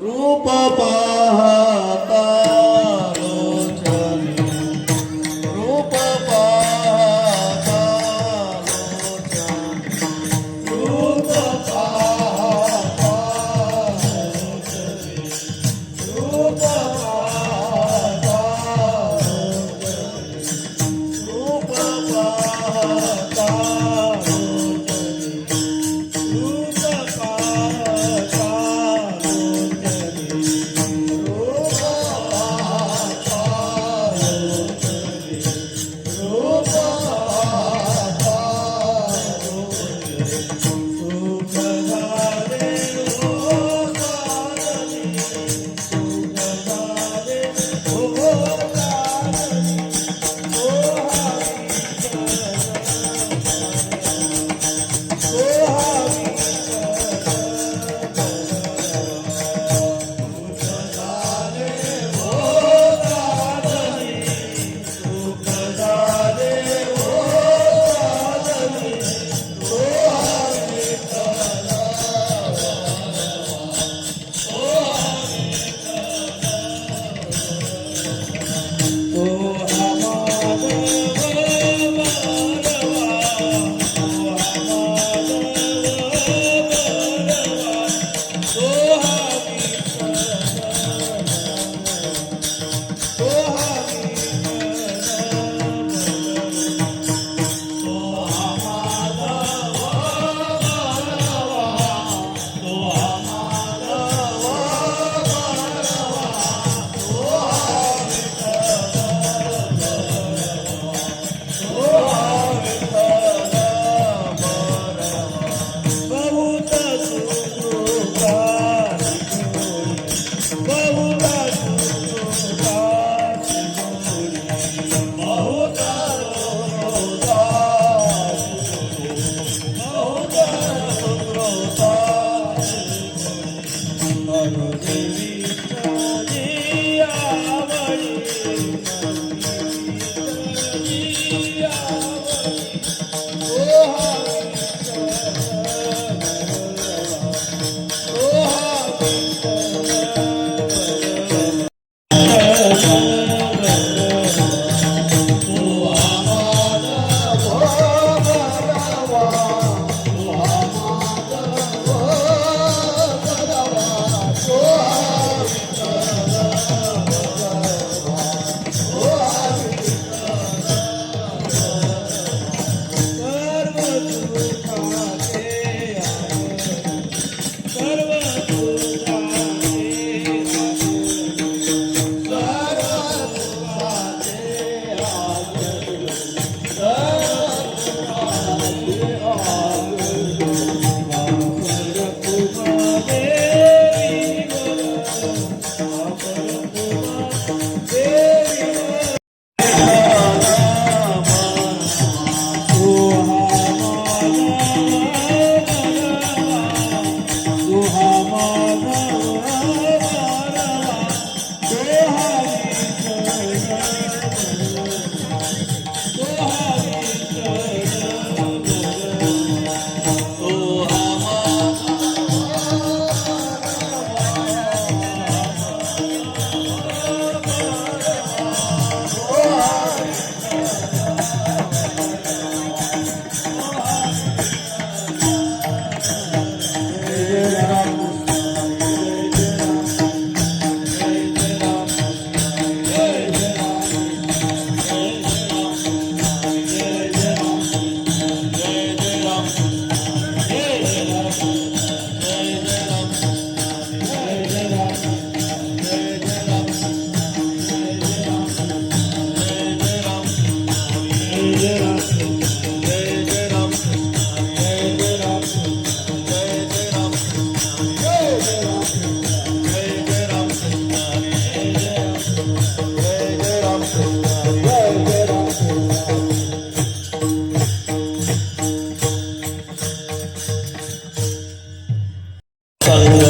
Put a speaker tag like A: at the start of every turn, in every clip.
A: रूप पाहता लोचनी, रूप पाहता लोचनी, रूप पाहता लोचनी, रूप पाहता लोचनी, रूप पाहता लोचनी, रूप पाहता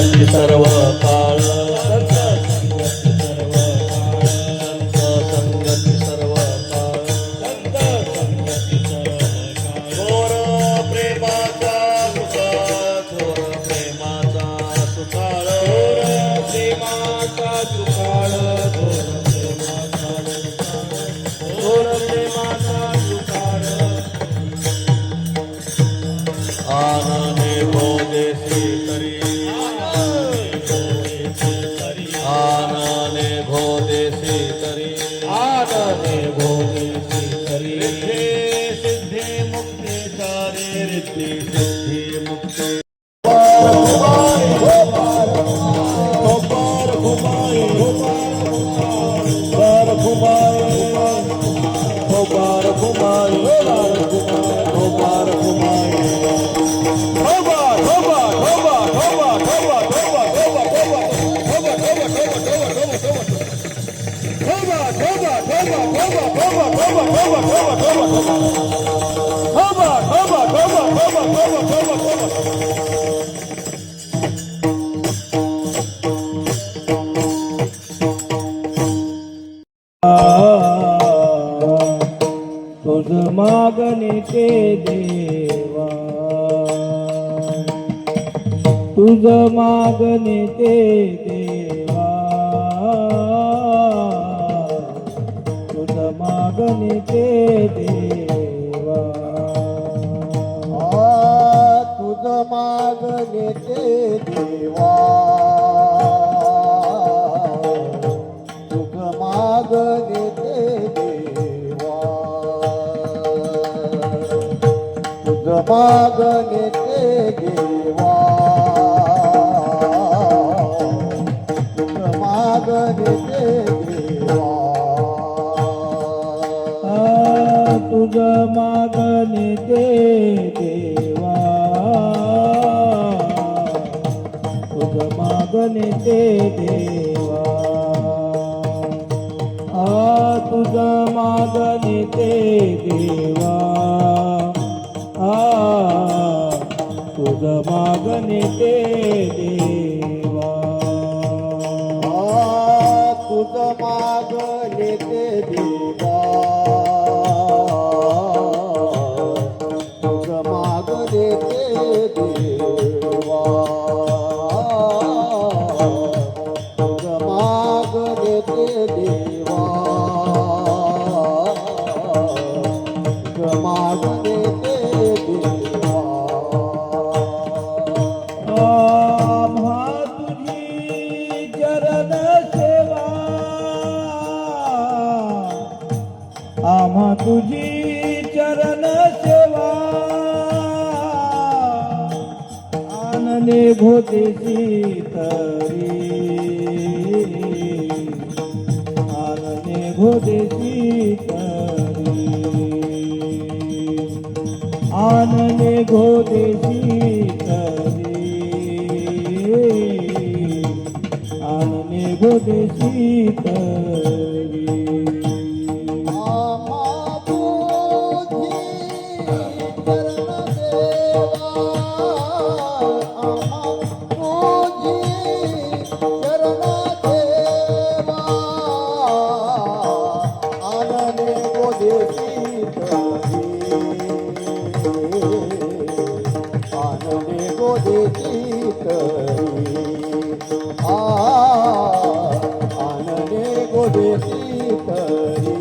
A: संगती सर्व काळ
B: संत संगती सर्व काळ
A: संत संगती सर्व काळ
B: संत संगती सर्व काळ
A: थोर प्रेमाचा सुकाळ थोर प्रेमाचा सुकाळ
B: थोर प्रेमाचा सुकाळ थोर प्रेमाचा सुकाळ थोर प्रेमाचा सुकाळ
A: आनने भोदेसी तरी आनने भोदेसी तरी
B: आनने भोगेसी तरी
A: रिद्धी सिद्धी मुक्ती सारी रिद्धी सिद्धी मुक्ती
B: तुझ मागणे ते देवा तुझ मागणे ते देवा तुझ मागणे ते देवा
A: तुझ मागणे ते देवा तुझ मागणे ते देवा तुझ मागणे ते देवा तुझ मागणे ते देवा
B: तुझ मागणे ते देवा तुझ मागणे ते देवा तुझ मागणे ते देवा तुझ मागणे ते देवा
A: तुझ मागणे ते देवा तुझ मागणे ते देवा तुझ मागणे ते देवा तुझ मागणे ते देवा
B: आम्हा तुझी चरण सेवा आम्हा तुझी चरण सेवा आनने घोतेसी तरी आनने घोतेसी तरी आनने घोतेसी तरी आनने घोतेसी तरी
A: आम्हा तुझी चरण सेवा आम्हा तुझी चरण सेवा आनने गोदेसी तरी आनने गोदेसी तरी आनने गोदेसी तरी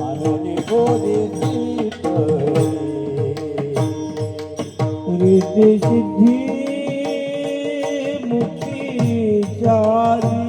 A: आनने गोदेसी तरी
B: रिद्धी सिद्धी मुक्ती चारी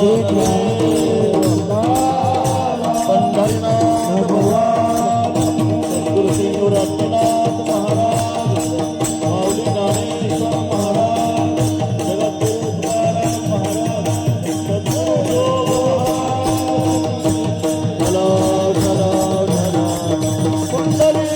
C: पंढरीनाथ भगवान सद्गुरुदेव रत्नाथ महाराज माऊली ज्ञानेश्वर महाराज जगद्गुरु तुकाराम महाराज सद्गुरु चला चला चला पंढरी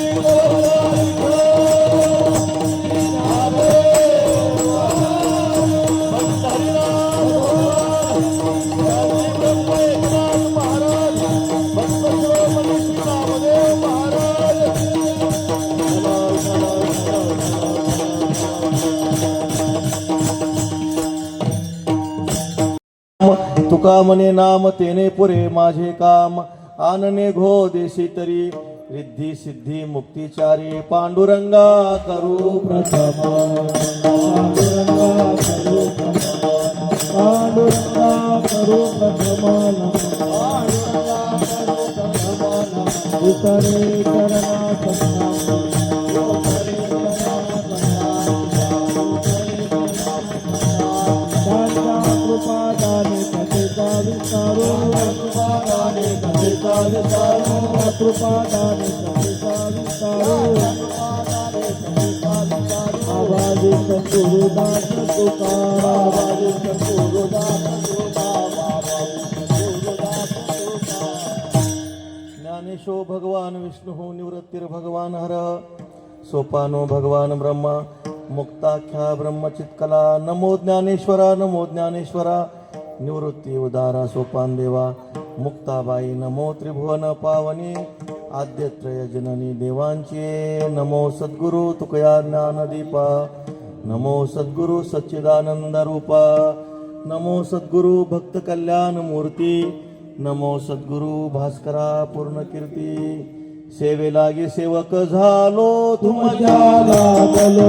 C: तुका म्हणे नाम तेने पुरे माझे काम आनने घो देशी तरी रिद्धी सिद्धी मुक्तिचारी पांडुरंगा करू प्रथम
B: पांडुरंगा करू प्रथम उतरे कृपादाने कथेचा विस्तारो कृपादाने कथेचा विस्तारो आवाज सद्गुरुदास तुकाराम आवाज सद्गुरुदास
C: ज्ञानेशो भगवान विष्णु निवृत्तिर्भगवान हर सोपानो भगवान ब्रह्मा मुक्ताख्या ब्रह्मचित्कला नमो ज्ञानेश्वरा निवृत्ती उदारा सोपान देवा मुक्ताबाई नमो त्रिभुवन पावनी आद्यत्रय जननी देवांचे नमो सद्गुरु तुकया ज्ञानदीपा नमो सद्गुरु सच्चिदानंद रूपा नमो सद्गुरु भक्त कल्याण मूर्ती नमो सद्गुरु भास्करा पूर्ण कीर्ती सेवे लागे सेवक झालो तुमच्या
B: लागलो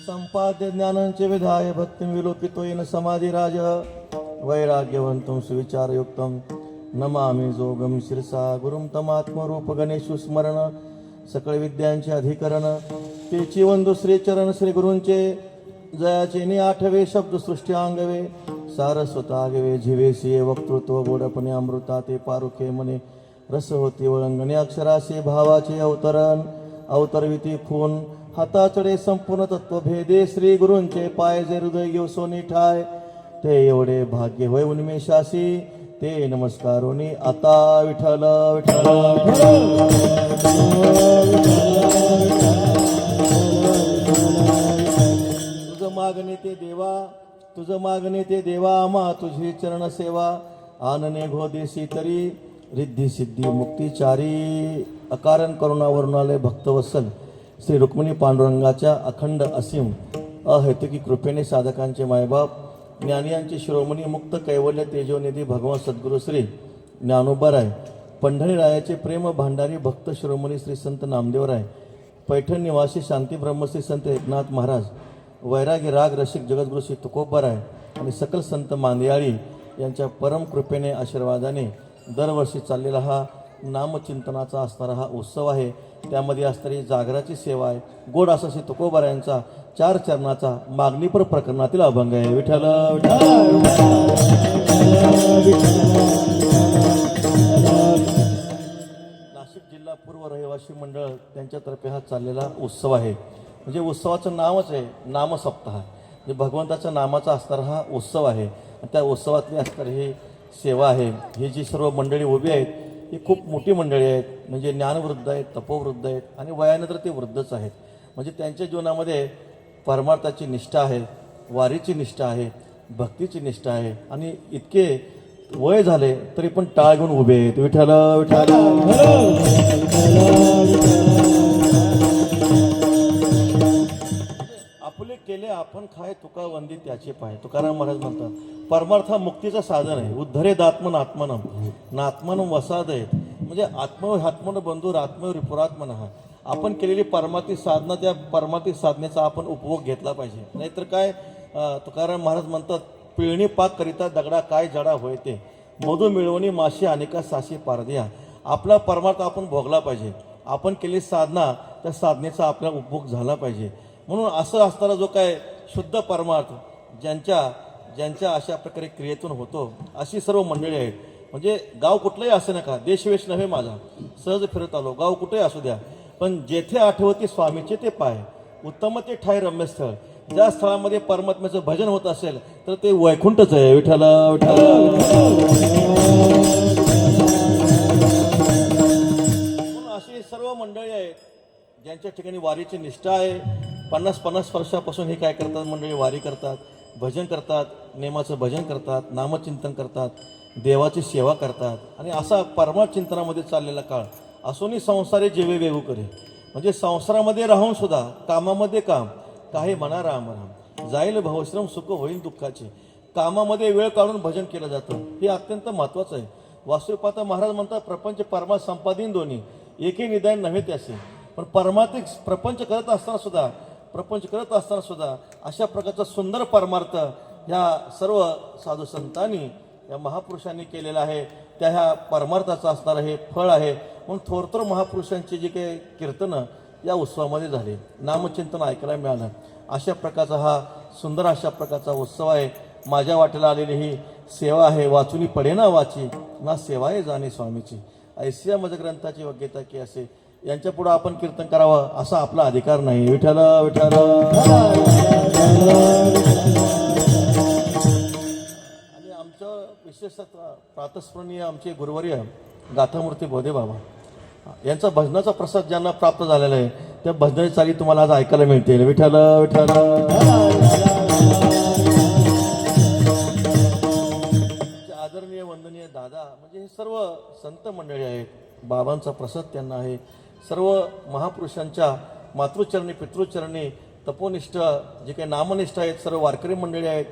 C: संपाद्य ज्ञानांचे विधाय भक्ती विलोकितो येन समाधिराज वैराग्यवंतं सुविचारयुक्तं नमामि जोगम शिरसा गुरुं तमात्मरूप गणेशु स्मरण सकळ विद्यांचे अधिकरण तेची वंदु श्री चरण श्री गुरूंचे जयाचे नि आठवे शब्द सृष्टी अंगवे सारस्वत आगवे झिवेसी वक्तृत्व गोडपणे अमृता ते पारुखे मने रस होती वळंगणे अक्षरासे भावाचे अवतरविती खून हाताचडे संपूर्ण तत्वभेदे श्री गुरूंचे पाय जे हृदय घेऊ सोनी ठाय ते एवढे भाग्य होय उन्मेषासी ते नमस्कारोनी आता विठ्ठल विठ्ठल तुझं मागणे ते देवा आम्हा तुझी चरण सेवा आनने घोदेसी तरी रिद्धी सिद्धी मुक्तिचारी अकारण करुणावरुणालय भक्तवत्सल श्री रुक्मिणी पांडुरंगाच्या अखंड असीम अहेतुकी कृपेने साधकांचे मायबाप ज्ञानियांचे शिरोमणी मुक्त कैवल्य तेजोनिधी भगवान सद्गुरू श्री ज्ञानोबाराय पंढरीरायाचे प्रेम भांडारी भक्त शिरोमणी श्री संत नामदेवराय पैठण निवासी शांती ब्रह्मश्री संत एकनाथ महाराज वैरागी राग रसिक जगद्गुरू श्री तुकोबाराय आणि सकल संत मांदियाळी यांच्या परम कृपेने आशीर्वादाने दरवर्षी चाललेला हा नामचिंतनाचा असणारा हा उत्सव आहे. त्यामध्ये असणारी जागराची सेवा आहे. गोड असा श्री तुकोबारायांचा 4 चरणाचा मागणीपर प्रकरणातील अभंग आहे. विठ्ठल नाशिक जिल्हा पूर्व रहिवासी मंडळ त्यांच्यातर्फे हा चाललेला उत्सव आहे. म्हणजे उत्सवाचं नावच आहे नामसप्ताह. म्हणजे भगवंताच्या नामाचा असणारा हा उत्सव आहे. त्या उत्सवातली असणारी ही सेवा आहे. ही जी सर्व मंडळी उभी आहेत ही खूप मोठी मंडळी आहेत. म्हणजे ज्ञानवृद्ध आहेत, तपोवृद्ध आहेत आणि वयानं तर ते वृद्धच आहेत. म्हणजे त्यांच्या जीवनामध्ये परमार्थाची निष्ठा आहे, वारीची निष्ठा आहे, भक्तीची निष्ठा आहे आणि इतके वय झाले तरी पण टाळ घेऊन उभे आहेत. विठ्ठल विठ्ठल. आपले केले आपण खाय तुका वंदी त्याचे पाय. तुकाराम महाराज म्हणतात परमार्थ हा मुक्तीचं साधन आहे. उद्धरे दात्मन आत्मनम नात्मनम वसाद आहे. म्हणजे आत्मन बंधू आत्म रिपुरात्मन हा आपण केलेली परमार्थी साधना, त्या परमार्थी साधनेचा आपण उपभोग घेतला पाहिजे. नाहीतर काय तुकाराम महाराज म्हणतात पिळणी पाक करिता दगडा काय जडा होय ते मधु मिळवणी माशी अनेका साशी पारदिया. आपला परमार्थ आपण भोगला पाहिजे. आपण केलेली साधना, त्या साधनेचा आपला उपभोग झाला पाहिजे. म्हणून असं असताना जो काय शुद्ध परमार्थ ज्यांच्या अशा प्रकारे क्रियेतून होतो अशी सर्व मंडळी आहेत. म्हणजे गाव कुठलंही असं नका, देशवेश नव्हे माझा, सहज फिरत आलो, गाव कुठेही असू द्या, पण जेथे आठवती स्वामीचे ते पाय उत्तम ते ठाय रम्यस्थळ. ज्या स्थळामध्ये परमात्म्याचं भजन होत असेल तर ते वैकुंठच आहे. विठ्ठल विठ्ठल. अशी सर्व मंडळी आहेत ज्यांच्या ठिकाणी वारीची निष्ठा आहे. 50 वर्षापासून हे काय करतात मंडळी, वारी करतात, भजन करतात, नेमाचं भजन करतात, नामचिंतन करतात, देवाची सेवा करतात आणि असा परमाचिंतनामध्ये चाललेला काळ असूनही संसारे जेवे वेगू करे. म्हणजे संसारामध्ये राहून सुद्धा कामामध्ये काम, काही म्हणा राम राम, जाईल भवश्रम सुख होईल दुःखाचे. कामामध्ये वेळ काढून भजन केलं जातं, हे अत्यंत महत्त्वाचं आहे. वासुदेवपाता महाराज म्हणतात प्रपंच परमा संपादीन दोन्ही एकही निदान नव्हे त्याचे. पण परमार्थिक प्रपंच करत असताना सुद्धा अशा प्रकारचा सुंदर परमार्थ ह्या सर्व साधू संतांनी, या महापुरुषांनी केलेला आहे. त्या ह्या परमार्थाचं असणारं हे फळ आहे. म्हणून थोरथोर महापुरुषांची जी काही कीर्तनं या उत्सवामध्ये झाली, नामचिंतन ऐकायला मिळालं. अशा प्रकारचा हा सुंदर अशा प्रकारचा उत्सव आहे. माझ्या वाटेला आलेली ही सेवा आहे. वाचुनी पडे ना वाची ना सेवा आहे जाणे स्वामीची. ऐसिया मज ग्रंथाची योग्यता की असे यांच्या पुढे आपण कीर्तन करावं असा आपला अधिकार नाही. विठ्ठल विठ्ठल. आणि आमचं विशेषतः प्रातस्मरणीय आमचे गुरुवर्य गाथामूर्ती बोधे बाबा यांचा भजनाचा प्रसाद ज्यांना प्राप्त झालेला आहे त्या भजनाची चाली तुम्हाला आज ऐकायला मिळतील. विठ्ठल विठ्ठल. आदरणीय वंदनीय दादा म्हणजे हे सर्व संत मंडळी आहेत. बाबांचा प्रसाद त्यांना आहे. सर्व महापुरुषांच्या मातृचरणी पितृचरणी तपोनिष्ठ जे काही नामनिष्ठ आहेत सर्व वारकरी मंडळी आहेत,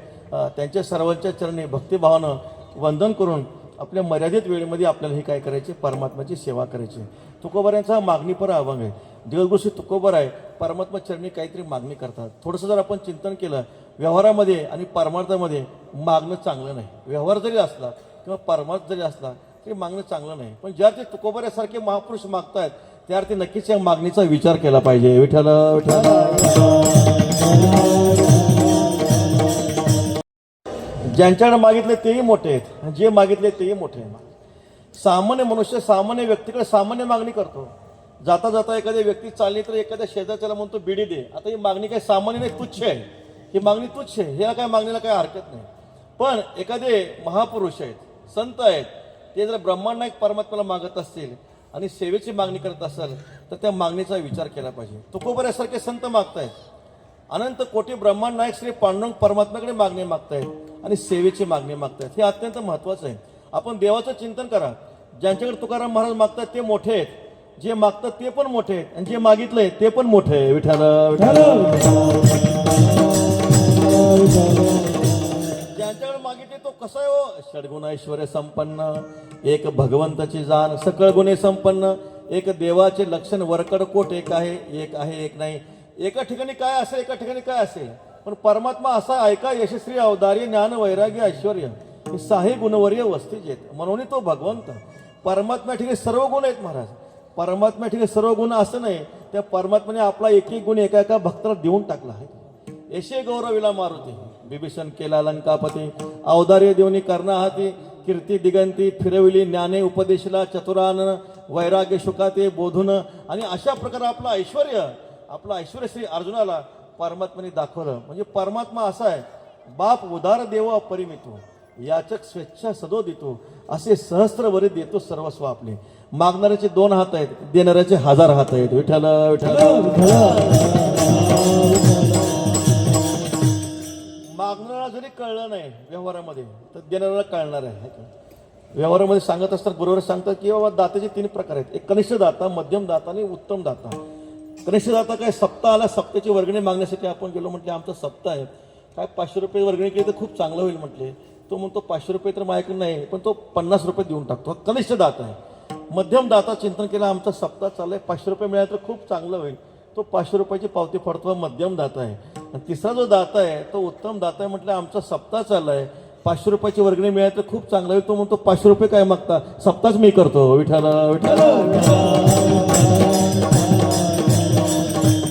C: त्यांच्या सर्वांच्या चरणी भक्तिभावानं वंदन करून आपल्या मर्यादित वेळेमध्ये आपल्याला हे काय करायचे, परमात्म्याची सेवा करायची. तुकोबाऱ्यांचा हा मागणीपर अभंग आहे. दिवसगोष्ठी तुकोबर आहे, परमात्मा चरणी काहीतरी मागणी करतात. थोडंसं जर आपण चिंतन केलं व्यवहारामध्ये आणि परमार्थामध्ये मागणं चांगलं नाही. व्यवहार जरी असला किंवा परमार्थ जरी असला तरी मागणं चांगलं नाही. पण ज्या ते तुकोबाऱ्यासारखे महापुरुष मागतायत त्यावर ते नक्कीच या मागणीचा विचार केला पाहिजे. विठ्ठल विठ्ठल. ज्यांच्याकडे मागितले तेही मोठे आहेत, जे मागितले तेही मोठे आहेत. सामान्य मनुष्य सामान्य व्यक्तीकडे सामान्य मागणी करतो. जाता जाता एखादी व्यक्ती चालली तर एखाद्या शेजारच्याला म्हणतो बिडी दे. आता ही मागणी काही सामान्य नाही, तुच्छ आहे. ही मागणी तुच्छ आहे, ह्या काय मागणीला काही हरकत नाही. पण एखादे महापुरुष आहेत, संत आहेत, ते जर ब्रह्मांड परमात्म्याला मागत असतील आणि सेवेची मागणी करत असेल तर त्या मागणीचा विचार केला पाहिजे. तुकोबाऱ्यासारखे संत मागतायत, अनंत कोटी ब्रह्मांड नायक श्री पांडुरंग परमात्म्याकडे मागणी मागतायत आणि सेवेची मागणी मागतायत. हे अत्यंत महत्वाचं आहे. आपण देवाचं चिंतन करा. ज्यांच्याकडे तुकाराम महाराज मागतात ते मोठे आहेत, जे मागतात ते पण मोठे आहेत आणि जे मागितलंय ते पण मोठे आहे. विठ्ठल ज्यांच्याकडे मागितले तो कसा आहे हो, षडगुण ऐश्वर्य संपन्न, एक भगवंताची जाण, सकळ गुणे संपन्न, एक देवाचे लक्षण वरकड कोट, एक आहे एक नाही. एका ठिकाणी काय असेल एका ठिकाणी काय असेल, पण परमात्मा असा ऐका यशस्वी अवधार्य ज्ञान वैराग्य ऐश्वर्य हे साही गुणवर्य वस्तीच आहेत. म्हणून तो भगवंत परमात्मा ठिकाणी सर्व गुण आहेत. महाराज परमात्मा ठिकाणी सर्व गुण असं नाही, त्या परमात्म्याने आपला एक एक गुण एका एका भक्ताला देऊन टाकला आहे. यशे गौरविला मारुती बिभीषण केला लंकापती, अवधार्य देवनी कर्णा हाती, कीर्ती दिगंती फिरविली, ज्ञाने उपदेशला चतुरानन, वैराग्य शुकाते बोधून. आणि अशा प्रकारे आपला ऐश्वर्य श्री अर्जुनाला परमात्म्याने दाखवलं. म्हणजे परमात्मा असा आहे, बाप उदार देव अपरिमितो, याचक स्वेच्छा सदो देतो, असे सहस्त्रवरी देतो सर्वस्व आपले. मागणाऱ्याचे 2 हात आहेत, देणाऱ्याचे 1000 हात आहेत. विठ्ठल विठ्ठल. मागणाऱ्याला जरी कळलं नाही व्यवहारामध्ये तर देणाऱ्याला कळणार आहे. व्यवहारामध्ये सांगत असतात, बरोबर सांगतात की बाबा दात्याचे 3 प्रकार आहेत. एक कनिष्ठ दाता, मध्यम दाता आणि उत्तम दाता. कनिष्ठ दाता काय, सप्ताह आला, सप्त्याची वर्गणी मागण्यासाठी आपण गेलो, म्हटले आमचा सप्ताह आहे, काय 500 रुपये वर्गणी केली तर खूप चांगलं होईल म्हटले. तो म्हणतो 500 रुपये तर माझ्याकडे नाही, पण तो 50 रुपये देऊन टाकतो. कनिष्ठ दाता आहे. मध्यम दाता चिंतन केलं, आमचा सप्ताह चाललाय, 500 रुपये मिळाले तर खूप चांगलं होईल, तो 500 रुपयाची पावती फाडतो. मध्यम दाता आहे. आणि तिसरा जो दाता आहे तो उत्तम दाता आहे. म्हटलं आमचा सप्ताह चाललाय, 500 रुपयाची वर्गणी मिळाली तर खूप चांगलं होईल, तो म्हणतो 500 रुपये काय मागता, सप्ताहच मी करतो. विठ्ठल विठ्ठल.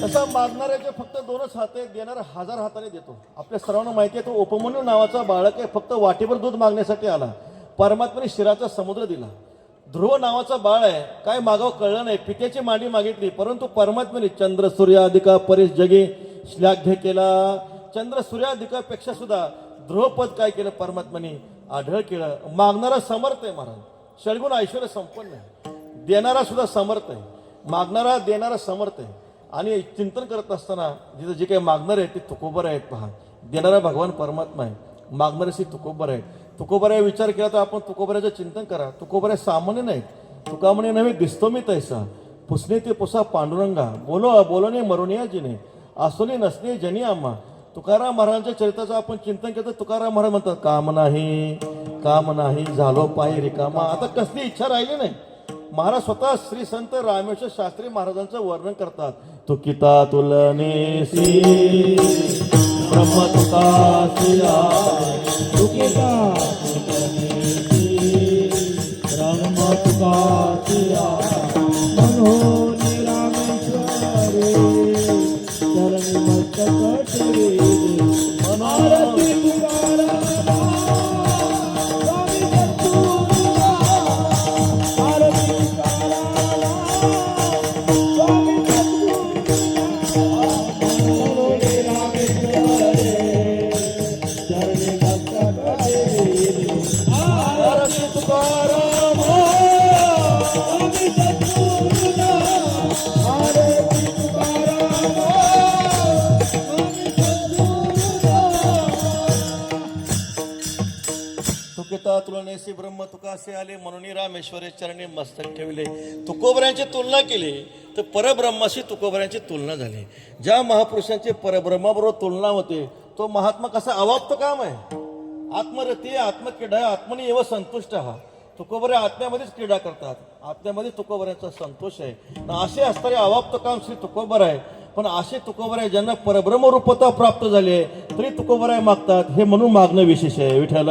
C: तसा मागणाऱ्याचे फक्त 2च हात आहेत, देणारा 1000 हाताने देतो. आपल्या सर्वांना माहिती आहे, तो उपमन्यू नावाचा बाळक आहे, फक्त वाटीभर दूध मागण्यासाठी आला, परमात्म्याने शिराचा समुद्र दिला. ध्रुव नावाचा बाळ आहे, काय मागावं कळलं नाही, पित्याची मांडी मागितली, परंतु परमात्म्याने चंद्र सूर्याधिका परेश जगे श्लाघ्य केला. चंद्र सूर्याधिकापेक्षा सुद्धा ध्रुवपद काय केलं, परमात्म्याने आढळ केलं. मागणारा समर्थ आहे महाराज, षडगुण ऐश्वर्य संपन्न आहे. देणारा सुद्धा समर्थ आहे. मागणारा देणारा समर्थ आहे. आणि चिंतन करत असताना जिथं जे काही मागणार आहे ते तुकोबर आहेत. पहा, देणारा भगवान परमात्मा आहे, मागणारे तुकोबर आहे. तुकोबऱ्या विचार केला तर आपण तुकोबऱ्याचं चिंतन करा. तुकोबऱ्या सामान्य नाहीत. तुका म्हणे नव्हे दिसतो मी तैसा, पुसणे ते पुसा पांडुरंगा, बोलो बोलणे मरुनिया जिने, आसोनी नसणे जनी आम्हा. तुकाराम महाराजांच्या चरित्राचं आपण चिंतन केलं तर तुकाराम महाराज म्हणतात, काम नाही झालो पायी रिकामा. आता कसली इच्छा राहिली नाही. महाराज स्वतः श्री संत रामेश्वर शास्त्री महाराजांचं वर्णन करतात. तुकिता तुलनेसी ब्रह्म तुकासिया,
B: तुकिता ब्रह्म तुकासिया, मनोनी रामेश्वरे चरणी मस्तक ठेवी. आरती तुकाराम स्वामी सद्गुरुदेवा, आरती तुकाराम स्वामी सद्गुरुदेवा, मनोनी रामेश्वरे चरणी मस्तक ठेवी. आरती तुकाराम स्वामी सद्गुरुदेवा, आरती तुकाराम स्वामी सद्गुरुदेवा.
C: तुकिता तुलनेसी ब्रह्म तुकासे आले, म्हणून रामेश्वरे चरणी मस्तक ठेवले. तुकोबऱ्यांची तुलना केली तर परब्रह्माशी तुकोबऱ्यांची तुलना झाली. ज्या महापुरुषांची परब्रह्माबरोबर तुलना होते तो महात्मा कसा अवाप्त काम आहे. आत्मरती आत्मक्रीडा आत्मनी एव संतुष्ट हा. तुकोबऱ्या आत्म्यामध्येच क्रीडा करतात, आत्म्यामध्ये तुकोबऱ्यांचा संतोष आहे. असे असणारे अवाप्त काम श्री तुकोबर आहे. पण असे तुकोबर आहे ज्यांना परब्रह्म रूपता प्राप्त झाली आहे तरी तुकोबराय मागतात, हे म्हणून मागणं विशेष आहे. विठ्ठल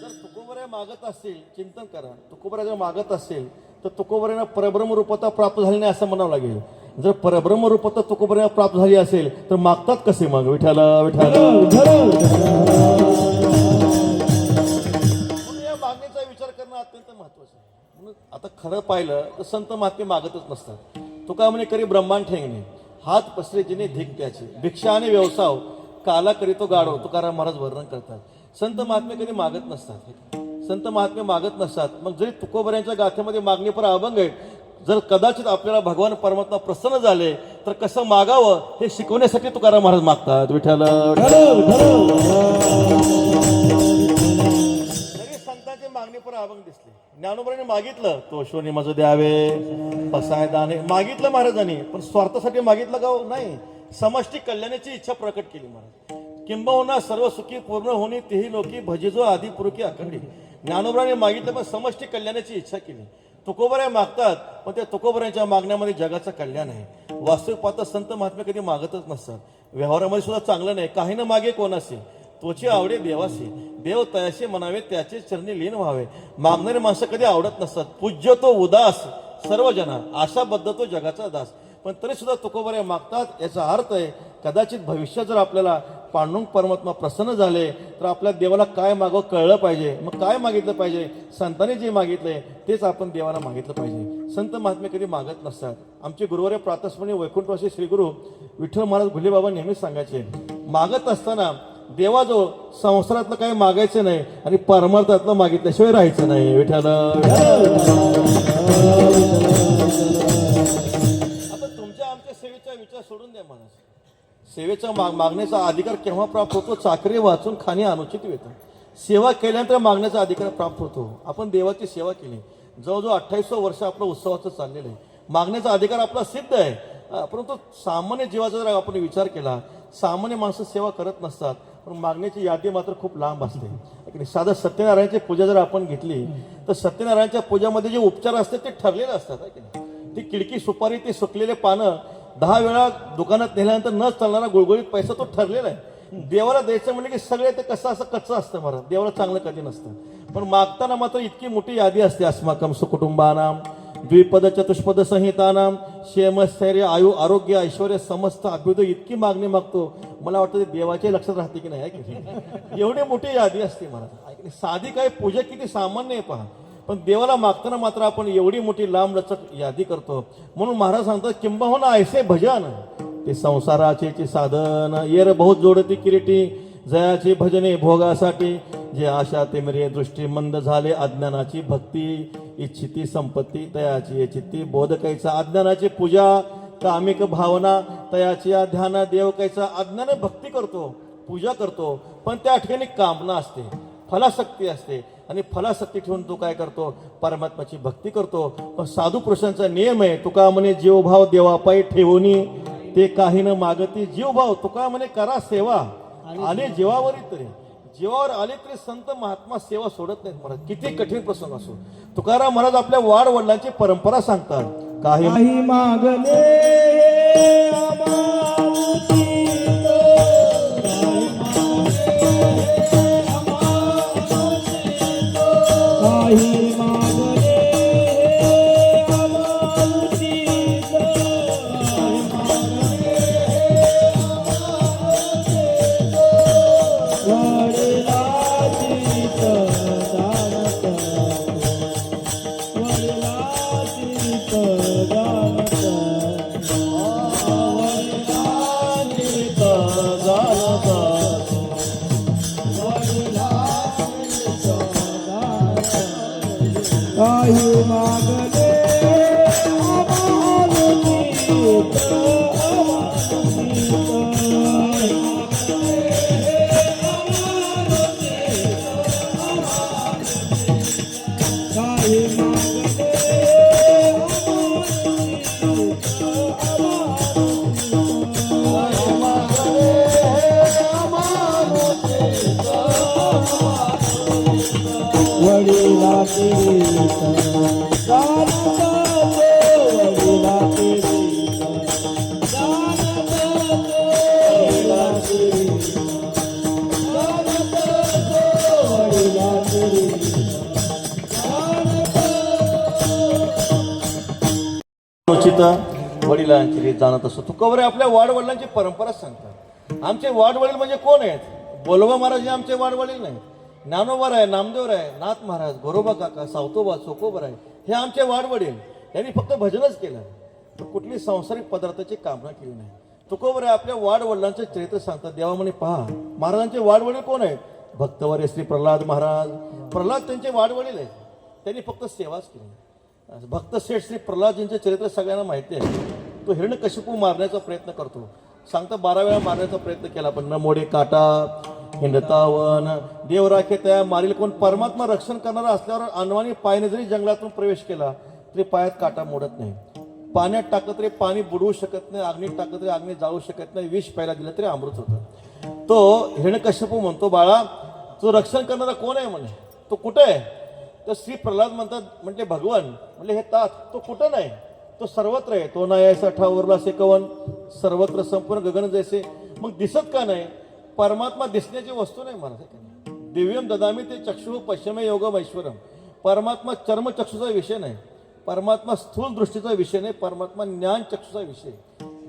C: जर तुकोबराय मागत असतील, चिंतन करा, तुकोबराय जर मागत असेल तर तुकोबऱ्यांना परब्रह्म रूपता प्राप्त झाली नाही असं म्हणावं लागेल. जर परब्रह्म रूपता तुकोबऱ्यांना प्राप्त झाली असेल तर मागतात कसे मग. विठ्ठल विठ्ठल. या मागणीचा विचार करणं अत्यंत महत्वाचं आहे. म्हणून आता खरं पाहिलं तर संत महात्मे मागतच नसतात. तुका म्हणे करी ब्रह्मांड ठेंगणे, हात पसरे जिने धिक त्याचे, भिक्षा आणि व्यवसाय काला करी तो गाडो, तुकाराम महाराज वर्णन करतात. संत महात्मे कधी मागत नसतात. संत महात्मे मागत नसतात. मग जरी तुकोबऱ्यांच्या गाथेमध्ये मागणी पर अभंग आहे. जर कदाचित आपल्याला भगवान परमात्मा प्रसन्न झाले तर कसं मागावं हे शिकवण्यासाठी तुकाराम महाराज मागतात. विठ्ठल संतांची मागणी पर अभंग दिसले. ज्ञानोबरांनी मागितलं तोषोनी मज द्यावे पसाय दाने, मागितलं महाराजांनी, पण स्वार्थासाठी मागितलं का नाही, समष्टी कल्याणाची इच्छा प्रकट केली महाराज. किंबहुना सर्व सुखी पूर्ण होणे तेही लोकी भजिजो आदी पुरुकी अखंडी. ज्ञानोबरांनी मागितलं पण समष्टी कल्याणाची इच्छा केली. तुकोबऱ्या मागतात पण त्या तुकोबऱ्यांच्या मागण्यामध्ये जगाचं कल्याण आहे. वास्तविक पाहता संत महात्मे कधी मागतच नसतात. व्यवहारामध्ये सुद्धा चांगलं नाही. काही न मागे कोणासे तोची आवडे देवाशी, देव तयाशी म्हणावे त्याचे चरणी लीन व्हावे. मागणारे माणसं कधी आवडत नसतात. पूज्य तो उदास सर्व जना, आशाबद्ध तो जगाचा दास. पण तरी सुद्धा तुकोबऱ्या मागतात. याचा अर्थ आहे कदाचित भविष्यात जर आपल्याला पांडुरंग परमात्मा प्रसन्न झाले तर आपल्या देवाला काय मागव कळलं पाहिजे. मग काय मागितलं पाहिजे, संतांनी जे मागितलंय तेच आपण देवाला मागितलं पाहिजे. संत महात्मे कधी मागत नसतात. आमचे गुरुवारे प्रातस्मरणीय वैकुंठवासी श्री गुरु विठ्ठल महाराज घुले बाबा नेहमीच सांगायचे, मागत असताना देवाजवळ संसारातलं काही मागायचं नाही आणि परमार्थातलं मागितल्याशिवाय राहायचं नाही. विठ्ठल आता तुमच्या आमच्या सेवेचा विचार सोडून द्या महाराज. सेवेचा मागण्याचा अधिकार केव्हा प्राप्त होतो? चाकरी वाचून खाणे अनुचित वेतन. सेवा केल्यानंतर मागण्याचा अधिकार प्राप्त होतो. आपण देवाची सेवा केली, जवळजवळ 28 वर्ष आपलं उत्सवाचं चाललेलं आहे. मागण्याचा अधिकार आपला सिद्ध आहे. परंतु सामान्य जीवाचा जर आपण विचार केला, सामान्य माणसं सेवा करत नसतात, पण मागण्याची यादी मात्र खूप लांब असते. साधं सत्यनारायणची पूजा जर आपण घेतली तर सत्यनारायणच्या पूजामध्ये जे उपचार असतात ते ठरलेले असतात. ती किडकी सुपारी, ते सुकलेले पानं 10 वेळा दुकानात नेल्यानंतर न चालणारा गुळगुळीत पैसा तो ठरलेला आहे. देवाला द्यायचं म्हणजे की सगळे ते कसं असं कच्चं असतं महाराज, देवाला चांगलं कधी नसतं. पण मागताना मात्र इतकी मोठी यादी असते. अस्माकं सुकुटुंबानां द्विपद चतुष्पद संहितानां क्षेम स्थैर्य आयु आरोग्य ऐश्वर्य समस्त अभ्युदय, इतकी मागणी मागतो. मला वाटतं ते देवाच्या लक्षात राहते की नाही, की एवढी मोठी यादी असते महाराज. साधी काय पूजा किती सामान्य आहे पहा, पण देवाला मागताना मात्र आपण एवढी मोठी लांब लचक यादी करतो. म्हणून महाराज सांगतात, किंबहुना ऐसे भजन ते संसाराचे साधन, येर बहुत जोडती किरीटी जयाची भजने भोगासाठी, जे आशा ते मेरे दृष्टी मंद झाले अज्ञानाची भक्ती, इच्छिती संपत्ती तयाची चित्ती बोध कैचा, अज्ञानाची पूजा कामिक भावना तयाची ध्यान देव कैचा. अज्ञाने भक्ती करतो, पूजा करतो, पण त्या ठिकाणी कामना असते, फलासक्ती असते, आणि फलासक्ती ठेवून तो काय करतो? परमात्म्याची भक्ती करतो. पण साधू पुरुषांचा नियम आहे, तुका म्हणे जीवभाव देवापायी ठेवूनी ते काही न मागती. जीवभाव तुका म्हणे करा सेवा, आले जीवावरी तरी, जीवावर आले तरी संत महात्मा सेवा सोडत नाहीत महाराज, किती कठीण प्रसंग असो. तुकाराम महाराज आपल्या वाड वडिलांची परंपरा सांगतात, काही
B: मागणे काही मागणे
C: वडिलांची रीत जाणत असतो. तुकोबरे आपल्या वाडवडिलांची परंपरा सांगतात. आमचे वाडवडील म्हणजे कोण आहेत? बोलोबा महाराज हे आमचे वाडवडील नाही. ज्ञानोबा आहे, नामदेव आहे, नाथ महाराज, गोरोबा काका, सावतोबा, चोकोबर आहे, हे आमचे वाडवडील. त्यांनी फक्त भजनच केलं, कुठली सांसारिक पदार्थाची कामना केली नाही. तुकोबरे आपल्या वाडवडिलांचे चरित्र सांगतात. देवा म्हणे पहा, महाराजांचे वाडवडील कोण आहेत? भक्तवर्य श्री प्रल्हाद महाराज. प्रल्हाद त्यांचे वाडवडील आहेत, त्यांनी फक्त सेवाच केली. भक्त श्रेष्ठ श्री प्रल्हादजींचे चरित्र सगळ्यांना माहिती आहे. तो हिरण्यकशिपू मारण्याचा प्रयत्न करतो. सांगता 12 वेळा मारण्याचा प्रयत्न केला, पण न मोडे काटा हिंडतावन देव राखे त्या मारील कोण. परमात्मा रक्षण करणारा असल्यावर अनवाणी पायाने जरी जंगलातून प्रवेश केला तरी पायात काटा मोडत नाही. पाण्यात टाकलं तरी पाणी बुडवू शकत नाही, अग्नीत टाकलं तरी अग्नी जाळू शकत नाही, विष प्यायला दिलं तरी अमृत होतं. तो हिरण्यकशिपू म्हणतो, बाळा तो रक्षण करणारा कोण आहे म्हणे, तो कुठे आहे? तर श्री प्रल्हाद म्हणतात, म्हणजे भगवान, म्हणजे हे तात, तो कुठं नाही, तो सर्वत्र आहे. तो नाही ऐसा ठावरला सेकवन सर्वत्र संपूर्ण गगन जैसे. मग दिसत का नाही? परमात्मा दिसण्याची वस्तू नाही महाराज. दिव्यम ददामी ते चक्षु पश्चिमे योगम ऐश्वरम. परमात्मा चर्मचक्षुचा विषय नाही, परमात्मा स्थूल दृष्टीचा विषय नाही, परमात्मा ज्ञान चक्षुचा विषय.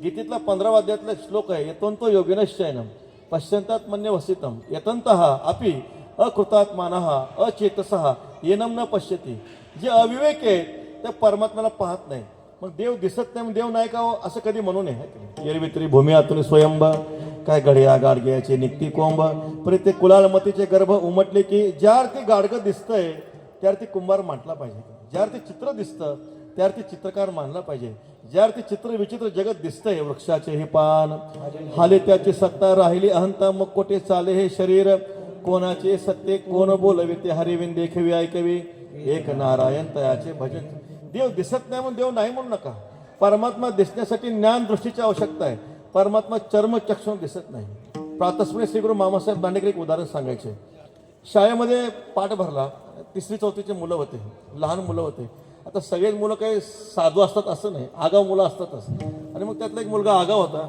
C: गीतेतला 15वा अध्यायातला श्लोक आहे, यतंतो योगिनश्चयनम पश्यंतात मन्य वसितम यतंतः अपि अकृतात्मानः अचेतसः येनम न पश्यती. जे अविवेक आहेत त्या परमात्म्याला पाहत नाही. मग देव दिसत नाही, मग देव नाही का हो असं कधी म्हणू नये. एरवित्री भूमी आतून स्वयंभ, काय गड्या गाडग्याचे निघती कोंब, प्रत्येक कुलालमतीचे गर्भ उमटले की ज्यावरती गाडगं दिसतंय त्यावरती कुंभार मांडला पाहिजे. ज्यावरती चित्र दिसतं त्यावरती चित्रकार मानला पाहिजे. ज्यावरती चित्र विचित्र जगत दिसतंय, वृक्षाचे हे पान हाले त्याची सत्ता, राहिली अहंता मग कोठे चाले हे शरीर, कोणाचे सत्य कोण बोलवे ते हरिविन देखवी ऐकवी, एक नारायण तयाचे भजन. देव दिसत नाही म्हणून देव नाही म्हणू नका. परमात्मा दिसण्यासाठी ज्ञान दृष्टीची आवश्यकता आहे. परमात्मा चर्मचक्षुन दिसत नाही. प्रातस्मृती श्री गुरु मामासाहेब दांडेकर एक उदाहरण सांगायचे. शाळेमध्ये पाठ भरला, 3री 4थीचे मुलं होते, लहान मुलं होते. आता सगळेच मुलं काही साधू असतात असं नाही, आगाव मुलं असतातच. आणि मग त्यातला एक मुलगा आगाव होता.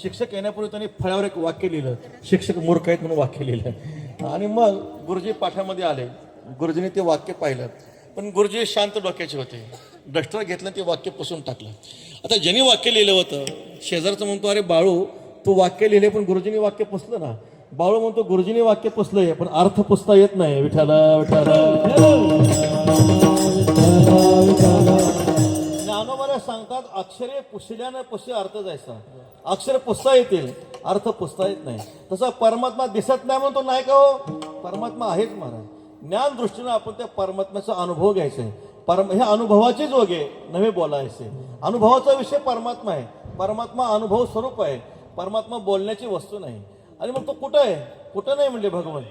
C: शिक्षक येण्यापूर्वी त्यांनी फळ्यावर एक वाक्य लिहिलं, शिक्षक मूर्ख आहेत म्हणून वाक्य लिहिलं. आणि मग गुरुजी पाठामध्ये आले, गुरुजीने ते वाक्य पाहिलं, पण गुरुजी शांत डोक्याचे होते. डस्टर घेतलं, ते वाक्य पुसून टाकलं. आता ज्यांनी वाक्य लिहिलं होतं शेजारचं म्हणतो, अरे बाळू तू वाक्य लिहिले पण गुरुजीने वाक्य पुसलं ना. बाळू म्हणतो, गुरुजीने वाक्य पुसलंय पण अर्थ पुसता येत नाही. विठाला विठाला. ज्ञानोबाला सांगतात, अक्षरे पुसल्यानं पुसे अर्थ जायचा. अक्षर पुसता येतील, अर्थ पुसता येत नाही. तसा परमात्मा दिसत नाही म्हणून तो नाही का हो, परमात्मा आहेच महाराज. ज्ञान दृष्टीनं आपण त्या परमात्म्याचा अनुभव घ्यायचा आहे. हे अनुभवाचे जोगे नव्हे बोलायचे. अनुभवाचा विषय परमात्मा आहे. परमात्मा अनुभव स्वरूप आहे. परमात्मा बोलण्याची वस्तू नाही. आणि मग तो कुठं आहे, कुठं नाही म्हणले भगवान.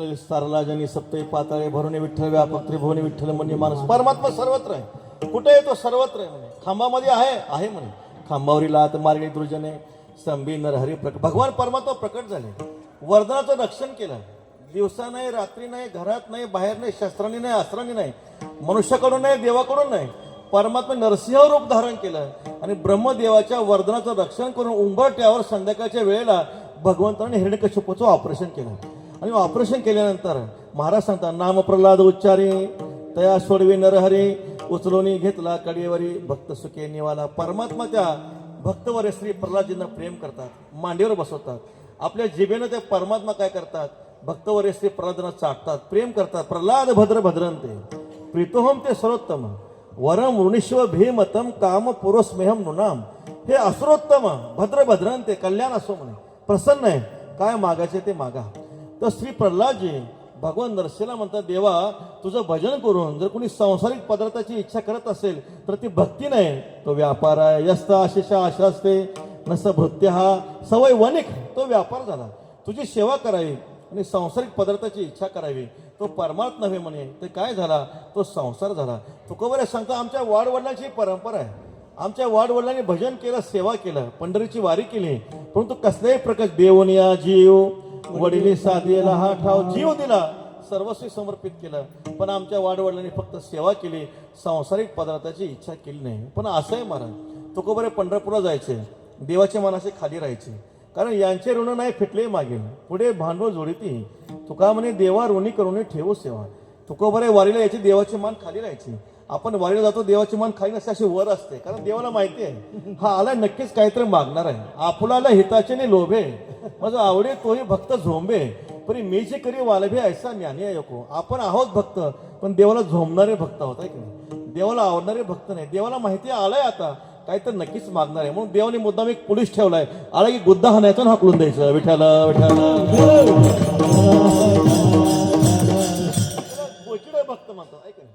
C: विस्तारला जनी सप्तही पाताळे भरुणे विठ्ठल व्यापक त्रिभुवनी विठ्ठल म्हणजे माणूस. परमात्मा सर्वत्र आहे. कुठे आहे तो, सर्वत्र आहे म्हणे. खांबामध्ये आहे म्हणे. खांबावरील लात मार्गे दुर्जने संबी नरहरी भगवान परमात्मा प्रकट झाले. वर्धनाचं रक्षण केलं. दिवसा नाही, रात्री नाही, घरात नाही, बाहेर नाही, शस्त्रांनी नाही, अस्त्रांनी नाही, मनुष्याकडून नाही, देवाकडून नाही. परमात्मा नरसिंह रूप धारण केलं आणि ब्रह्मदेवाच्या वर्धनाचं रक्षण करून उंबरट्यावर संध्याकाळच्या वेळेला भगवंताने हिरण्यकश्यपूचं ऑपरेशन केलं. आणि ऑपरेशन केल्यानंतर महाराज सांगतात, नाम प्रल्हाद उच्चारी तया सोडवी नरहरी, उचलोनी घेतला कडेवरी भक्त सुखे निवाला. परमात्मा त्या भक्तवर श्री प्रल्हादजींना प्रेम करतात, मांडीवर बसवतात. आपल्या जिभेनं ते परमात्मा काय करतात, भक्तवर श्री प्रल्हादांना चाटतात, प्रेम करतात. प्रल्हाद भद्र भद्रंते प्रीतोहम ते सर्वोत्तम वरम ऋणीश्व भीमतम काम पुरोस्मेहम नुनाम. हे असुरोत्तम भद्र भद्रंते कल्याण असो म्हणे, प्रसन्न आहे, काय मागायचे ते मागा. तर श्री प्रल्हादजी भगवान नरसिंहला म्हणतात, देवा तुझं भजन करून जर कोणी सांसारिक पदार्थाची इच्छा करत असेल तर ती भक्ती नाही, तो व्यापार आहे. यस्त आशिषा आशास्ते नस भृत्य हा सवय वनिक, तो व्यापार झाला. तुझी सेवा करावी आणि सांसारिक पदार्थाची इच्छा करावी, तो परमार्थ नव्हे म्हणे. ते काय झाला, तो संसार झाला. तुकोबरे सांगता, आमच्या वाडवडिलांची परंपरा आहे. आमच्या वाडवडिलांनी भजन केलं, सेवा केलं, पंढरीची वारी केली, परंतु कसल्याही प्रकाश देवनिया जीव वडिली साधीला हा ठाव जीव दिला, सर्वस्वी समर्पित केलं. पण आमच्या वाडवडिलांनी फक्त सेवा केली, सांसारिक पदार्थाची इच्छा केली नाही. पण असं आहे महाराज, तुकोबरे पंढरपूरला जायचे, देवाच्या मनाचे खाली राहायचे, कारण यांचे ऋण नाही फिटले मागेल, पुढे भांडवल जोडीती. तुका म्हणे देवा ऋणी करून ठेवू सेवा. तुकोबरे वारीला याची देवाची मान खाली राहायची. आपण वारीला जातो, देवाची मान खाली नसते, अशी वर असते, कारण देवाला माहिती आहे हा आलाय नक्कीच काहीतरी मागणार आहे. आपुलाला हिताचे ने लोभे, माझं आवडे तोही भक्त झोंबे, परी मी जे करी वालभे ऐसा ज्ञानी ऐको. आपण आहोत भक्त, पण देवाला झोंबणारे भक्त आहोत, आहे की नाही? देवाला आवडणारे भक्त नाही. देवाला माहिती आलाय आता काहीतरी नक्कीच मागणार आहे, म्हणून देवाने मुद्दाम एक पोलीस ठेवलाय, आला की गुद्दा हाणायचा हाकलून द्यायचं, विठाला विठाला. गोचिडा भक्त म्हणतात, ऐक नाही,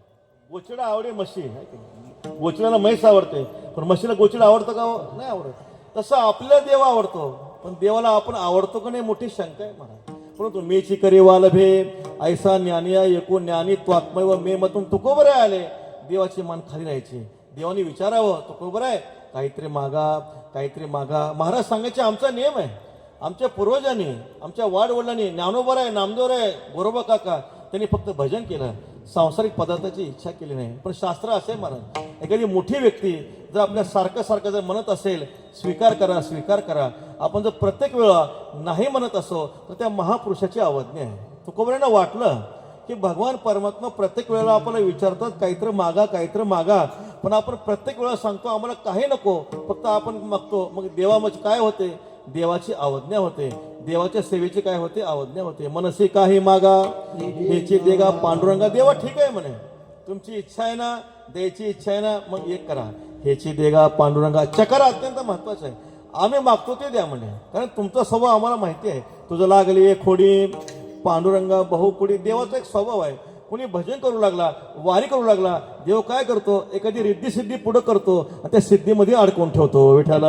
C: गोचिडा आवडे म्हशी, ऐक नाही, गोचिडाला म्हैस आवडते, पण म्हशीला गोचिडा आवडतं का? नाही आवडत. तसं आपल्याला देव आवडतो, पण देवाला आपण आवडतो का नाही मोठी शंका आहे मला. परंतु मेची करी वालभे ऐसा ज्ञानिया एको ज्ञानी त्वात्मय व मे मतून तुको बरे आले. देवाची मान खाली राहायची, देवानी विचारावं तुको बरं आहे, काहीतरी मागा, काहीतरी मागा. महाराज सांगायचे आमचा नियम आहे, आमच्या पूर्वजांनी, आमच्या वाडवडिलांनी, ज्ञानोबा आहे, नामदेव आहे, गोरोबा काका, त्यांनी फक्त भजन केलं, सांसारिक पदार्थाची इच्छा केली नाही. पण शास्त्र असे महाराज, एखादी मोठी व्यक्ती जर आपल्या सारखं सारखं जर म्हणत असेल स्वीकार करा स्वीकार करा, आपण जर प्रत्येक वेळा नाही म्हणत असो तर त्या महापुरुषाची अवज्ञा आहे. तुकोबऱ्यांना वाटलं की भगवान परमात्मा प्रत्येक वेळेला आपल्याला विचारतात काहीतरी मागा काहीतरी मागा, पण आपण प्रत्येक वेळा सांगतो आम्हाला काही नको, फक्त आपण मागतो. मग देवामध्ये काय होते? देवाची अवज्ञा होते, देवाच्या सेवेची काय होते? अवज्ञा होते. मनसे काही मागा हेची देगा पांडुरंगा. देवा ठीक आहे म्हणे, तुमची इच्छा आहे ना, द्यायची इच्छा आहे ना, मग एक करा, हेची देगा पांडुरंगा. चकार अत्यंत महत्वाचं आहे, आम्ही मागतो ते द्या म्हणे, कारण तुमचा स्वभाव आम्हाला माहिती आहे. तुझं लागली खोडी पांडुरंगा बहुकुडी. देवाचा एक स्वभाव आहे, कुणी भजन करू लागला, वारी करू लागला, देव काय करतो? एखादी रिद्धी सिद्धी पुढं करतो आणि त्या सिद्धीमध्ये अडकवून ठेवतो. विठाला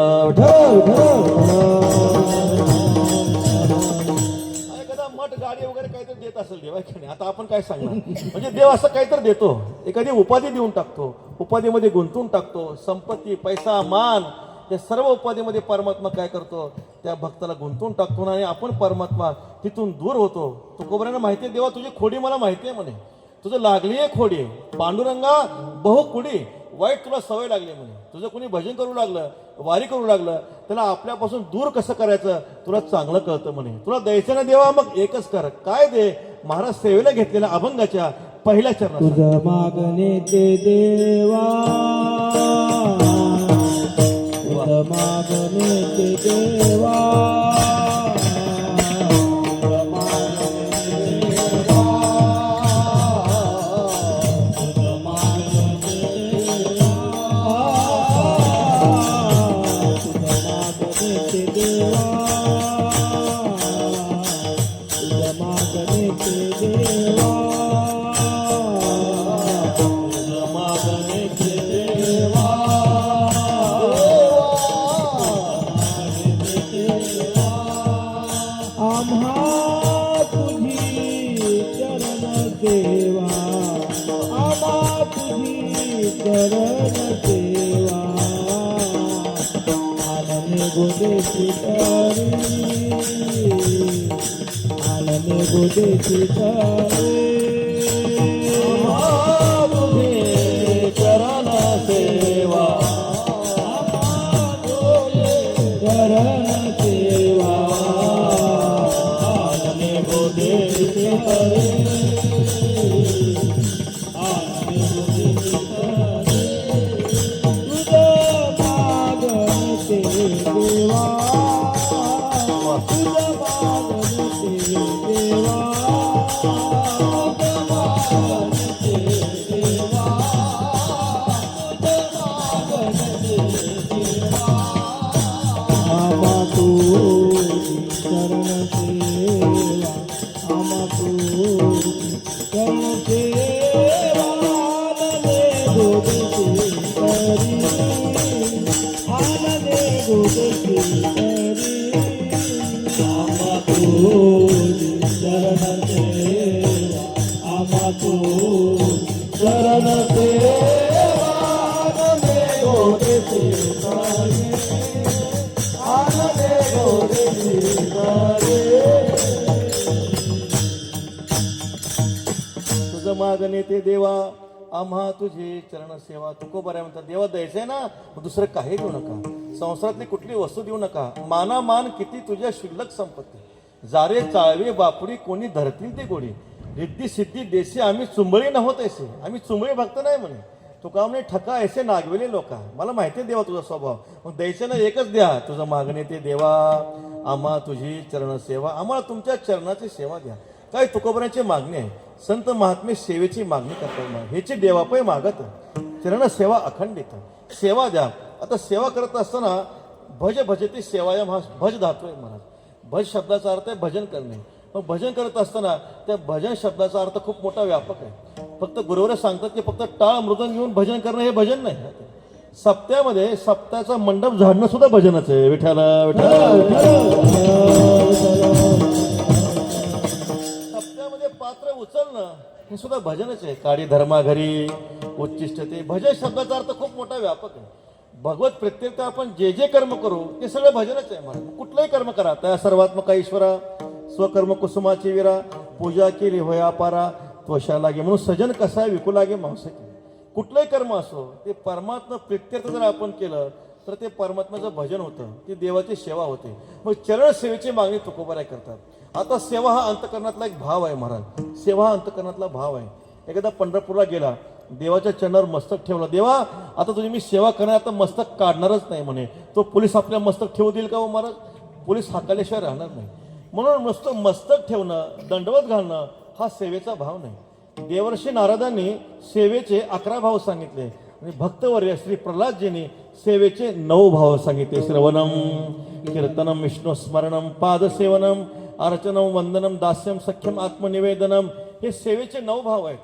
C: एखादा मठ गाडी वगैरे काहीतरी देत असेल देवा, आता आपण काय सांगणार? म्हणजे देव असं काहीतरी देतो, एखादी उपाधी देऊन टाकतो, उपाधीमध्ये गुंतवून टाकतो. संपत्ती, पैसा, मान, या सर्व उपाधीमध्ये परमात्मा काय करतो? त्या भक्ताला गुंतवून टाकतो आणि आपण परमात्मा तिथून दूर होतो. तुकोबऱ्यांना माहिती आहे देवा तुझी खोडी मला माहिती आहे म्हणे, तुझं लागली आहे खोडी पांडुरंगा बहुकुडी. वाईट तुला सवय लागली म्हणे, तुझं कोणी भजन करू लागलं, वारी करू लागलं, त्याला आपल्यापासून दूर कसं करायचं तुला चांगलं कळतं म्हणे. तुला द्यायचं ना देवा, मग एकच कर. काय दे? महाराज सेवेला घेतलेल्या अभंगाच्या पहिल्या चरणात
B: तुझ मागणे ते देवा, तुझ मागणे ते देवा, गोदेची
C: तुझे चरण सेवा,
B: चरण सेवा,
C: आनने गोदेची मागणे ते देवा, आम्हा तुझी चरण सेवा. तुकोबऱ्या म्हणतात देवा द्यायचंय ना, दुसरं काही देऊ नका, संसारातली कुठली वस्तू देऊ नका. मानामान किती तुझ्या शिल्लक संपत्ती, जारे चाळवे बापुडी कोणी धरतील ते गोडी. रिद्धी सिद्धी देशी आम्ही चुंबळी नव्हत ऐसे. आम्ही चुंबळी भक्त नाही म्हणे, तुका म्हणे ठका ऐसे नागवेले लोका. मला माहिती आहे देवा तुझा स्वभाव, मग द्यायचं ना एकच द्या, तुझं मागणे ते देवा. आम्हा तुझी चरण सेवा, आम्हाला तुमच्या चरणाची सेवा द्या. काय तुकोबराची मागणी आहे, संत महात्मे सेवेची मागणी करतात. ह्याची देवापय मागत चरण सेवा अखंडित सेवा द्या. आता सेवा करत असताना भज भजती सेवायम हा भज धातू आहे महाराज. भज शब्दाचा अर्थ आहे भजन करणे. मग भजन करत असताना त्या भजन शब्दाचा अर्थ खूप मोठा व्यापक आहे. फक्त गुरुवर सांगतात की फक्त टाळ मृदंग घेऊन भजन करणं हे भजन नाही. सप्त्यामध्ये सप्त्याचा मंडप झाडणं सुद्धा भजनच आहे. विठ्ठला विठ्ठला. सप्त्यामध्ये पात्र उचलणं हे सुद्धा भजनच आहे. काडी धर्मा घरी उच्चिष्ट ते. भजन शब्दाचा अर्थ खूप मोठा व्यापक आहे. भगवत प्रत्येक आपण जे जे कर्म करू ते सगळं भजनच आहे महाराज. कुठलंही कर्म करा, त्या सर्वात्मका ईश्वरा स्वकर्म कुसुमाची विरा पूजा केली होय अपारा त्वशा लागे म्हणून सजन कसा विकू लागे मांस केले. कुठलंही कर्म असो ते परमात्मा प्रित्यर्थ जर आपण केलं तर ते परमात्म्याचं भजन होतं, ती देवाची सेवा होते. मग चरण सेवेची मागणी तुकोबाराय करतात. आता सेवा हा अंतकरणातला एक भाव आहे महाराज. सेवा हा अंतकरणातला भाव आहे. एकदा पंढरपूरला गेला, देवाच्या चरणावर मस्तक ठेवलं. देवा आता तुझी मी सेवा करणार, आता मस्तक काढणारच नाही म्हणे. तो पोलीस आपल्या मस्तक ठेवू देईल का हो महाराज? पोलीस हाकाल्याशिवाय राहणार नाही. म्हणून नुसतं मस्तक ठेवणं, दंडवत घालणं हा सेवेचा भाव नाही. देवर्षी नारदांनी सेवेचे 11 भाव सांगितले आणि भक्तवर्य श्री प्रल्हादजींनी सेवेचे 9 भाव सांगितले. श्रवणम कीर्तनम विष्णू स्मरणम पादसेवनम अर्चनम वंदनम दास्यम सख्यम आत्मनिवेदनम हे सेवेचे 9 भाव आहेत.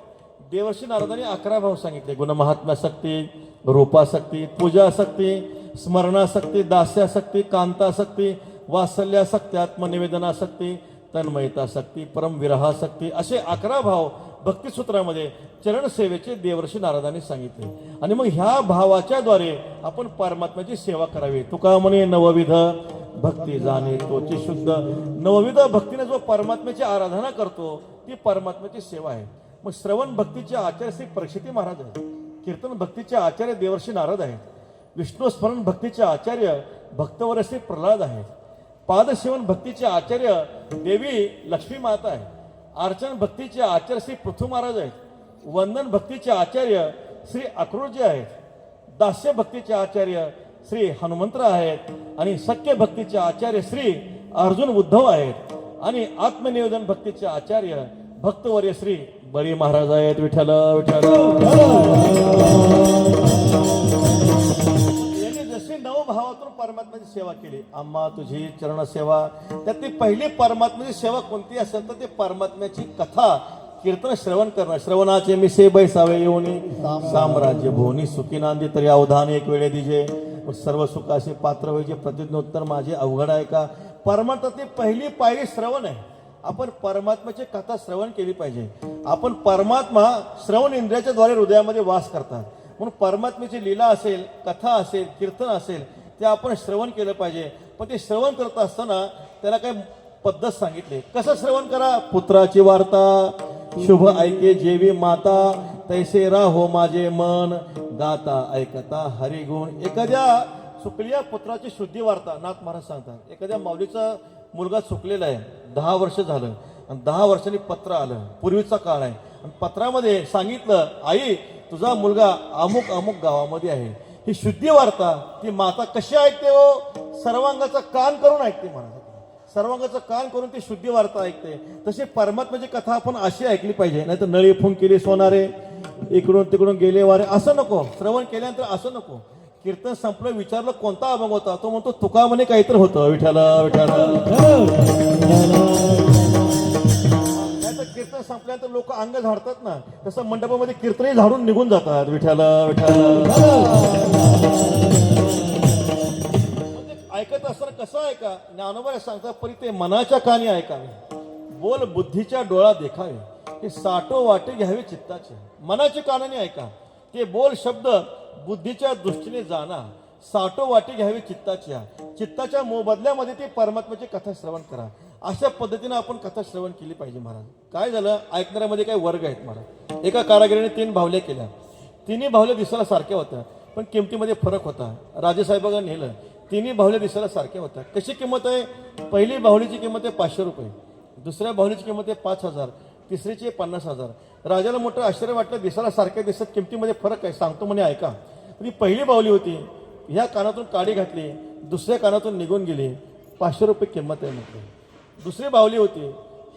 C: देवर्षी नारदांनी 11 भाव सांगितले. गुणमहात्म्यासक्ती, रूपासक्ती, पूजासक्ती, स्मरणासक्ती, दास्यासक्ती, कांतासक्ती, वात्सल्यासक्ती, आत्मनिवेदनासक्ती, तन्मयतासक्ती, परमविरहासक्ती असे 11 भाव भक्तिसूत्रामध्ये चरण सेवेचे देवर्षी नारदांनी सांगितले. आणि मग ह्या भावाच्या द्वारे आपण परमात्म्याची सेवा करावी. तुका म्हणे नवविध भक्ती जाणे तोची शुद्ध. नवविध भक्तीने जो परमात्म्याची आराधना करतो ती परमात्म्याची सेवा आहे. मग श्रवण भक्तीचे आचार्य श्री परीक्षिती महाराज आहेत. कीर्तन भक्तीचे आचार्य देवर्षी नारद आहेत. विष्णू स्मरण भक्तीचे आचार्य भक्तवर्य श्री प्रल्हाद आहेत. पादसेवन भक्तीचे आचार्य देवी लक्ष्मी माता आहे. अर्चन भक्तीचे आचार्य श्री पृथ्वी महाराज आहेत. वंदन भक्तीचे आचार्य श्री अक्रूरजी आहेत. दास्य भक्तीचे आचार्य श्री हनुमंतराव आहेत. आणि सख्य भक्तीचे आचार्य श्री अर्जुन उद्धव आहेत. आणि आत्मनिवेदन भक्तीचे आचार्य भक्तवर्य श्री बळी महाराज आहेत. विठ्ठल विठ्ठल. यांनी जशी 9 भावातून परमात्म्याची सेवा केली. आम्हा तुझी चरण सेवा, त्यातली पहिली परमात्म्याची सेवा कोणती असेल तर ते परमात्म्याची कथा कीर्तन श्रवण करणं. श्रवणाचे मिसे बैसावे येऊनी साम्राज्य भोवनी सुखी नांदी तरी अवधान एक वेळे दिजे. सर्व सुखाचे पात्र व्हायचे प्रतिज्ञोत्तर माझे अवघड आहे का. परमात्म्याची पहिली पायरी श्रवण आहे. आपण परमात्म्याची कथा श्रवण केली पाहिजे. आपण परमात्मा श्रवण इंद्रियाच्या द्वारे हृदयामध्ये वास करतात. म्हणून परमात्म्याची लीला असेल, कथा असेल, कीर्तन असेल ते आपण श्रवण केलं पाहिजे. पण ते श्रवण करत असताना त्याला काही पद्धत सांगितली. कसं श्रवण करा. पुत्राची वार्ता शुभ ऐके जेवी माता तैसे राहो माझे मन गाता ऐकता हरिगुण. एखाद्या चुकल्या पुत्राची शुद्धी वार्ता नाथ महाराज सांगतात. एखाद्या माऊलीचा मुलगा चुकलेला आहे, 10 वर्ष झालं आणि 10 वर्षांनी पत्र आलं. पूर्वीचा काळ आहे आणि पत्रामध्ये सांगितलं आई तुझा मुलगा अमुक अमुक गावामध्ये आहे. ही शुद्धी वार्ता ती माता कशी ऐकते हो. सर्वांगाचा कान करून ऐकते महाराज. सर्वांगाचं कान करून ती शुद्धी वार्ता ऐकते. तशी परमात्म्याची कथा आपण अशी ऐकली पाहिजे. नाही तर नळी फुंकिली सोनारे इकडून तिकडून गेले वारे असं नको. श्रवण केल्यानंतर असं नको. कीर्तन संपलं, विचारलं कोणता अभंग होता, तो म्हणतो तुका म्हणे काहीतरी होतं. विठ्ठला विठ्ठला. नाही तर कीर्तन संपल्यानंतर लोक अंग झाडतात ना, तसं मंडपामध्ये कीर्तनही झाडून निघून जातात. विठ्ठला विठ्ठला. ऐकत असताना कसं ऐका. ज्ञानोबा सांगतात परी ते मनाच्या कानी ऐकावे, बोल बुद्धीच्या डोळा देखावे. हे साठो वाटे घ्यावे चित्ताचे. मनाच्या कानाने ऐका. ते बोल शब्द बुद्धीच्या दृष्टीने जाणा. साठो वाटे घ्यावे चित्ताच्या. चित्ताच्या मोबदल्यामध्ये ते परमात्म्याची कथा श्रवण करा. अशा पद्धतीने आपण कथा श्रवण केली पाहिजे महाराज. काय झालं, ऐकणाऱ्यामध्ये काही वर्ग आहेत महाराज. एका कारागिरीने 3 बाहुल्या केल्या. 3ही बाहुल्या दिसायला सारख्या होत्या पण किमतीमध्ये फरक होता. राजेसाहेबांना नेलं. 3ही बाहुल्या दिसायला सारख्या होत्या. कशी किंमत आहे. पहिली बाहुलीची किंमत आहे 500 रुपये, दुसऱ्या बाहुलीची किंमत आहे 5000, तिसरीची 50,000. राजाला मोठं आश्चर्य वाटलं, दिसायला सारख्या दिसत, किमतीमध्ये फरक आहे, सांगतो म्हणे ऐका. ती पहिली बाहुली होती, ह्या कानातून काडी घातली, दुसऱ्या कानातून निघून गेली, 500 रुपये किंमत आहे म्हटलं. दुसरी बाहुली होती,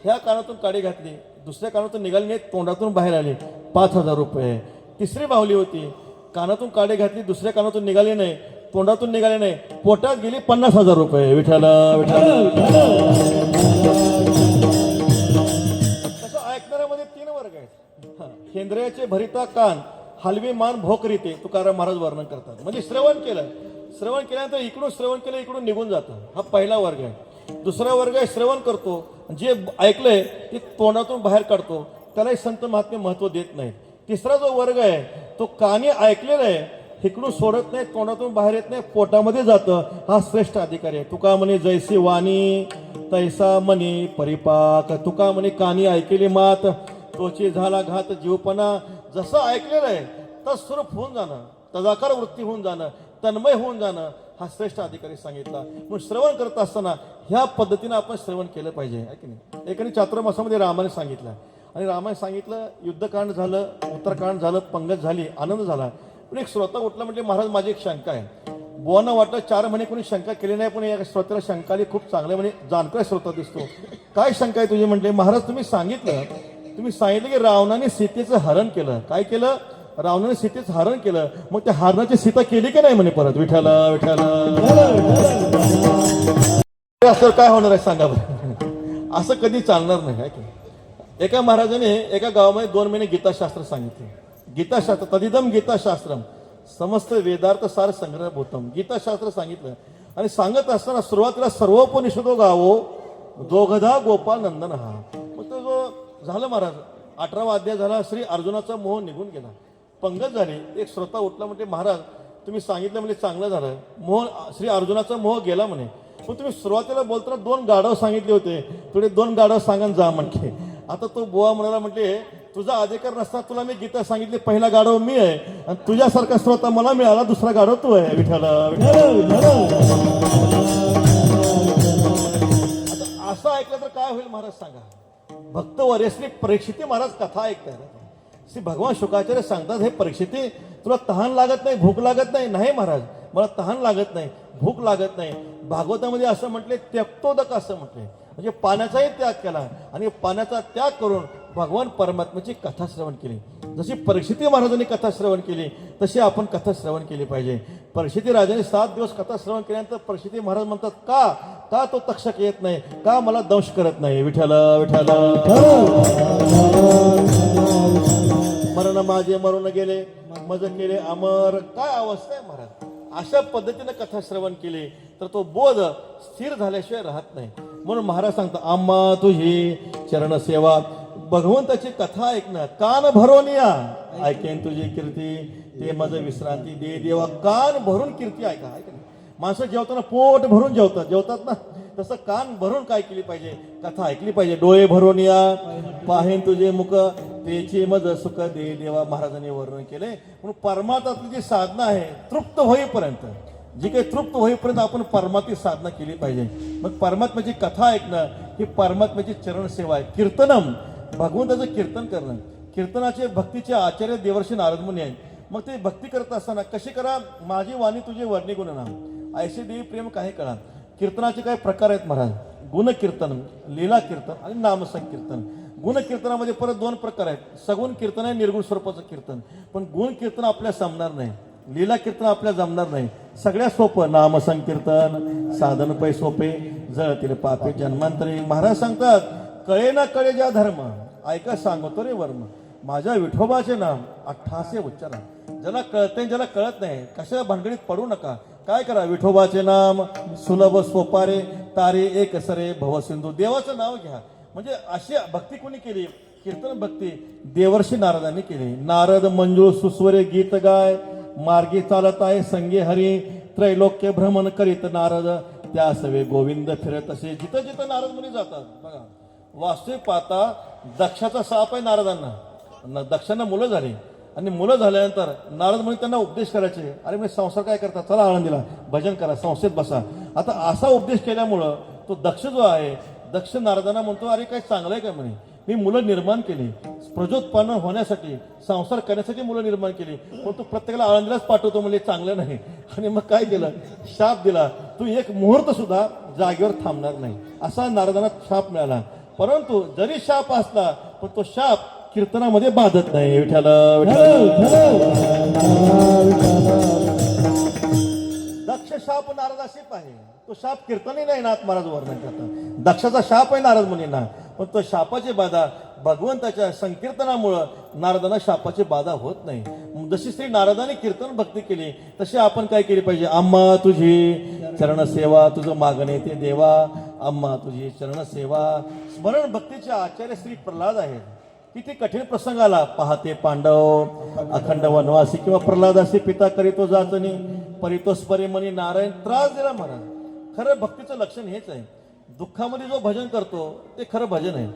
C: ह्या कानातून काडी घातली, दुसऱ्या कानातून निघाली नाही, तोंडातून बाहेर आली, 5,000 रुपये. तिसरी बाहुली होती, कानातून काडी घातली, दुसऱ्या कानातून निघाली नाही, तोंडातून निघाली नाही, पोटात गेली, 50,000 रुपये. विठ्ठल विठ्ठल. तसं ऐकणाऱ्यामध्ये 3 वर्ग आहेत. केंद्राचे भरिता कान, हलवी मान भोकरीते, तुकाराम महाराज वर्णन करतात. म्हणजे श्रवण केल्यानंतर इकडून श्रवण केलं, इकडून निघून जातं, हा पहिला वर्ग आहे. दुसरा वर्ग आहे श्रवण करतो, जे ऐकलंय ते तोंडातून बाहेर काढतो, त्यालाही संत महात्मे महत्व देत नाहीत. तिसरा जो वर्ग आहे तो कानी ऐकलेला आहे, इकडून सोडत नाही, तोंडातून बाहेर येत नाही, पोटामध्ये जातं, हा श्रेष्ठ अधिकारी आहे. तुका म्हणे जैसी वाणी तैसा म्हणे परिपाक. तुका म्हणे कानी ऐकेली मात, तोची झाला घात जीवपणा. जसं ऐकलेलं आहे तत्स्वरूप होऊन जाणं, तदाकार वृत्ती होऊन जाणं, तन्मय होऊन जाणं, हा श्रेष्ठ अधिकारी सांगितला. म्हणून श्रवण करत असताना ह्या पद्धतीनं आपण श्रवण केलं पाहिजे, आहे की नाही. एकाने चातुर्मासामध्ये रामाने सांगितलं, आणि रामाने सांगितलं, युद्धकांड झालं, उत्तरकांड झालं, पंगत झाली, आनंद झाला. पण एक श्रोता उठला, म्हणजे महाराज माझी एक शंका आहे. बुवांना वाटलं 4 महिने कोणी शंका केली नाही, पण या श्रोत्याला शंका आली, खूप चांगले म्हणजे जाणकार श्रोता दिसतो. काय शंका आहे तुझी? म्हटले महाराज तुम्ही सांगितलं की रावणाने सीतेचं हरण केलं. काय केलं? रावणाने सीतेचं हरण केलं. मग त्या हरणाची सीता केली की नाही म्हणे परत. विठ्ठल विठ्ठल. असं काय होणार आहे सांगा बरं. असं कधी चालणार नाही, आहे की. एका महाराजाने एका गावामध्ये 2 महिने गीताशास्त्र सांगितले. गीताशास्त्र तदिदम गीताशास्त्रम समस्त वेदार्थ सार संग्रह भूतम. गीताशास्त्र सांगितलं, आणि सांगत असताना सुरुवातीला सर्वोपनिषदो गावो दोघधा गोपाल नंदन हा. मग तो जो झालं महाराज, 18वा अध्याय झाला, श्री अर्जुनाचा मोह निघून गेला, पंगत झाली. एक श्रोता उठला, म्हणजे महाराज तुम्ही सांगितलं म्हणजे चांगलं झालं, मोह श्री अर्जुनाचा मोह गेला म्हणे. पण तुम्ही सुरुवातीला बोलताना 2 गाढव सांगितले होते, थोडे 2 गाढव सांगा जा म्हणते. आता तो बुवा म्हणाला, म्हणजे तुझा अधिकार नसता तुला मी गीता सांगितली, पहिला गाढव मी आहे, आणि तुझ्यासारखा श्रोता मला मिळाला, दुसरा गाढव तू आहे. विठ्ठल आता असं ऐकलं तर काय होईल महाराज सांगा. भक्त वर्यश्री परीक्षिती महाराज कथा ऐकताय. श्री भगवान शुकाचार्य सांगतात, हे परीक्षिती तुला तहान लागत नाही, भूक लागत नाही? नाही महाराज, मला तहान लागत नाही, भूक लागत नाही. भागवतामध्ये असं म्हटले, त्यक्तोदक असं म्हटले, म्हणजे पाण्याचाही त्याग केला, आणि पाण्याचा त्याग करून भगवान परमात्म्याची कथा श्रवण केली. जशी परीक्षिती महाराजांनी कथा श्रवण केली, तशी आपण कथा श्रवण केली पाहिजे. परीक्षिती राजाने 7 दिवस कथा श्रवण केल्यानंतर परीक्षिती महाराज म्हणतात, का तो तक्षक येत नाही, का मला दंश करत नाही. विठ्ठल विठ्ठल. मरण माझे मरून गेले, मज केले अमर. काय अवस्था आहे महाराज. अशा पद्धतीने कथा श्रवण केली तर तो बोध स्थिर झाल्याशिवाय राहत नाही. म्हणून महाराज सांगतात, आम्हा तुझी चरण सेवा. भगवंताची कथा ऐकणं, कान भरून या, ऐकेन तुझी कीर्ती, ते मज विश्रांती दे देवा. कान भरून कीर्ती ऐका. माणसं जेवताना पोट भरून जेवतात ना, तसं कान भरून काय केली पाहिजे, कथा ऐकली पाहिजे. डोळे भरून या, पाहेन तुझे मुख, तेचे मज सुख दे देवा. महाराजांनी वर्णन केले. म्हणून परमात्माची जी साधना आहे, तृप्त होईपर्यंत, जी काही तृप्त होईपर्यंत आपण परमात्मी साधना केली पाहिजे. मग परमात्म्याची कथा ऐकणं ही परमात्म्याची चरण सेवा आहे. कीर्तनम, भगवंताचं कीर्तन करणं. कीर्तनाचे भक्तीचे आचार्य देवर्षी नारद मुनी आहेत. मग ते भक्ती करत असताना कशी करा, माझी वाणी तुझे वर्णी गुणनाम, ऐसे देवी प्रेम काही कळा. कीर्तनाचे काही प्रकार आहेत महाराज. गुण कीर्तन, लीला कीर्तन आणि नामसंकीर्तन. गुण कीर्तनामध्ये परत 2 प्रकार आहेत. सगुण कीर्तन आहे, निर्गुण स्वरूपाचं कीर्तन. पण गुण कीर्तन आपल्या जमणार नाही, लीला कीर्तन आपल्या जमणार नाही. सगळ्यात सोपं नामसंकीर्तन, साधन पै सोपे, जळतील पापे जन्मांतरी. महाराज सांगतात, कळे ना कळे ज्या धर्म, ऐका सांगतो रे वर्म. माझ्या विठोबाचे नाम 88 उच्चारण. ज्याला कळते ज्याला कळत नाही, कशा भानगडीत पडू नका. काय करा, विठोबाचे नाम सुलभ सोपारे, तारे एक सरे भवसिंधू. देवाचं नाव घ्या. म्हणजे अशी भक्ती कोणी केली, कीर्तन भक्ती देवर्षी नारदांनी केली. नारद मंजूळ सुस्वरे गीत गाय, मार्गी चालत आहे संगे हरी, त्रैलोक्य भ्रमण करीत नारद, त्या सवे गोविंद फिरत असे. जिथं जिथं नारद मुनी जातात बघा. वास्तविक पाहता दक्षाचा साप आहे नारदांना. दक्षांना मुलं झाली, आणि मुलं झाल्यानंतर नारद मुनी त्यांना उपदेश करायचे. अरे म्हणजे संसार काय करता, चला आळंदीला भजन करा, संस्थेत बसा. आता असा उपदेश केल्यामुळं तो दक्ष जो आहे, दक्ष नारदांना म्हणतो, अरे काय चांगलं आहे का म्हणे, मी मुलं निर्माण केली, प्रजोत्पन्न होण्यासाठी, संसार करण्यासाठी मुलं निर्माण केली, पण तू प्रत्येकाला आळंदीलाच पाठवतो म्हणजे चांगलं नाही. आणि मग काय केलं, शाप दिला, तू एक मुहूर्त सुद्धा जागेवर थांबणार नाही, असा नारदांना शाप मिळाला. परंतु जरी शाप असला पण तो शाप कीर्तनामध्ये बाधत नाही. विठ्ठल दक्ष शाप नारदाशी आहे, तो शाप कीर्तनही नाही नाथ महाराज वर्णन करतात. दक्षाचा शाप आहे नारद मुनींना, पण तो शापाची बाधा भगवंताच्या संकीर्तनामुळं नारदांना शापाची बाधा होत नाही. जशी श्री नारदाने कीर्तन भक्ती केली तशी आपण काय केली पाहिजे. आम्हा तुझी चरण सेवा, तुझं मागणे ते देवा, आम्हा तुझी चरण सेवा. स्मरण भक्तीचे आचार्य श्री प्रल्हाद आहेत. किती कठीण प्रसंग आला, पहाते पांडव अखंड वनवासी किंवा प्रल्हादासी पिता करीतो जाचनी परितोष परे मनी नारायण त्रास दिला महाराज. खरं भक्तीचं लक्षण हेच आहे. दुःखामध्ये जो भजन करतो ते खरं भजन आहे.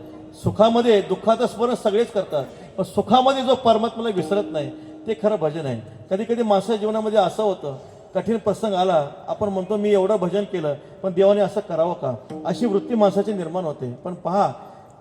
C: सुखामध्ये दुःखाचं स्मरण सगळेच करतात, पण सुखामध्ये जो परमात्म्याला विसरत नाही ते खरं भजन आहे. कधी कधी माणसाच्या जीवनामध्ये असं होतं, कठीण प्रसंग आला, आपण म्हणतो मी एवढं भजन केलं पण देवाने असं करावं का, अशी वृत्ती माणसाची निर्माण होते. पण पहा,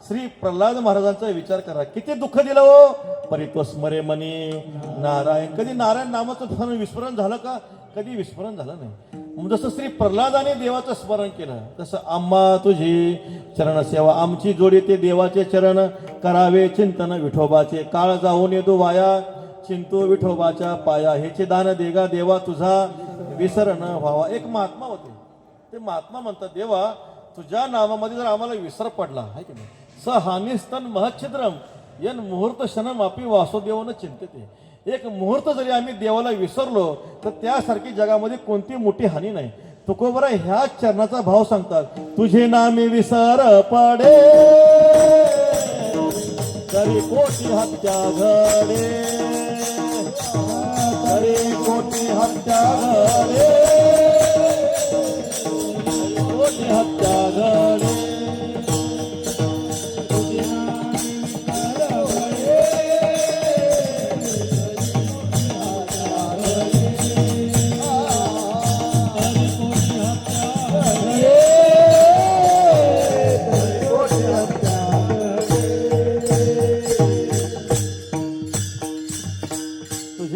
C: श्री प्रल्हाद महाराजांचा विचार करा, किती दुःख दिलं हो. परितोष मरे मनी नारायण, कधी नारायण नामाचं विस्मरण झालं का, कधी विस्मरण झालं नाही. जसं श्री प्रल्हादाने देवाचं स्मरण केलं तसं आम्हा तुझी चरण सेवा, आमची जोडी ते देवाचे चरण करावे चिंतन विठोबाचे. काळ जाऊन येतो वाया चिंतू विठोबाच्या पाया, हेचे दान देगा देवा तुझा विसर न व्हावा. एक महात्मा होते, ते महात्मा म्हणतात, देवा तुझ्या नामामध्ये जर आम्हाला विसर पडला आहे की नाही, स हानिस्तन महच्छिद्रम यन मुहूर्त क्षणम आपी वासुदेवन चिंतते. एक मुहूर्त जरी आम्ही देवाला विसरलो तर त्यासारखी जगामध्ये कोणती मोठी हानी नाही. तुकोबरा ह्याच चरणाचा भाव सांगतात, तुझे नामी विसर पडे तरी कोटी हत्या घडे, तरी कोटी हत्या घडे, कोटी हत्या घडे.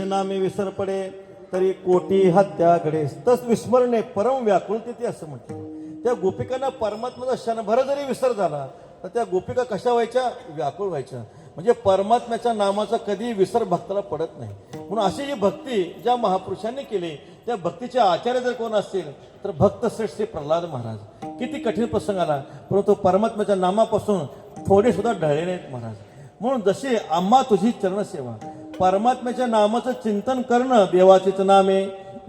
C: नामे विसर पडे तरी कोटी हत्या घडे, तस विस्मरणे परम व्याकुळते ते असं म्हटलं. त्या गोपिकांना परमात्म्याचा क्षणभर जरी विसर झाला तर त्या गोपिका कशा व्हायच्या, व्याकुळ व्हायच्या. म्हणजे परमात्म्याच्या नामाचा कधी विसर भक्ताला पडत नाही. म्हणून अशी जी भक्ती ज्या महापुरुषांनी केली, त्या भक्तीचे आचार्य जर कोण असतील तर भक्त श्रेष्ठ श्री प्रल्हाद महाराज. किती कठीण प्रसंग आला परंतु परमात्म्याच्या नामापासून थोडे सुद्धा ढळले नाहीत महाराज. म्हणून जशी आम्हा तुझी चरण सेवा, परमात्म्याच्या नामाचं चिंतन करणं, देवाचीच नामे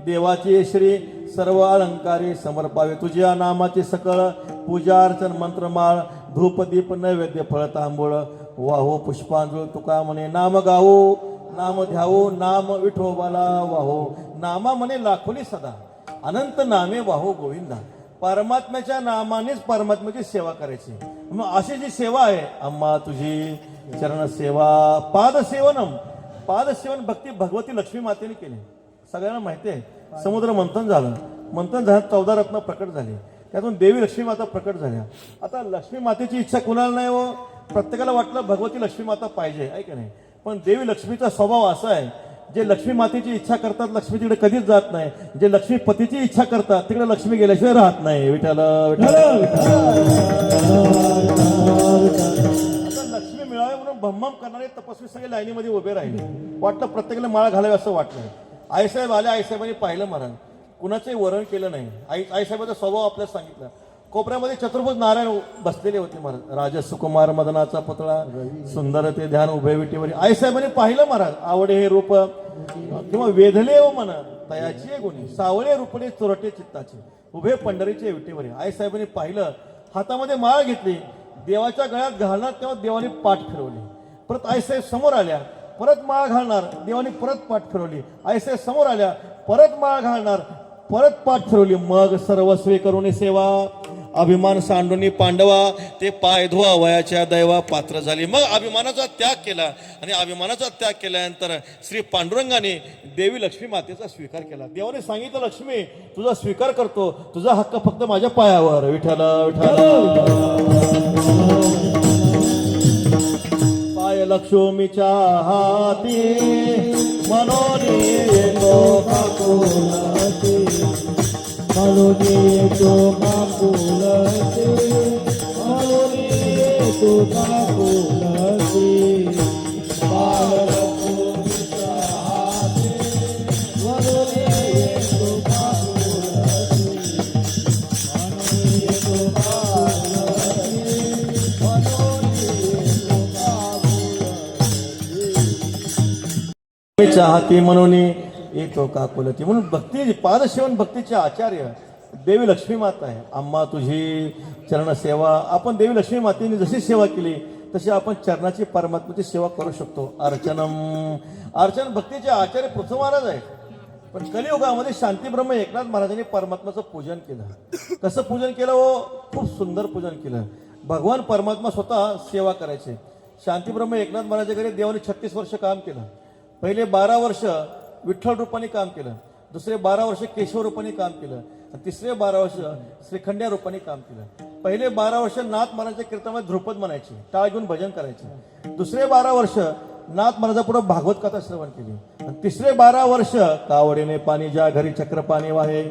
C: देवाची श्री सर्व अलंकारी समर्पावे. तुझ्या नामाचे सकळ पूजा अर्चन मंत्रमाळ धूप दीप नैवेद्य फळ तांबूळ वाहो पुष्पांजूळ. तुका म्हणे नाम गावो नाम ध्यावो नाम विठोबाला वाहो. नामा म्हणे लाखोनी सदा अनंत नामे वाहो गोविंदा. परमात्म्याच्या नामानेच परमात्म्याची सेवा करायची. मग अशी जी सेवा आहे, आम्हा तुझी चरण सेवा पादसेवनम. पादसेवन भक्ती भगवती लक्ष्मी मातेने केली. सगळ्यांना माहिती आहे, समुद्र मंथन झालं, मंथन झालं 14 रत्न प्रकट झाली, त्यातून देवी लक्ष्मी माता प्रकट झाल्या. आता लक्ष्मी मातेची इच्छा कुणाला नाही हो, प्रत्येकाला वाटलं भगवती लक्ष्मी माता पाहिजे आहे की नाही. पण देवी लक्ष्मीचा स्वभाव असा आहे, जे लक्ष्मी मातेची इच्छा करतात लक्ष्मी तिकडे कधीच जात नाही, जे लक्ष्मी पतीची इच्छा करतात तिकडे लक्ष्मी गेल्याशिवाय राहत नाही. विठ्ठल लक्ष्मी मिळावे म्हणून भम्मम करणारे तपस्वी सगळे लाईनीमध्ये उभे राहिले. वाटलं प्रत्येकाला माळा घालावे असं वाटलं. आईसाहेब आले, आईसाहेबांनी पाहिलं महाराज, कुणाचंही वरण केलं नाही. आईसाहेबांचा स्वभाव आपल्याला सांगितलं. कोपऱ्यामध्ये चतुर्भुज नारायण बसलेले होते महाराज. राजसुकुमार मदनाचा पुतळा सुंदर ते ध्यान उभे विटीवर. आईसाहेबांनी पाहिलं महाराज, आवडे हे रूप किंवा वेधले हो मन तयाची गुणी, सावळे रूपणे चोरटे चित्ताचे उभे पंढरीचे विटीवर. आईसाहेबांनी पाहिलं, हातामध्ये माळ घेतली, देवाच्या गळ्यात घालणार तेव्हा देवाने पाठ फिरवली. परत आईसाहेब समोर आल्या, परत माळ घालणार, देवाने परत पाठ फिरवली. आईसाहेब समोर आल्या, परत माळ घालणार, परत पाठ फिरवली. मग सर्वस्वी करून सेवा अभिमान सांडूनी पांडवा ते पाय धुवा वयाच्या दैवा पात्र झाली. मग अभिमानाचा त्याग केला आणि अभिमानाचा त्याग केल्यानंतर श्री पांडुरंगाने देवी लक्ष्मी मातेचा स्वीकार केला. देवाने सांगितलं, लक्ष्मी तुझा स्वीकार करतो, तुझा हक्क फक्त माझ्या पायावर. विठ्ठल विठ्ठल लक्ष्मीच्या हाती म्हणून येतो
B: काकुलते म्हणून येतो काकुलते म्हणून येतो काकुलते बाललक्ष्मीच्या हाती म्हणून येतो काकुलते म्हणून येतो काकुलते म्हणून येतो काकुलते
C: लक्ष्मीच्या हाती म्हणून येतो काकुलती. म्हणून भक्ती पादसेवन भक्तीचे आचार्य देवी लक्ष्मी माता आहे. आम्हा तुझी चरण सेवा. आपण देवी लक्ष्मी मातेने जशी सेवा केली तशी आपण चरणाची परमात्म्याची सेवा करू शकतो. अर्चन भक्तीचे आचार्य पृथ्वी महाराज आहेत. पण कलियुगामध्ये शांतीब्रह्म एकनाथ महाराजांनी परमात्म्याचं पूजन केलं. कसं पूजन केलं हो? खूप सुंदर पूजन केलं. भगवान परमात्मा स्वतः सेवा करायचे. शांतीब्रह्म एकनाथ महाराजांच्या घरी देवाने 36 वर्ष काम केलं. पहिले 12 वर्ष विठ्ठल रूपाने काम केलं, दुसरे 12 वर्ष केशव रूपाने काम केलं, आणि तिसरे 12 वर्ष श्रीखंड्या रूपाने काम केलं. पहिले 12 वर्ष नाथ महाराजांच्या कीर्तनामध्ये ध्रुपद म्हणायचे, टाळ घेऊन भजन करायचे. दुसरे 12 वर्ष नाथ महाराजापुढे भागवत कथा श्रवण केली, आणि तिसरे 12 वर्ष कावडीने पाणी ज्या घरी चक्र पाणी वाहे,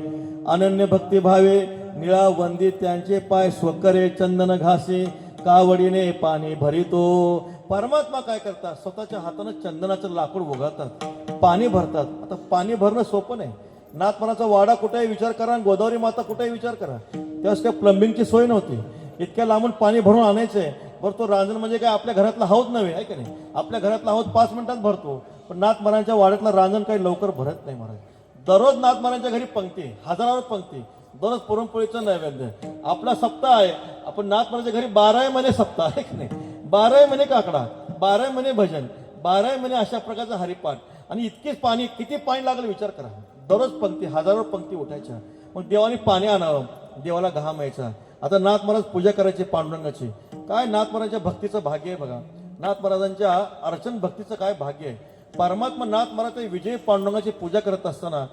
C: अनन्य भक्ती भावे निळा वंदित त्यांचे पाय स्वकरे चंदन घासे, कावडीने पाणी भरितो. परमात्मा काय करतात? स्वतःच्या हातानं चंदनाचं लाकूड उघडतात, पाणी भरतात. आता पाणी भरणं सोपं नाही. नाथपणाचा वाडा कुठेही विचार करा आणि गोदावरी माता कुठेही विचार करा. त्यावेळेस काय प्लंबिंगची सोय नव्हती. इतक्या लांबून पाणी भरून आणायचंय. बरं तो रांजण म्हणजे काय आपल्या घरातला हौद नव्हे आहे का नाही? आपल्या घरातला हौद 5 मिनिटात भरतो, पण नाथ महाराजांच्या वाड्यातला रांजण काही लवकर भरत नाही महाराज. दररोज नाथ महाराजांच्या घरी पंक्ती, हजारावर पंक्ती, दररोज पुरणपोळीचं नैवेद्य. आपला सप्ताह आहे, आपण नाथ महाराजांच्या घरी 12 महिने सप्ताह आहे की नाही? 12 महिने काकडा, 12 महिने भजन, 12 महिने अशा प्रकारचा हरिपाठ, आणि इतकेच पाणी, किती पाणी लागलं विचार करा. दररोज पंक्ती, हजारो पंक्ती उठायच्या. मग देवाने पाणी आणावं, देवाला घाम यायचा. आता नाथ महाराज पूजा करायची पांडुरंगाची. काय नाथ महाराजांच्या भक्तीचं भाग्य आहे बघा. नाथ महाराजांच्या अर्चन भक्तीचं काय भाग्य आहे. परमात्मा नाथ महाराज विजय पांडुरंगाची पूजा करत असताना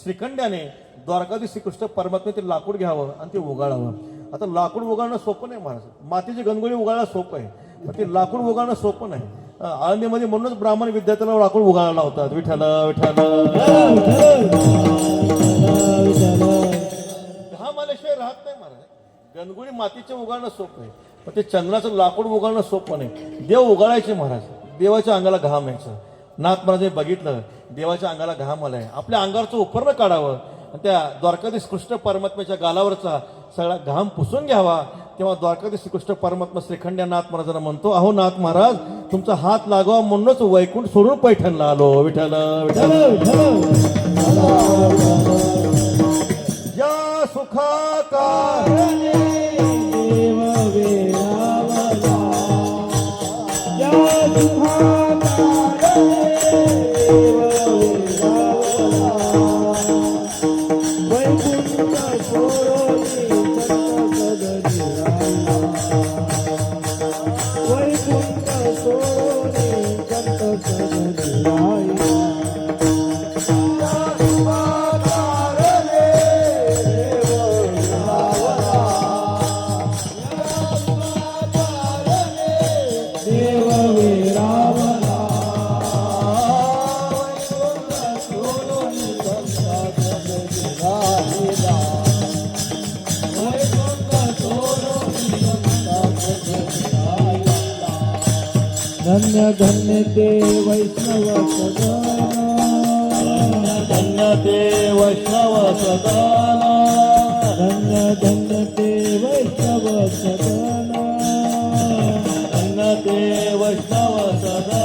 C: श्रीखंड्याने द्वारकाधीश श्रीकृष्ण परमात्मा ते लाकूड घ्यावं आणि ते उगाळावं. आता लाकूड उगाळणं सोपं नाही महाराज. मातीची गणगोळी उगाळणं सोपं आहे, पण ते लाकूड उगाळणं सोपं नाही. आळंदीमध्ये म्हणूनच ब्राह्मण विद्यार्थ्याला लाकूड उगाळायला होतात. विठ्ठल विठ्ठल घाम आल्याशिवाय राहत नाही महाराज. गणगोळी मातीचे उगाळणं सोपं आहे, पण ते चंद्राचं लाकूड उगाळणं सोपं नाही. देव उगाळायचे महाराज, देवाच्या अंगाला घाम यायचा. नाथ महाराजांनी बघितलं देवाच्या अंगाला घाम आलाय, आपल्या अंगावरचं उपरणं काढावं आणि त्या द्वारकाधीश कृष्ण परमात्म्याच्या गालावरचा सगळा घाम पुसून घ्यावा. तेव्हा द्वारकाधीश कृष्ण परमात्मा श्रीखंड्या नाथ महाराजांना म्हणतो, अहो नाथ महाराज तुमचा हात लागावा म्हणूनच वैकुंठ सोडून पैठणला आलो. विठ्ठल विठ्ठल या सुखाकारणे
B: देव वेळावला, या सुखाकारणे देव वेळावला, वैकुंठ सोडोनी संत सदनी राहिला, वैकुंठ सोडोनी संत सदनी राहिला. धन्य धन्य ते वैष्णव सदन,
C: धन्य ते वैष्णव सदन,
B: धन्य धन्य ते वैष्णव सदन,
C: धन्य ते वैष्णव सदन.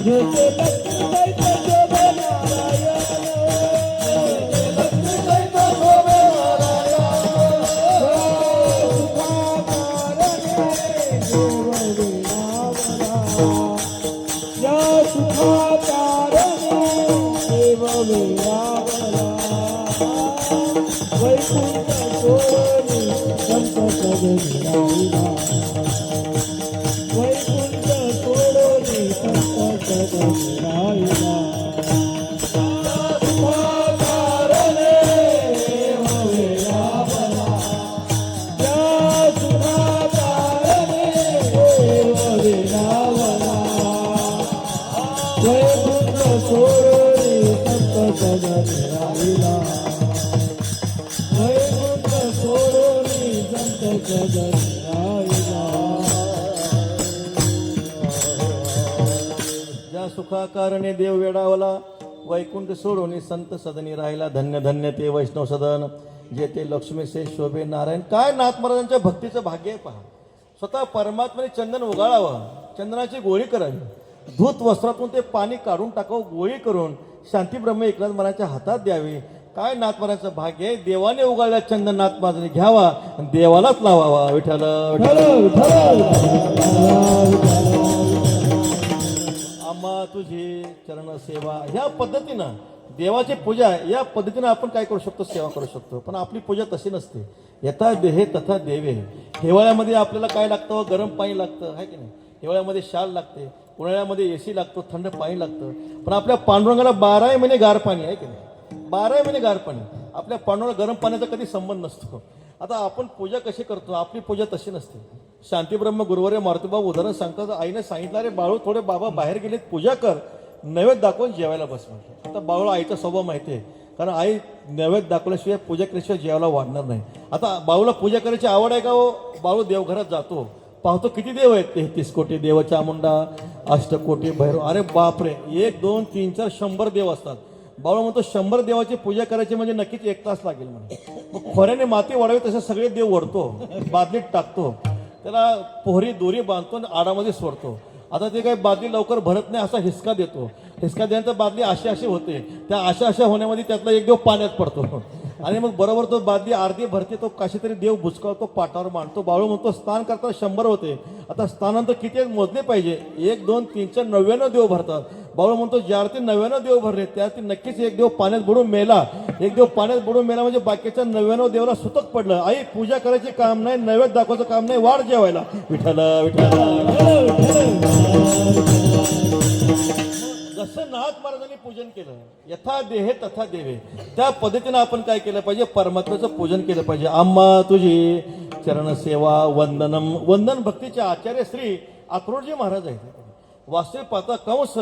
B: जेथे भक्ती सहित शोभे नारायण, जेथे भक्ती सहित शोभे नारायण, सुखाकारणे देव वेळावला, वैकुंठ सोडोनी संत सदनी राहिला, वैकुंठ सोडोनी संत सदनी राहिला. सुखाकारणे देव वेळावला, या सुखाकारणे देव वेळावला, वैकुंठ सोडोनी संत सदनी राहिला वैकुंठ सोडोनी संत सदनी राहिला
C: ज्या सुखाकारणे देव वेडावला वैकुंठ सोडून संत सदनी राहिला धन्य धन्य ते वैष्णव सदन जे ते लक्ष्मी से शोभे नारायण. काय नाथ महाराजांच्या भक्तीचं भाग्य आहे पहा. स्वतः परमात्म्याने चंदन उगाळावं, चंदनाची गोळी करावी, धूत वस्त्रातून ते पाणी काढून टाकावं, गोळी करून शांती ब्रह्म एकनाथ महाराजांच्या हातात द्यावी. काय नाथ महाराजांचं भाग्य आहे. देवाने उगाळल्या चंदन नाथ महाराजांनी घ्यावा आणि देवालाच लावावा. विठ्ठल आम्हा तुझी चरण सेवा. ह्या पद्धतीनं देवाची पूजा या पद्धतीनं आपण काय करू शकतो, सेवा करू शकतो. पण आपली पूजा तशी नसते. यथा देहे तथा देवे. हिवाळ्यामध्ये आपल्याला काय लागतं, गरम पाणी लागतं आहे की नाही. हिवाळ्यामध्ये शाल लागते, उन्हाळ्यामध्ये एसी लागतो, थंड पाणी लागतं. पण आपल्या पांडुरंगाला 12 महिने गार पाणी आहे की नाही, 12 महिने गार पाणी. आपल्या पांडुरंगाला गरम पाण्याचा कधी संबंध नसतो. आता आपण पूजा कशी करतो, आपली पूजा तशी नसते. शांतीब्रह्म गुरुवर्य मारुतीबाबा उदाहरण सांगतात. आईने सांगितलं अरे बाळू थोडे बाबा बाहेर गेलेत, पूजा कर, नैवेद्य दाखवून जेवायला बस म्हटलं. आता बाळूला आईचा स्वभाव माहिती आहे, कारण आई नैवेद्य दाखवल्याशिवाय पूजा केल्याशिवाय जेवायला वाढणार नाही. आता बाळूला पूजा करायची आवड आहे का हो. बाळू देवघरात जातो, पाहतो किती देव आहेत, 33 कोटी देव, चामुंडा, अष्टकोटी भैरव. अरे बापरे, 1 2 3 4 100 देव असतात. बाळू म्हणतो 100 देवाची पूजा करायची म्हणजे नक्कीच 1 तास लागेल म्हणे. मग खोऱ्याने माती वाढावी तसे सगळे देव वरतो, बादलीत टाकतो, त्याला पोहरी दोरी बांधतो आणि आडामध्ये सोडतो. आता ते काही बादली लवकर भरत नाही, असा हिसका देतो. हिसका दिल्यानंतर बादली अशी होते. त्या अशा होण्यामध्ये त्यातला एक देव पाण्यात पडतो आणि मग बरोबर तो बादली अर्धी भरते, तो कशीतरी देव बुचकावतो, पाटावर मांडतो. बाळू म्हणतो स्नान करताना 100 होते, आता स्नानानंतर किती मोजले पाहिजे, 1 2 3 4 99 देव भरतात. बाळू म्हणतो ज्यावरती 99 देव भरले त्यावरती नक्कीच एक देव पाण्यात बुडून मेला. एक देव पाण्यात बुडून मेला म्हणजे बाकीच्या 99 देवाला सुतक पडलं. आई पूजा करायचे काम नाही, नैवेद्य दाखवायचं काम नाही, वाढ जेवायला. विठ्ठल जसं नाथ महाराजांनी पूजन केलं, यथा देहे तथा देवे, त्या पद्धतीनं आपण काय केलं पाहिजे, परमात्म्याचं पूजन केलं पाहिजे. आम्हा तुझी चरण सेवा वंदनम. वंदन भक्तीचे आचार्य श्री अक्रोडजी महाराज आहेत. वास्तविक पाहता कंस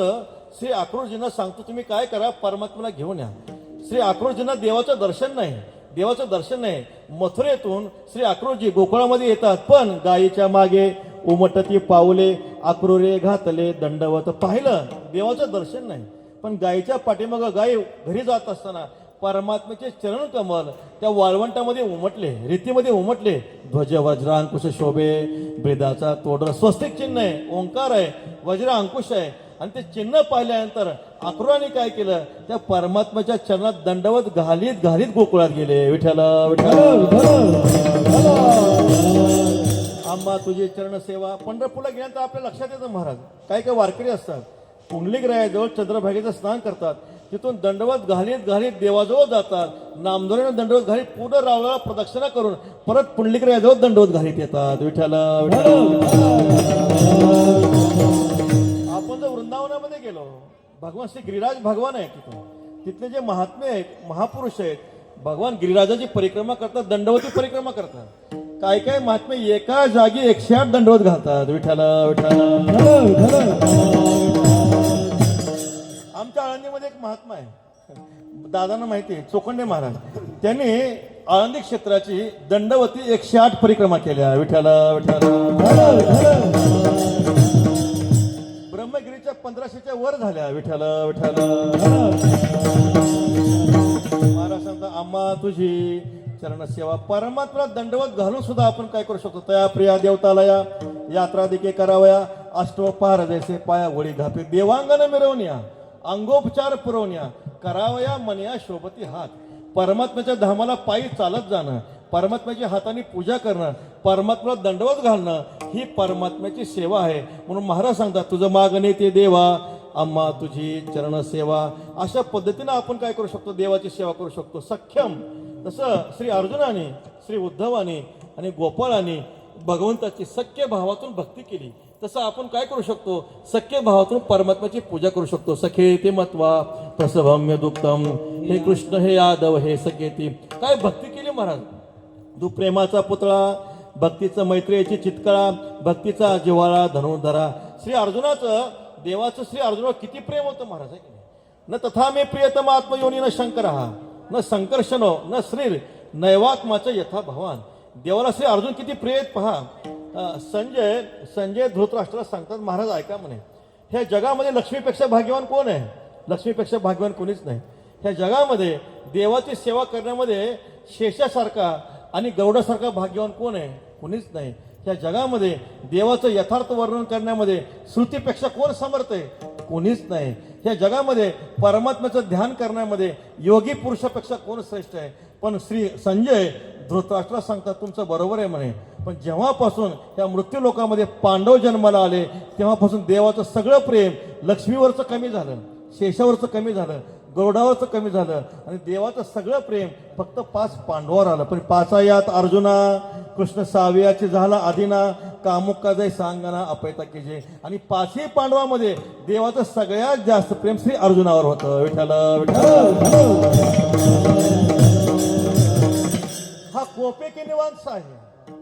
C: श्री अक्रोडजींना सांगतो तुम्ही काय करा, परमात्म्याला घेऊन या. श्री अक्रोडजींना देवाचं दर्शन नाही, देवाचं दर्शन नाही. मथुरेतून श्री अक्रोडजी गोकुळामध्ये येतात, पण गायीच्या मागे उमटती पाऊले अक्रोरे घातले दंडवत. पाहिलं देवाचं दर्शन नाही, पण गायीच्या पाठीमागं गाय घरी जात असताना परमात्म्याचे चरण कमल त्या वाळवंटामध्ये उमटले, रीतीमध्ये उमटले. ध्वज वज्र अंकुश शोभे, ब्रेदाचा तोडर, स्वस्तिक चिन्ह आहे, ओंकार आहे, वज्र अंकुश आहे. आणि ते चिन्ह पाहिल्यानंतर अक्रूराने काय केलं, त्या परमात्म्याच्या चरणात दंडवत घालीत घालीत गोकुळात गेले. विठ्ठल आम्हा तुझी चरण सेवा. पंढरपूरला गेल्यानंतर आपल्या लक्षात येतं महाराज काय काय वारकरी असतात, पुंडलिक रायाजवळ चंद्रभागेचं स्नान करतात, तिथून दंडवत घालीत घालीत देवाजवळ जातात, नामदोरीनं दंडवत घालीत पूर्ण रावळाला प्रदक्षिणा करून परत पुंडलिक रायाजवळ दंडवत घालीत येतात. विठ्ठल आपण जर वृंदावनामध्ये गेलो, भगवान श्री गिरिराज भगवान आहे तिथं, तिथले जे महात्मे आहेत, महापुरुष आहेत, भगवान गिरिराजाची परिक्रमा करतात, दंडवती परिक्रमा करतात. काय काय महात्मे एका जागी 108 दंडवत घालतात. विठ्ठल आमच्या आळंदीमध्ये एक महात्मा आहे, दादांना माहिती आहे, चोखंडे महाराज. त्यांनी आळंदी क्षेत्राची दंडवती 108 परिक्रमा केल्या. विठ्ठल ब्रह्मगिरीच्या 1500च्या वर झाल्या. विठ्ठल महाराज सांगता आम्हा तुझी चरण सेवा. परमात्मा दंडवत घालून सुद्धा आपण काय करू शकतो, तया प्रिया देवतालया यात्रा दिके करावया, अष्टोपहार जैसे पाया वळी घापे, देवांगण मिरवण्या अंगोपचार पुरवण्या, करावया मनिया शोभती हात. परमात्म्याच्या धामाला पायी चालत जाणं, परमात्म्याच्या हाताने पूजा करणं, परमात्म्याला दंडवत घालणं, ही परमात्म्याची सेवा आहे. म्हणून महाराज सांगतात तुझं मागणे ते देवा, आम्हा तुझी चरण सेवा. अशा पद्धतीनं आपण काय करू शकतो, देवाची सेवा करू शकतो. सख्यम तसं श्री अर्जुनाने, श्री उद्धवाने आणि गोपाळाने भगवंताची सख्य भावातून भक्ती केली, तसं आपण काय करू शकतो, सख्य भावातून परमात्म्याची पूजा करू शकतो. सखे ते मत्वा प्रसभम्य दुःखम, हे कृष्ण हे यादव हे सखेती. काय भक्ती केली महाराज. तू प्रेमाचा पुतळा, भक्तीचं मैत्रेयची चितकळा, भक्तीचा जिव्हाळा धनुर्धरा. श्री अर्जुनाचं देवाचं श्री अर्जुनावर किती प्रेम होतं महाराज आहे की नाही. न तथा मे प्रियतम आत्मयोनी न शंकर न संकर्षणो न श्रीर नैवात्माचं यथा भवान. देवाला श्री अर्जुन किती प्रिय आहेत पहा. संजय धृतराष्ट्राला सांगतात महाराज ऐका म्हणे, ह्या जगामध्ये लक्ष्मीपेक्षा भाग्यवान कोण आहे. लक्ष्मीपेक्षा भाग्यवान कोणीच नाही. ह्या जगामध्ये देवाची सेवा करण्यामध्ये शेषासारखा आणि गौडासारखा भाग्यवान कोण आहे. कोणीच नाही. ह्या जगामध्ये देवाचं यथार्थ वर्णन करण्यामध्ये श्रुतीपेक्षा कोण समर्थ आहे. कोणीच नाही. ह्या जगामध्ये परमात्म्याचं ध्यान करण्यामध्ये योगी पुरुषापेक्षा कोण श्रेष्ठ आहे. पण श्री संजय धृतराष्ट्राला सांगतात तुमचं बरोबर आहे म्हणे, पण जेव्हापासून या मृत्यू लोकामध्ये पांडव जन्माला आले तेव्हापासून देवाचं सगळं प्रेम लक्ष्मीवरचं कमी झालं, शेषावरचं कमी झालं, गरुडावरचं कमी झालं आणि देवाचं सगळं प्रेम फक्त 5 पांडवावर आलं. पण 5 यात अर्जुना कृष्ण सावियाची झाला आदिना कामुका जय सांगना अपैता केजे. आणि 5ही पांडवामध्ये देवाचं सगळ्यात जास्त प्रेम श्री अर्जुनावर होतं. विठ्ठल हा कोपे के निवांस आहे,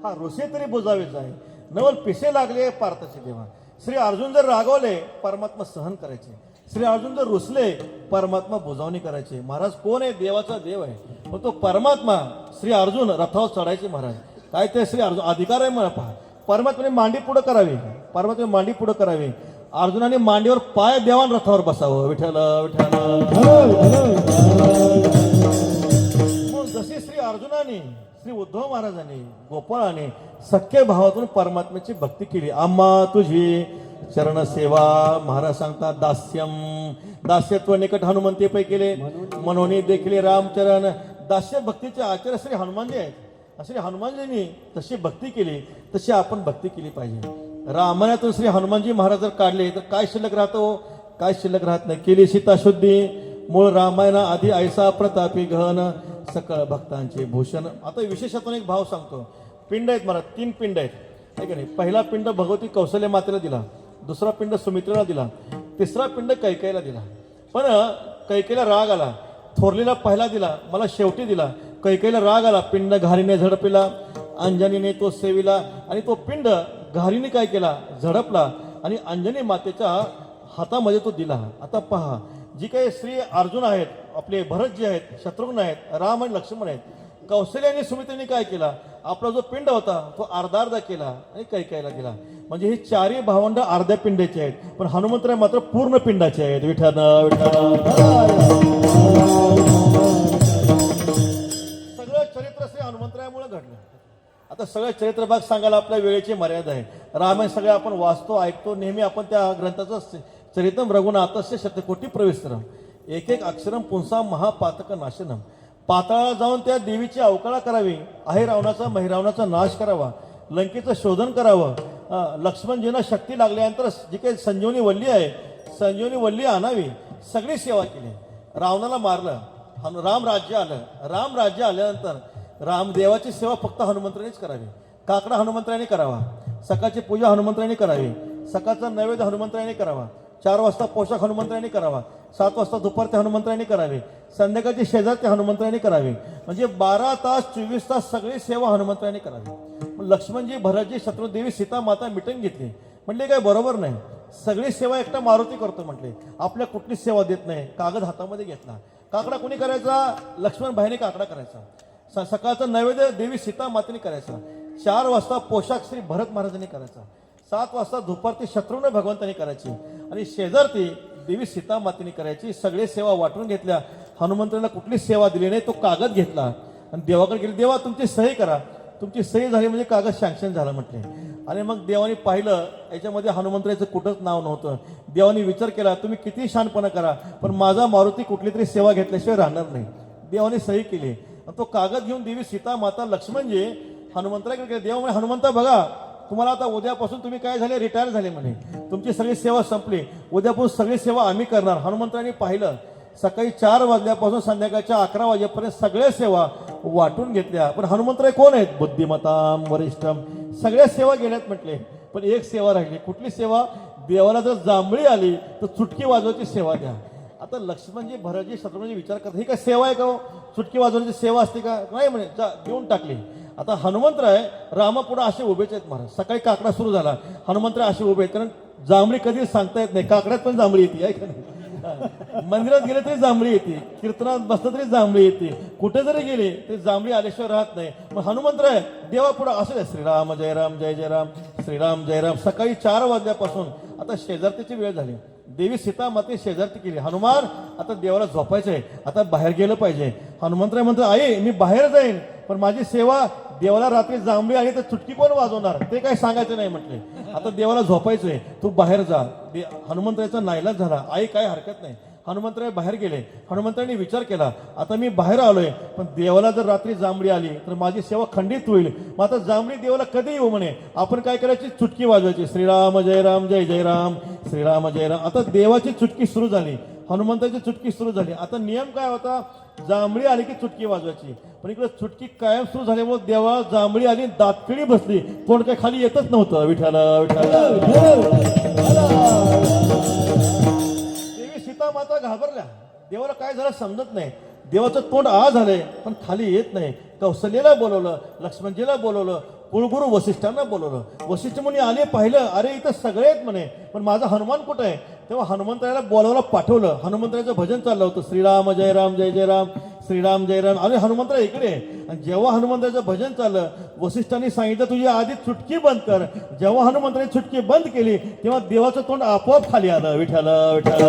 C: हा ऋषी तरी बुजावेच आहे. नवल पिसे लागले पार्थाचे देवा. श्री अर्जुन जर रागवले परमात्मा सहन करायचे, श्री अर्जुन जर रुसले परमात्मा बुजावणी करायचे. महाराज कोण आहे. देवाचा देव आहे. पण तो परमात्मा श्री अर्जुन रथावर चढायचे महाराज. काय ते श्री अर्जुन अधिकार आहे मला पहा. परमात्म्याने मांडी पुढे करावी, परमात्म्याने मांडी पुढे करावी. अर्जुनाने मांडीवर पाय देवान रथावर बसावं. विठ्ठल जशी श्री अर्जुनाने श्री उद्धव महाराजांनी गोपाळाने सख्य भावातून परमात्म्याची भक्ती केली. आम्हा तुझी चरण सेवा. महाराज सांगतात दास्यम दास्यत्व निकट हनुमंती पै केले मनोनी देखील रामचरण. दास्य भक्तीचे आचार्य श्री हनुमानजी आहेत. श्री हनुमानजींनी तशी भक्ती केली तशी आपण भक्ती केली पाहिजे. रामायणातून श्री हनुमानजी महाराज जर काढले तर काय शिल्लक राहतो. काय शिल्लक राहत नाही. केली सीता शुद्धी मूळ रामायणा आधी ऐसा प्रतापी घन सकळ भक्तांचे भूषण. आता विशेषातून एक भाव सांगतो. पिंड आहेत महाराज, 3 पिंड आहेत आहे का नाही. पहिला पिंड भगवती कौशल्य मातेला दिला, दुसरा पिंड सुमित्रेला दिला, तिसरा पिंड कैकेयीला दिला. पण कैकेयीला राग आला. थोरलीला पहिला दिला, मला शेवटी दिला. कैकेयीला राग आला. पिंड घारीने झडपिला, अंजनीने तो सेविला. आणि तो पिंड घारीने काय केला झडपला आणि अंजनी मातेच्या हातामध्ये तो दिला. आता पहा जी काही श्री अर्जुन आहेत, आपले भरतजी आहेत, शत्रुघ्न आहेत, राम आणि लक्ष्मण आहेत, कौशल्य आणि सुमित्रेने काय केला आपला जो पिंड होता तो अर्धा केला आणि कैकेयीला दिला. म्हणजे ही 4ही भावंड अर्ध्या पिंडाचे आहेत, पण हनुमंतराय मात्र पूर्ण पिंडाचे आहेत. विठ्ठल सगळं चरित्र श्री हनुमंतरायामुळे घडलं. आता सगळं चरित्र भाग सांगायला आपल्या वेळेची मर्यादा आहे. रामायण सगळे आपण वाचतो, ऐकतो, नेहमी आपण त्या ग्रंथाचं चरित्रम रघुनाथस्य शतकोटी प्रविस्तरम एक अक्षरम पुंसा महापातक नाशनम. पाताळाला जाऊन त्या देवीची अवकाळा करावी, आहे रावणाचा महिरावणाचा नाश करावा, लंकेचं शोधन करावं. लक्ष्मणजींना शक्ती लागल्यानंतर जी काही संजीवनी वल्ली आहे संजीवनी वल्ली आणावी, सगळी सेवा केली. रावणाला मारलं, राम राज्य आलं. राम राज्य आल्यानंतर रामदेवाची सेवा फक्त हनुमंतांनीच करावी. काकडा हनुमंतरायाने करावा, सकाळची पूजा हनुमंतरायाने करावी, सकाळचा नैवेद्य हनुमंतरायाने करावा, 4 वाजता पोशाख हनुमंतरायाने करावा, 7 वाजता दुपार ते हनुमंतरायाने करावे, संध्याकाळची शेजार ते हनुमंतरायाने करावी. म्हणजे 12 तास 24 तास सगळी सेवा हनुमंतरायाने करावी. लक्ष्मणजी भरतजी शत्रुदेवी सीता माता मिटून घेतली. म्हणले काय बरोबर नाही, सगळी सेवा एकटा मारुती करतो म्हटले, आपल्या कुठलीच सेवा देत नाही. कागद हातामध्ये घेतला. काकडा कोणी करायचा, लक्ष्मण भाईने काकडा करायचा. सकाळचा नैवेद्य देवी सीता मातेने करायचा. 4 वाजता पोशाख श्री भरत महाराजांनी करायचा. 7 वाजता दुपारती शत्रुघ्न भगवंतांनी करायची आणि शेजारती देवी सीता मातेने करायची. सगळे सेवा वाटून घेतल्या. हनुमंतांना कुठलीच सेवा दिली नाही. तो कागद घेतला आणि देवाकडे गेले. देवा तुमची सही करा. तुमची सही झाली म्हणजे कागद सँक्शन झाला म्हटले. आणि मग देवाने पाहिलं याच्यामध्ये हनुमंतराचं कुठंच नाव नव्हतं. देवाने विचार केला तुम्ही किती शानपणा करा पण माझा मारुती कुठली तरी सेवा घेतल्याशिवाय राहणार नाही. देवाने सही केली. तो कागद घेऊन देवी सीता माता लक्ष्मणजी हनुमंतराकडे गेले. देवा म्हणे हनुमंता बघा तुम्हाला आता उद्यापासून तुम्ही काय झाले रिटायर झाले म्हणे, तुमची सगळी सेवा संपली, उद्यापासून सगळी सेवा आम्ही करणार. हनुमंतरांनी पाहिलं सकाळी 4 वाजल्यापासून संध्याकाळच्या 11 वाजेपर्यंत सगळ्या सेवा वाटून घेतल्या. पण हनुमंतराय कोण आहेत, बुद्धिमताम वरिष्ठम, सगळ्या सेवा गेल्यात म्हटले. पण एक सेवा राहिली. कुठली सेवा, देवाला जर जांभळी आली तर चुटकी वाजवायची सेवा द्या. आता लक्ष्मणजी भरतजी शत्रुघ्नजी विचार करतात ही काय सेवा आहे का हो, चुटकी वाजवण्याची सेवा असते का, नाही म्हणे देऊन टाकली. आता हनुमंतराय रामापुढे असे उभेच आहेत महाराज. सकाळी काकडा सुरू झाला, हनुमंतराय असे उभे आहेत कारण
D: जांभळी कधी सांगता येत नाही. काकड्यात पण जांभळी येते आहे का नाही? मंदिरात गेले तरी जांभळी येते, कीर्तनात बसलं तरी जांभळी येते, कुठे जरी गेले तरी जांभळी आल्याशिवाय राहत नाही. मग हनुमंतराय देवा पुढे असं आहे, श्रीराम जय राम जय जय राम, श्रीराम जय राम. सकाळी 4 वाजल्यापासून आता शेजारतीची वेळ झाली. देवी सीता माते शेजारती केली. हनुमान आता देवाला झोपायचं आहे, आता बाहेर गेलं पाहिजे. हनुमंतराय म्हणतो आई मी बाहेर जाईन, पण माझी सेवा देवाला रात्री जांभळी आली तर चुटकी कोण वाजवणार ते काही सांगायचं नाही म्हटले. आता देवाला झोपायचंय, तू बाहेर जा. हनुमंतरायचा नाईलाज झाला. आई काय हरकत नाही. हनुमंतराय बाहेर गेले. हनुमंतरायांनी विचार केला आता मी बाहेर आलोय, पण देवाला जर रात्री जांभळी आली तर माझी सेवा खंडित होईल. मग आता जांभळी देवाला कधी येऊ म्हणे, आपण काय करायची, चुटकी वाजवायची, श्रीराम जय राम जय जय राम, श्रीराम जय राम. आता देवाची चुटकी सुरू झाली, हनुमंताची चुटकी सुरू झाली. आता नियम काय होता, जांभळी आली की चुटकी वाजवायची. पण इकडे चुटकी कायम सुरू झाल्यामुळे देवा जांभळी आली, दातकिडी बसली, कोण काय खाली येतच नव्हतं. विठाला विठाला. देवी सीता माता घाबरल्या, देवाला काय झालं समजत नाही. देवाचं तोंड आ झालंय पण खाली येत नाही. कौशल्याला बोलवलं, लक्ष्मणजीला बोलवलं, कुलगुरू वसिष्ठांना बोलवलं. वसिष्ठ मुनी आले, पाहिलं, अरे इथं सगळे आहेत म्हणे, पण माझा हनुमान कुठं आहे. तेव्हा हनुमंतरायाला बोलावलं, पाठवलं. हनुमंतरायाचं भजन चाललं होतं, श्रीराम जय राम जय जय राम, श्रीराम जय राम. अरे हनुमंतराय इकडे. आणि जेव्हा हनुमंतरायाचं भजन चाललं, वसिष्ठांनी सांगितलं तुझी आधी चुटकी बंद कर. जेव्हा हनुमंतराने चुटकी बंद केली तेव्हा देवाचं तोंड आपोआप खाली आलं. विठाला विठाला.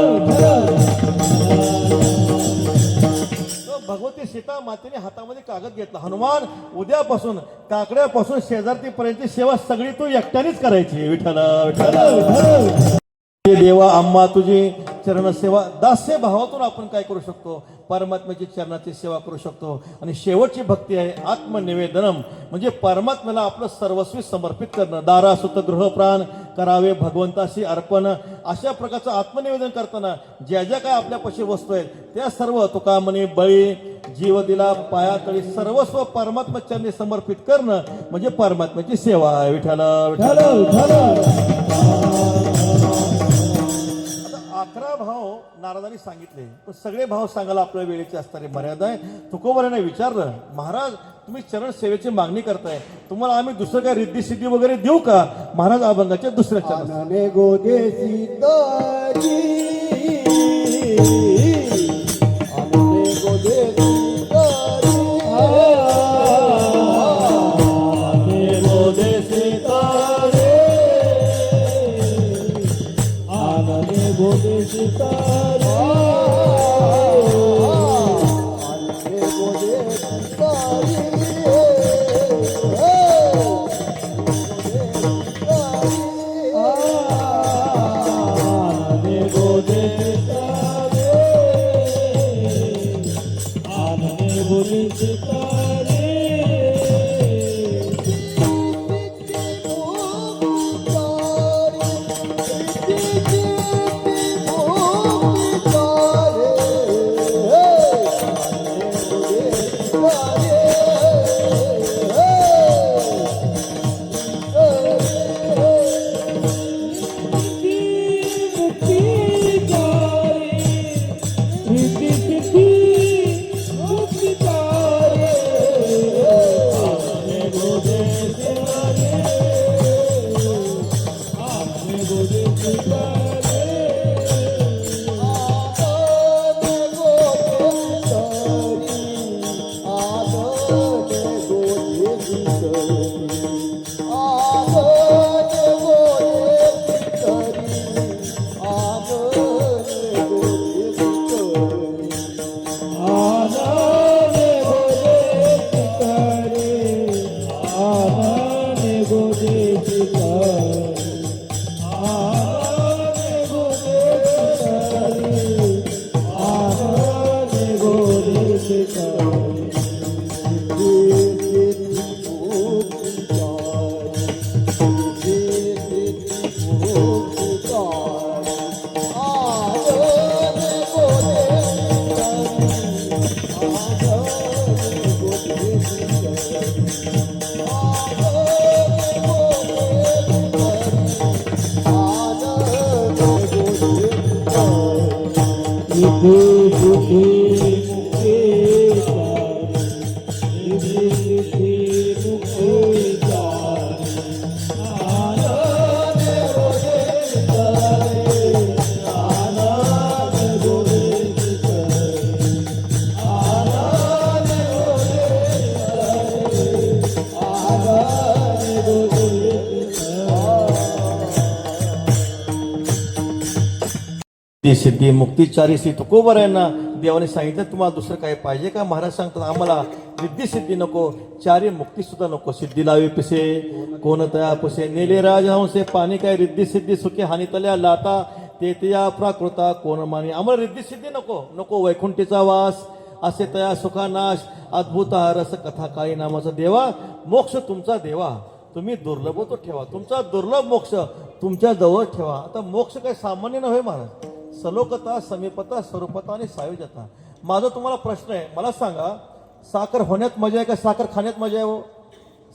D: भगवती सीता मातेने हातामध्ये कागद घेतला, हनुमान उद्यापासून काकड्यापासून शेजारतीपर्यंतची सेवा सगळी तू एकट्यानेच करायची. विठाला विठाला. देवा आम्हा तुझी चरण सेवा, दास्य भावातून आपण काय करू शकतो, परमात्म्याची चरणाची सेवा करू शकतो. आणि शेवटची भक्ती आहे आत्मनिवेदनम, म्हणजे परमात्म्याला आपलं सर्वस्वी समर्पित करणं. दारासुत गृहप्राण करावे भगवंताशी अर्पण. अशा प्रकारचं आत्मनिवेदन करताना ज्या ज्या काय आपल्यापाशी वस्तू आहेत त्या सर्व तुका म्हणे बळी जीव दिला पायातळी सर्वस्व परमात्मा चरणी समर्पित करणं म्हणजे परमात्म्याची सेवा आहे. विठाला विठाला. 11 भाव नारदांनी सांगितले, पण सगळे भाव सांगायला आपल्या वेळेची असणारी मर्यादा आहे. तुकोबाराने विचारलं, महाराज तुम्ही चरण सेवेची मागणी करताय, तुम्हाला आम्ही दुसरं काय रिद्धी सिद्धी वगैरे देऊ का. महाराज अभंगाच्या दुसऱ्या चरण
A: आनने गोदे सीतारी, आनने गोदे सीतारी,
B: आनने गोदे सीतारे, आनने गोदे सीतारे,
A: आनने गोदे सीतारी,
B: आनने गोदे सीतारे, आनने गोदे सीतारे.
C: ती सिद्धी मुक्तीचारी श्री तुकोबर यांना देवाने सांगितलं तुम्हाला दुसरं काय पाहिजे का? महाराज सांगतात आम्हाला रिद्धी सिद्धी नको, चारी मुक्ती सुद्धा नको. सिद्धी लावी पिसे कोण तया पुसे, नेले राजहंसे पाणी काय रिद्धी सिद्धी सुखे हानी तल्या लाता ते तया प्राकृता कोण मानी. आम्हाला रिद्धी सिद्धी नको, नको वैकुंठीचा वास असे तया सुखा नाश अद्भुत रस कथा काळी नामाचा देवा. मोक्ष तुमचा देवा, तुम्ही दुर्लभ तो ठेवा, तुमचा दुर्लभ मोक्ष तुमच्या जवळ ठेवा. आता मोक्ष काही सामान्य नव्हे महाराज, सलोकता समीपता स्वरूपता आणि सायुज्यता. माझा तुम्हाला प्रश्न आहे, मला सांगा साखर होण्यात मजा आहे का साखर खाण्यात मजा आहे? हो,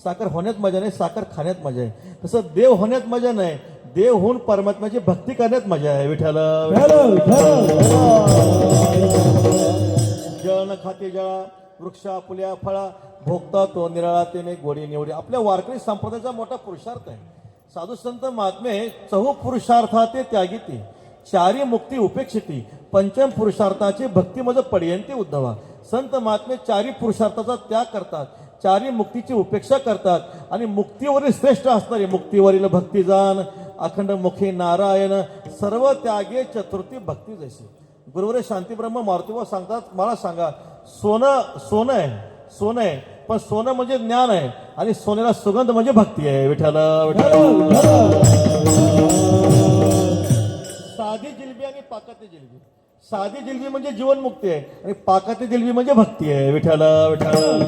C: साखर होण्यात मजा नाही, साखर खाण्यात मजा आहे. तसं देव होण्यात मजा नाही, देव होऊन परमात्म्याची भक्ती करण्यात मजा आहे. विठ्ठल जळ न खाते जळा, वृक्षा फुल्या फळा, भोगता तो निराळा तेने गोडी निवडी. आपल्या वारकरी संप्रदायाचा मोठा पुरुषार्थ आहे. साधू संत महात्मे चहू पुरुषार्था ते त्यागी ते, चारी मुक्ती उपेक्षिती, पंचम पुरुषार्थाची भक्ती मज पडयंती उद्धवा. संत महात्मे चारी पुरुषार्थाचा त्याग करतात, चारी मुक्तीची उपेक्षा करतात आणि मुक्तीवरील श्रेष्ठ असणारी मुक्तीवरील भक्ती जाण अखंड मुखी नारायण सर्व त्यागे चतुर्थी भक्ती जैसी. गुरुवरे शांतीब्रह्म मारुतीबा सांगतात, मला सांगा सोनं सोनं आहे, सोनं आहे, पण सोनं म्हणजे ज्ञान आहे आणि सोन्याला सुगंध म्हणजे भक्ती आहे. विठ्ठल साधी जिलबी आणि पाकातली जिलबी. साधी जिलबी म्हणजे जीवनमुक्ती आहे आणि पाकातली जिलबी म्हणजे भक्ती आहे. विठ्ठल विठ्ठल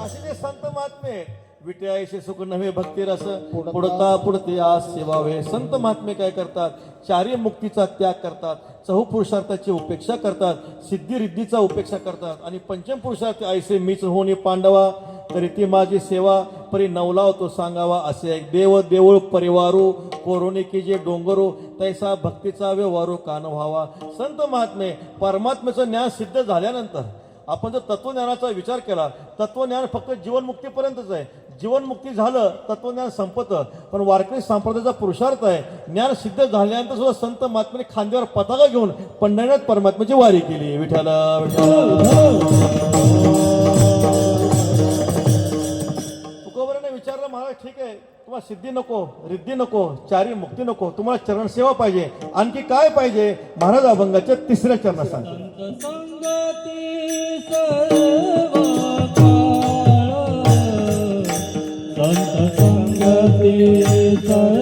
C: असे जे संत महात्मे विटयाशी सुख नव्हे भक्ती रस पुढता पुढते आज सेवावे. संत महात्मे काय करतात? चारी मुक्तीचा त्याग करतात, चहू पुरुषार्थाची उपेक्षा करतात, सिद्धी रिद्धीचा उपेक्षा करतात आणि पंचम पुरुषार्थ ऐसे मीच होणे पांडवा तरी ती माझी सेवा परी नवलाव तो सांगावा. असे एक देव देऊळ परिवारू कोरोनी की जे डोंगरू तैसा भक्तीचा व्यवहारू कान व्हावा. संत महात्मे परमात्म्याचं ज्ञान सिद्ध झाल्यानंतर आपण जर तत्वज्ञानाचा विचार केला, तत्वज्ञान फक्त जीवनमुक्तीपर्यंतच आहे. जीवनमुक्ती झालं तत्वज्ञान संपतं, पण वारकरी संप्रदायाचा पुरुषार्थ आहे ज्ञान सिद्ध झाल्यानंतर सुद्धा संत महात्म्याने खांद्यावर पताका घेऊन पंढरनाथ परमात्म्याची वारी केली. विठ्ठल तुकोबराने विचारलं, महाराज ठीक आहे तुम्हाला सिद्धी नको, रिद्धी नको, चारी मुक्ती नको, तुम्हाला चरणसेवा पाहिजे, आणखी काय पाहिजे? महाराज अभंगाच्या तिसऱ्या चरणात सांगतात,
B: संगती सर्व काळ, संत संगती सर्व काळ, संत संगती सर्व काळ,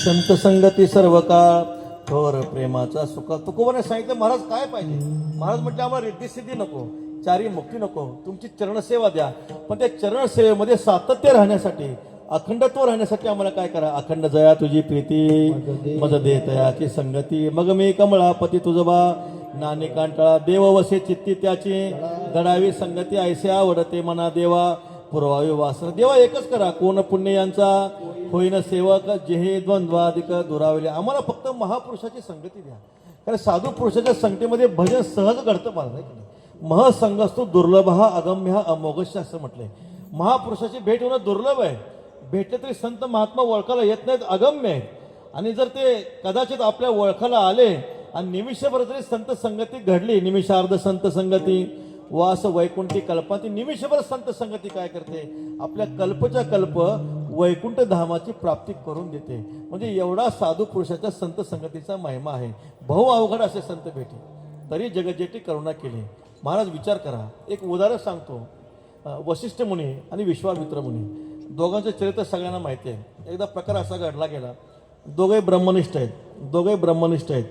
C: संत संगती सर्व काळ थोर प्रेमाचा सुख. तुकोबाने सांगितलं महाराज काय पाहिजे? महाराज म्हटलं आम्हाला रिद्धी सिद्धी नको, चारी मुक्ती नको, तुमची चरणसेवा द्या. पण त्या चरणसेवेमध्ये सातत्य राहण्यासाठी, अखंडत्व राहण्यासाठी आम्हाला काय करा. अखंड जया तुझी प्रीती मज दे तयाची संगती, मग मी कमळापती तुझबा नाने कांटाळा. देव वसे चित्ती त्याची दडावी संगती, ऐसे आवडते मना देवा पुरवावी वासना. देवा एकच करा, कोण पुण्य यांचा होईन सेवक, जेहे द्वंद्वाधिक दुरावले. आम्हाला फक्त महापुरुषाची संगती द्या. कारण साधू पुरुषाच्या संगतीमध्ये भजन सहज घडतं मला नाही की नाही. महसंग असतो दुर्लभ हा अगम्य हा अमोघश असं म्हटलंय. महापुरुषाची भेट होणं दुर्लभ आहे. भेटले तरी संत महात्मा ओळखायला येत नाहीत, अगम्य आहेत. आणि जर ते कदाचित आपल्या ओळखाला आले आणि निमिषभर जरी संत संगती घडली, निमिषार्ध संत संगती वास वैकुंठी कल्पा. ती निमिषभर संत संगती काय करते, आपल्या कल्पच्या कल्प वैकुंठ धामाची प्राप्ती करून देते. म्हणजे एवढा साधू पुरुषाच्या संत संगतीचा महिमा आहे. बहु अवघड असे संत भेटे तरी जगजेटी करुणा केली. महाराज विचार करा, एक उदाहरण सांगतो. वशिष्ठ मुनी आणि विश्वामित्र मुनी दोघांचं चरित्र सगळ्यांना माहिती आहे. एकदा प्रकार असा घडला गेला, दोघे ब्रह्मनिष्ठ आहेत.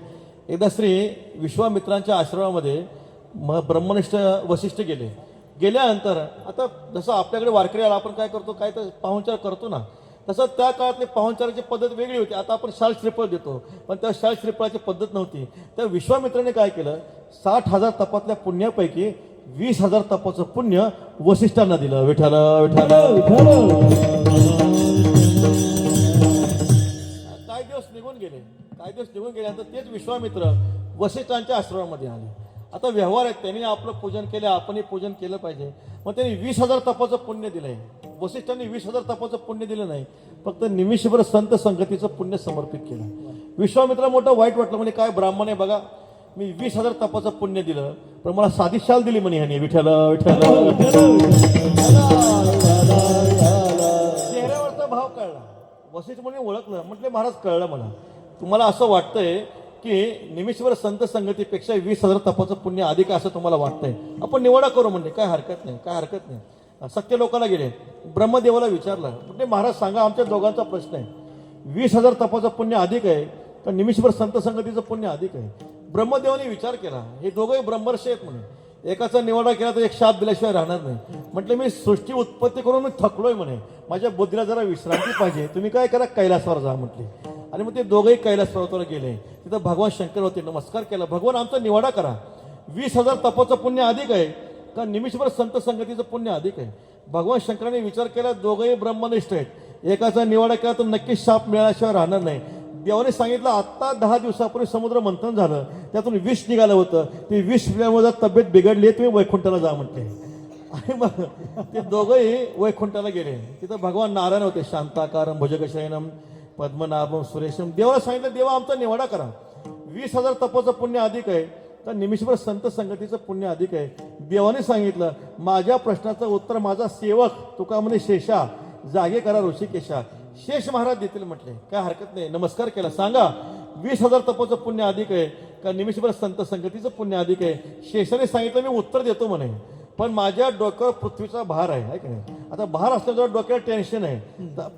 C: एकदा श्री विश्वामित्रांच्या आश्रमामध्ये ब्रह्मनिष्ठ वशिष्ठ गेल्यानंतर, आता जसं आपल्याकडे वारकरी आला आपण काय करतो, काय तर पाहुणचार करतो ना, तसं त्या काळातली पाहुणचाराची पद्धत वेगळी होती. आता आपण शाल श्रीफळ देतो, पण त्या शाल श्रीफळाची पद्धत नव्हती. त्या विश्वामित्राने काय केलं, 60,000 तपातल्या पुण्यापैकी 20,000 तपाचं पुण्य वशिष्ठांना दिलं. विठ्ठल विठ्ठल. काही दिवस निघून गेल्यानंतर तेच विश्वामित्र वशिष्ठांच्या आश्रमामध्ये आले. आता व्यवहार आहेत, त्यांनी आपलं पूजन केलं, आपणही पूजन केलं पाहिजे. मग त्यांनी 20,000 तपाचं पुण्य दिलंय. वशिष्ठांनी 20,000 तपाचं पुण्य दिलं नाही, फक्त निमिषभर संत संगतीचं पुण्य समर्पित केलं. विश्वामित्र मोठं वाईट वाटलं, म्हणजे काय ब्राह्मण आहे बघा, मी 20,000 तपाचं पुण्य दिलं पण मला साधी शाल दिली म्हणे ह्याने. विठ्ठल विठ्ठल. चेहऱ्यावरचा भाव कळला. वशिष्ठ मुनी ओळखलं, म्हटले महाराज कळलं मला, तुम्हाला असं वाटतंय की निमिषभर संत संगतीपेक्षा 20,000 तपाचं पुण्य अधिक असं तुम्हाला वाटतंय. आपण निवडा करू म्हणजे काय हरकत नाही. सत्य लोकांना गेले, ब्रह्मदेवाला विचारलं, म्हणजे महाराज सांगा, आमच्या दोघांचा प्रश्न आहे, 20,000 तपाचं पुण्य अधिक आहे तर निमिषभर संत संगतीचं पुण्य अधिक आहे. ब्रह्मदेवाने विचार केला, हे दोघंही ब्रह्मर्षी आहेत म्हणे, एकाचा निवडा केला तर एक शाप दिल्याशिवाय राहणार नाही. म्हटलं मी सृष्टी उत्पत्ती करून मी थकलोय म्हणे, माझ्या बुद्धीला जरा विश्रांती पाहिजे, तुम्ही काय करा कैलासावर जा म्हटले. आणि मग ते दोघंही कैलास पर्वतावर गेले. तिथं भगवान शंकर होते, नमस्कार केला, भगवान आमचा निवडा करा, 20,000 तपाचं पुण्य अधिक आहे का निमिषभर संत संगतीचं पुण्य अधिक आहे. भगवान शंकराने विचार केला, दोघंही ब्रह्मनिष्ठ आहेत, एकाचा निवडा केला तर नक्कीच शाप मिळाल्याशिवाय राहणार नाही. देवाने सांगितलं, आत्ता 10 दिवसापूर्वी समुद्र मंथन झालं, त्यातून विष निघालं होतं, ते विष पिल्यामुळे तब्येत बिघडली, तुम्ही वैकुंठाला जा म्हटले. आणि मग ते दोघंही वैकुंठाला गेले. तिथं भगवान नारायण होते, शांताकारम भुजगशयनम पद्मनाभम सुरेशम. देवाला सांगितलं, देवा आमचा निवडा करा, 20,000 तपाचं पुण्य अधिक आहे तर निमिषभर संत संगतीचं पुण्य अधिक आहे. देवाने सांगितलं, माझ्या प्रश्नाचं उत्तर माझा सेवक तुका म्हणे शेषा, जागे करा ऋषिकेशा. शेष महाराज देतील म्हटले, काय हरकत नाही. नमस्कार केला, सांगा 20,000 तपाचं पुण्य अधिक आहे का निमिषभर संत संगतीचं पुण्य अधिक आहे. शेषाने सांगितलं, मी उत्तर देतो म्हणे, पण माझ्या डोक्यावर पृथ्वीचा भार आहे की नाही. आता भार असल्यावर डोक्यावर टेन्शन आहे,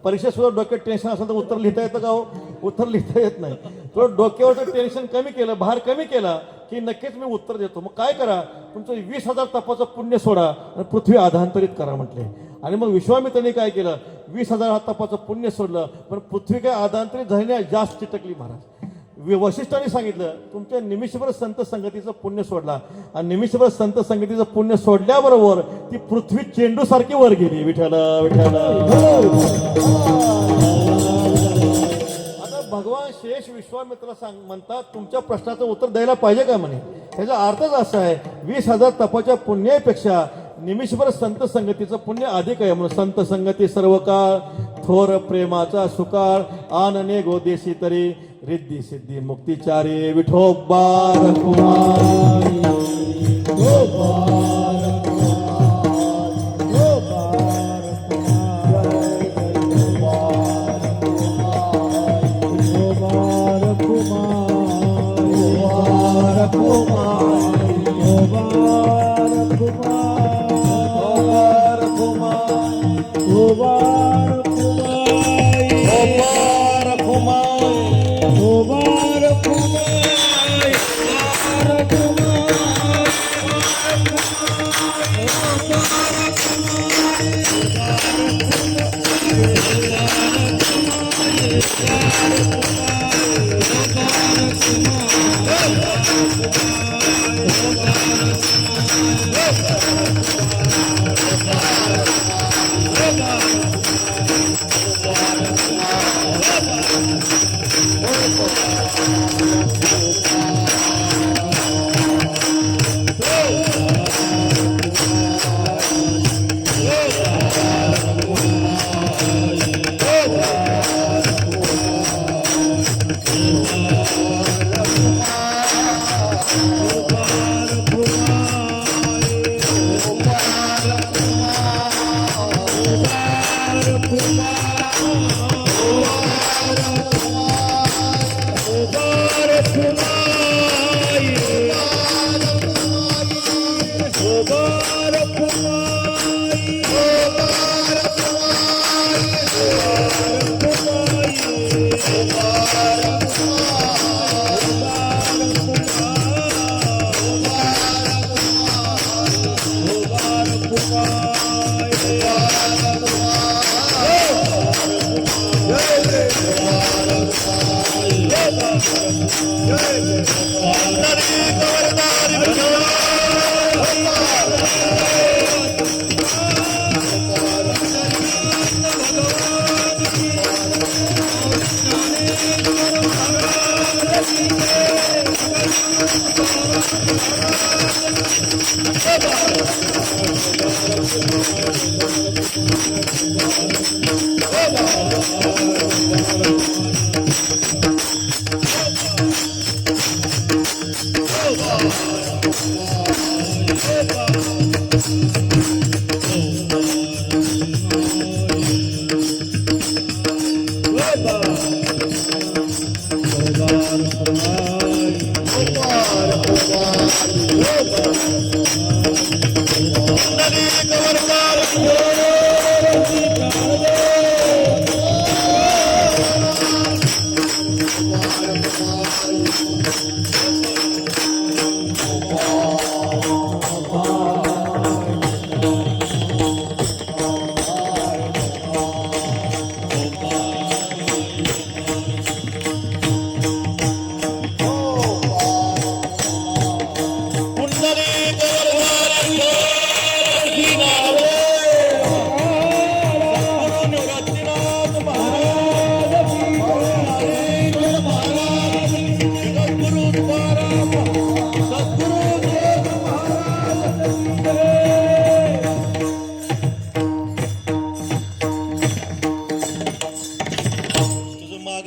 C: परीक्षेत सुद्धा डोक्यात टेन्शन असेल तर उत्तर लिहिता येतं का हो, उत्तर लिहिता येत नाही. तो डोक्यावरचं टेन्शन कमी केलं, भार कमी केला की नक्कीच मी उत्तर देतो. मग काय करा, तुमचं 20,000 तपाचं पुण्य सोडा आणि पृथ्वी आधांतरित करा म्हटले. आणि मग विश्वामित्राने काय केलं, 20,000 तपाचं पुण्य सोडलं, पण पृथ्वी काय आधांतरित झाली नाही, जास्त चिटकली महाराज. वशिष्ठाने सांगितलं, तुमच्या निमिषभर संत संगतीचं पुण्य सोडला आणि निमिषभर संत संगतीचं पुण्य सोडल्याबरोबर ती पृथ्वी चेंडू सारखी वर गेली. विठ्ठल विठ्ठल. आता भगवान शेष विश्वामित्राला म्हणतात, तुमच्या प्रश्नाचं उत्तर द्यायला पाहिजे का म्हणे. त्याचा अर्थच असा आहे, 20,000 तपाच्या पुण्यापेक्षा निमिषभर संत संगतीचं पुण्य अधिक आहे. म्हणून संत संगती सर्व काळ, थोर प्रेमाचा सुकाळ, आनने गोदेशी तरी रिद्धी सिद्धी मुक्तिचारी. विठोबार कुमारी
B: Kumar,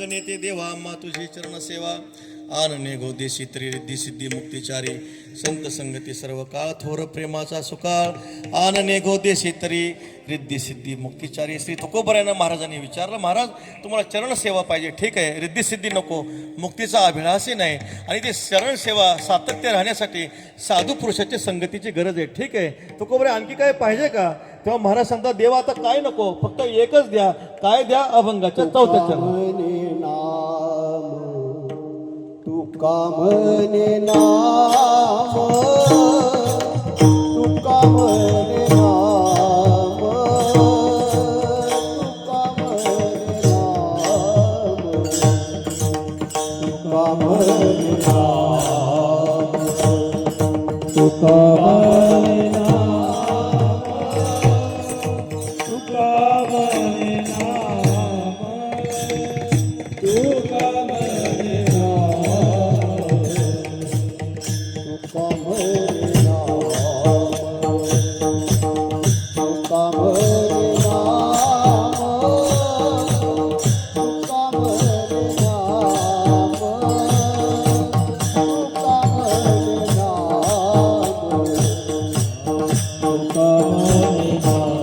C: नेते देवा आम्हा तुझी चरण सेवा आनने गोदेशी त्रिरिद्धी सिद्धी मुक्तिचारी संत संगती सर्व काळ थोर प्रेमाचा सुकाळ आनने गोदेशी तरी रिद्धी सिद्धी मुक्तिचारी. श्री तुकोबरायनं महाराजांनी विचारलं, महाराज तुम्हाला चरण सेवा पाहिजे, ठीक आहे, रिद्धी सिद्धी नको, मुक्तीचा अभिलाषही नाही, आणि ते चरण सेवा सातत्य राहण्यासाठी साधू पुरुषाची संगतीची गरज आहे, ठीक आहे. तुकोबराय आणखी काय पाहिजे का? तेव्हा महाराज सांगतात, देवा आता काय नको, फक्त एकच द्या. काय द्या? अभंगाच्या 4थ्या चरणात.
A: म्हणे नाम तुका म्हणे नाम तुका म्हणे नाम तुका म्हणे नाम तुका म्हणे नाम
B: तुका म्हणे नाम, तुका म्हणे नाम, तुका म्हणे नाम,
A: तुका म्हणे नाम तुका म्हणे नाम तुका म्हणे नाम तुका म्हणे नाम
B: तुका म्हणे नाम,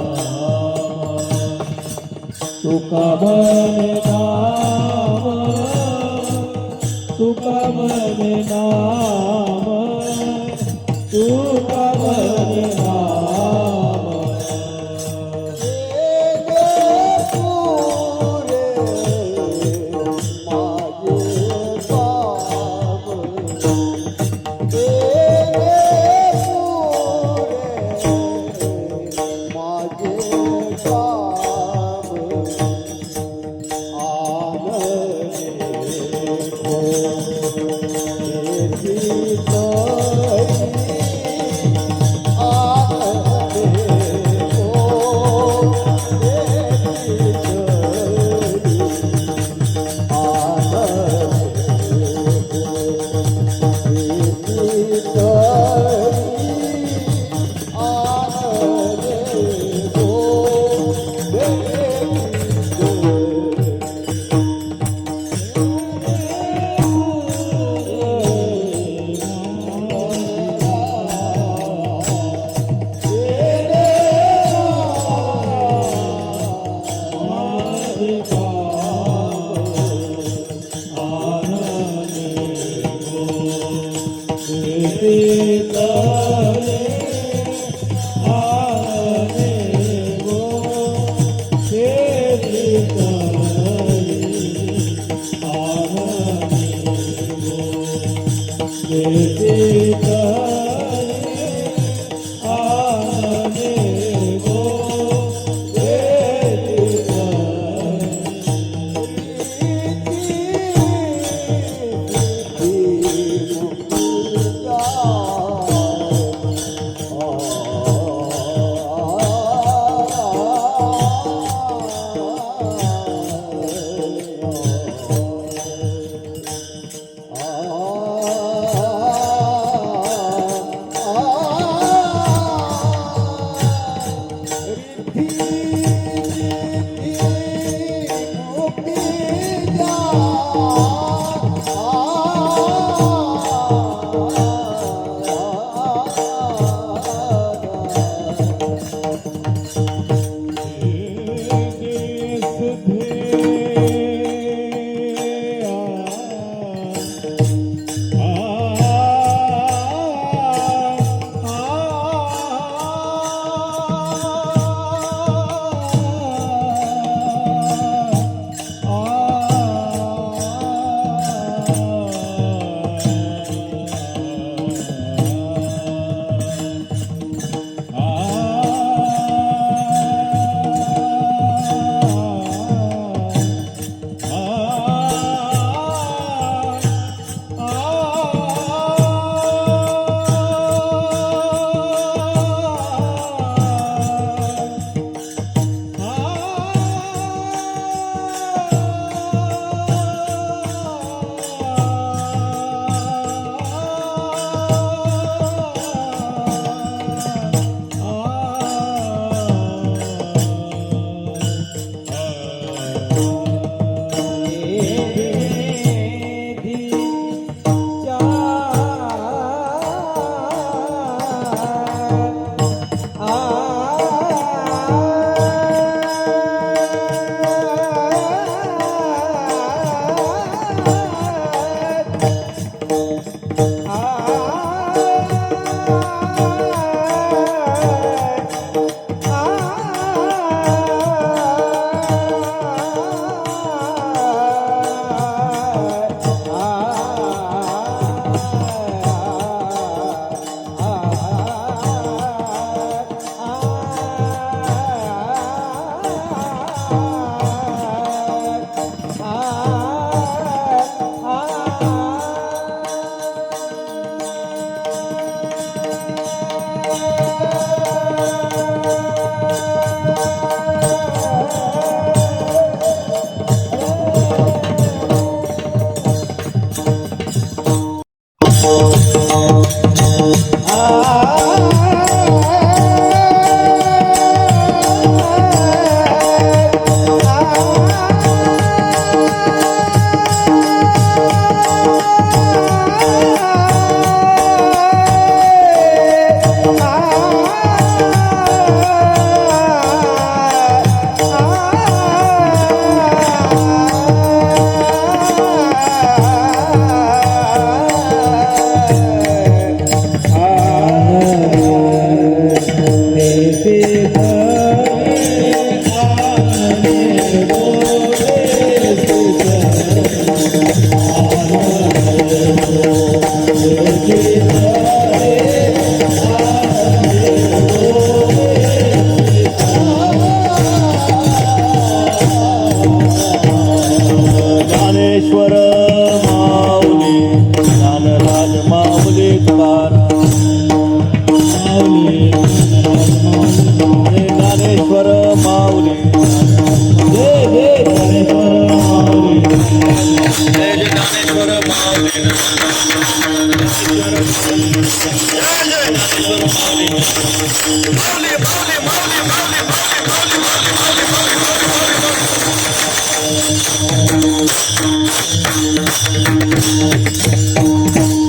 B: तुका म्हणे नाम, तुका म्हणे नाम, तुका म्हणे नाम.
A: माझे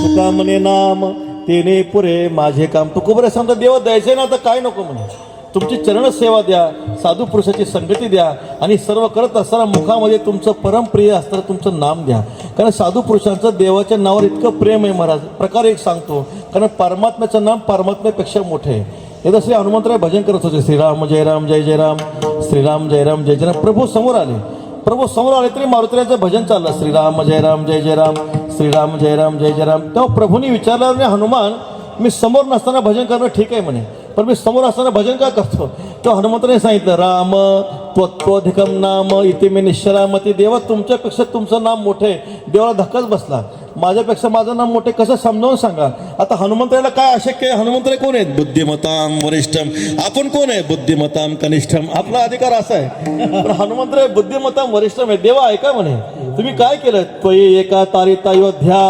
C: तुका म्हणे नाम तेने पुरे माझे काम. तुकोबरे सांगता देव द्यायचे ना तर काय नको म्हणे. तुमची चरण सेवा द्या, साधू पुरुषाची संगती द्या आणि सर्व करत असताना मुखामध्ये तुमचं परमप्रिय असताना तुमचं नाम द्या. कारण साधू पुरुषांचं देवाच्या नावावर इतकं प्रेम आहे महाराज. प्रकार एक सांगतो, कारण परमात्म्याचं नाम परमात्म्यापेक्षा मोठे आहे. एकदा श्री हनुमंतराय भजन करत होते, श्रीराम जय राम जय जय राम, श्रीराम जय राम जय जय राम. प्रभू समोर आले प्रभू समोर आले तरी मारुतीराजांचं भजन चाललं, श्रीराम जय राम जय जय राम, श्रीराम जय राम जय जय राम. तेव्हा प्रभूंनी विचारल्यावर हनुमान, मी समोर नसताना भजन करणं ठीक आहे म्हणे, पण मी समोर असताना भजन का करतो? तेव्हा हनुमंताने सांगितलं, राम त्वत्वधिकम नाम इथे मी निश्चलामती. देवा तुमच्यापेक्षा तुमचं नाम मोठे. देवाला धक्काच बसला, माझ्यापेक्षा माझं नाम मोठे कसं समजावून सांगा. आता हनुमंताला काय अशक्य आहे? हनुमंत कोण आहेत? बुद्धिमताम वरिष्ठम. आपण कोण आहे? बुद्धिमताम कनिष्ठम. आपला अधिकार असा आहे, पण हनुमंत बुद्धिमताम वरिष्ठम आहे. देवा ऐका म्हणे, तुम्ही काय केलं? त्वयी एका तारिता अयोध्या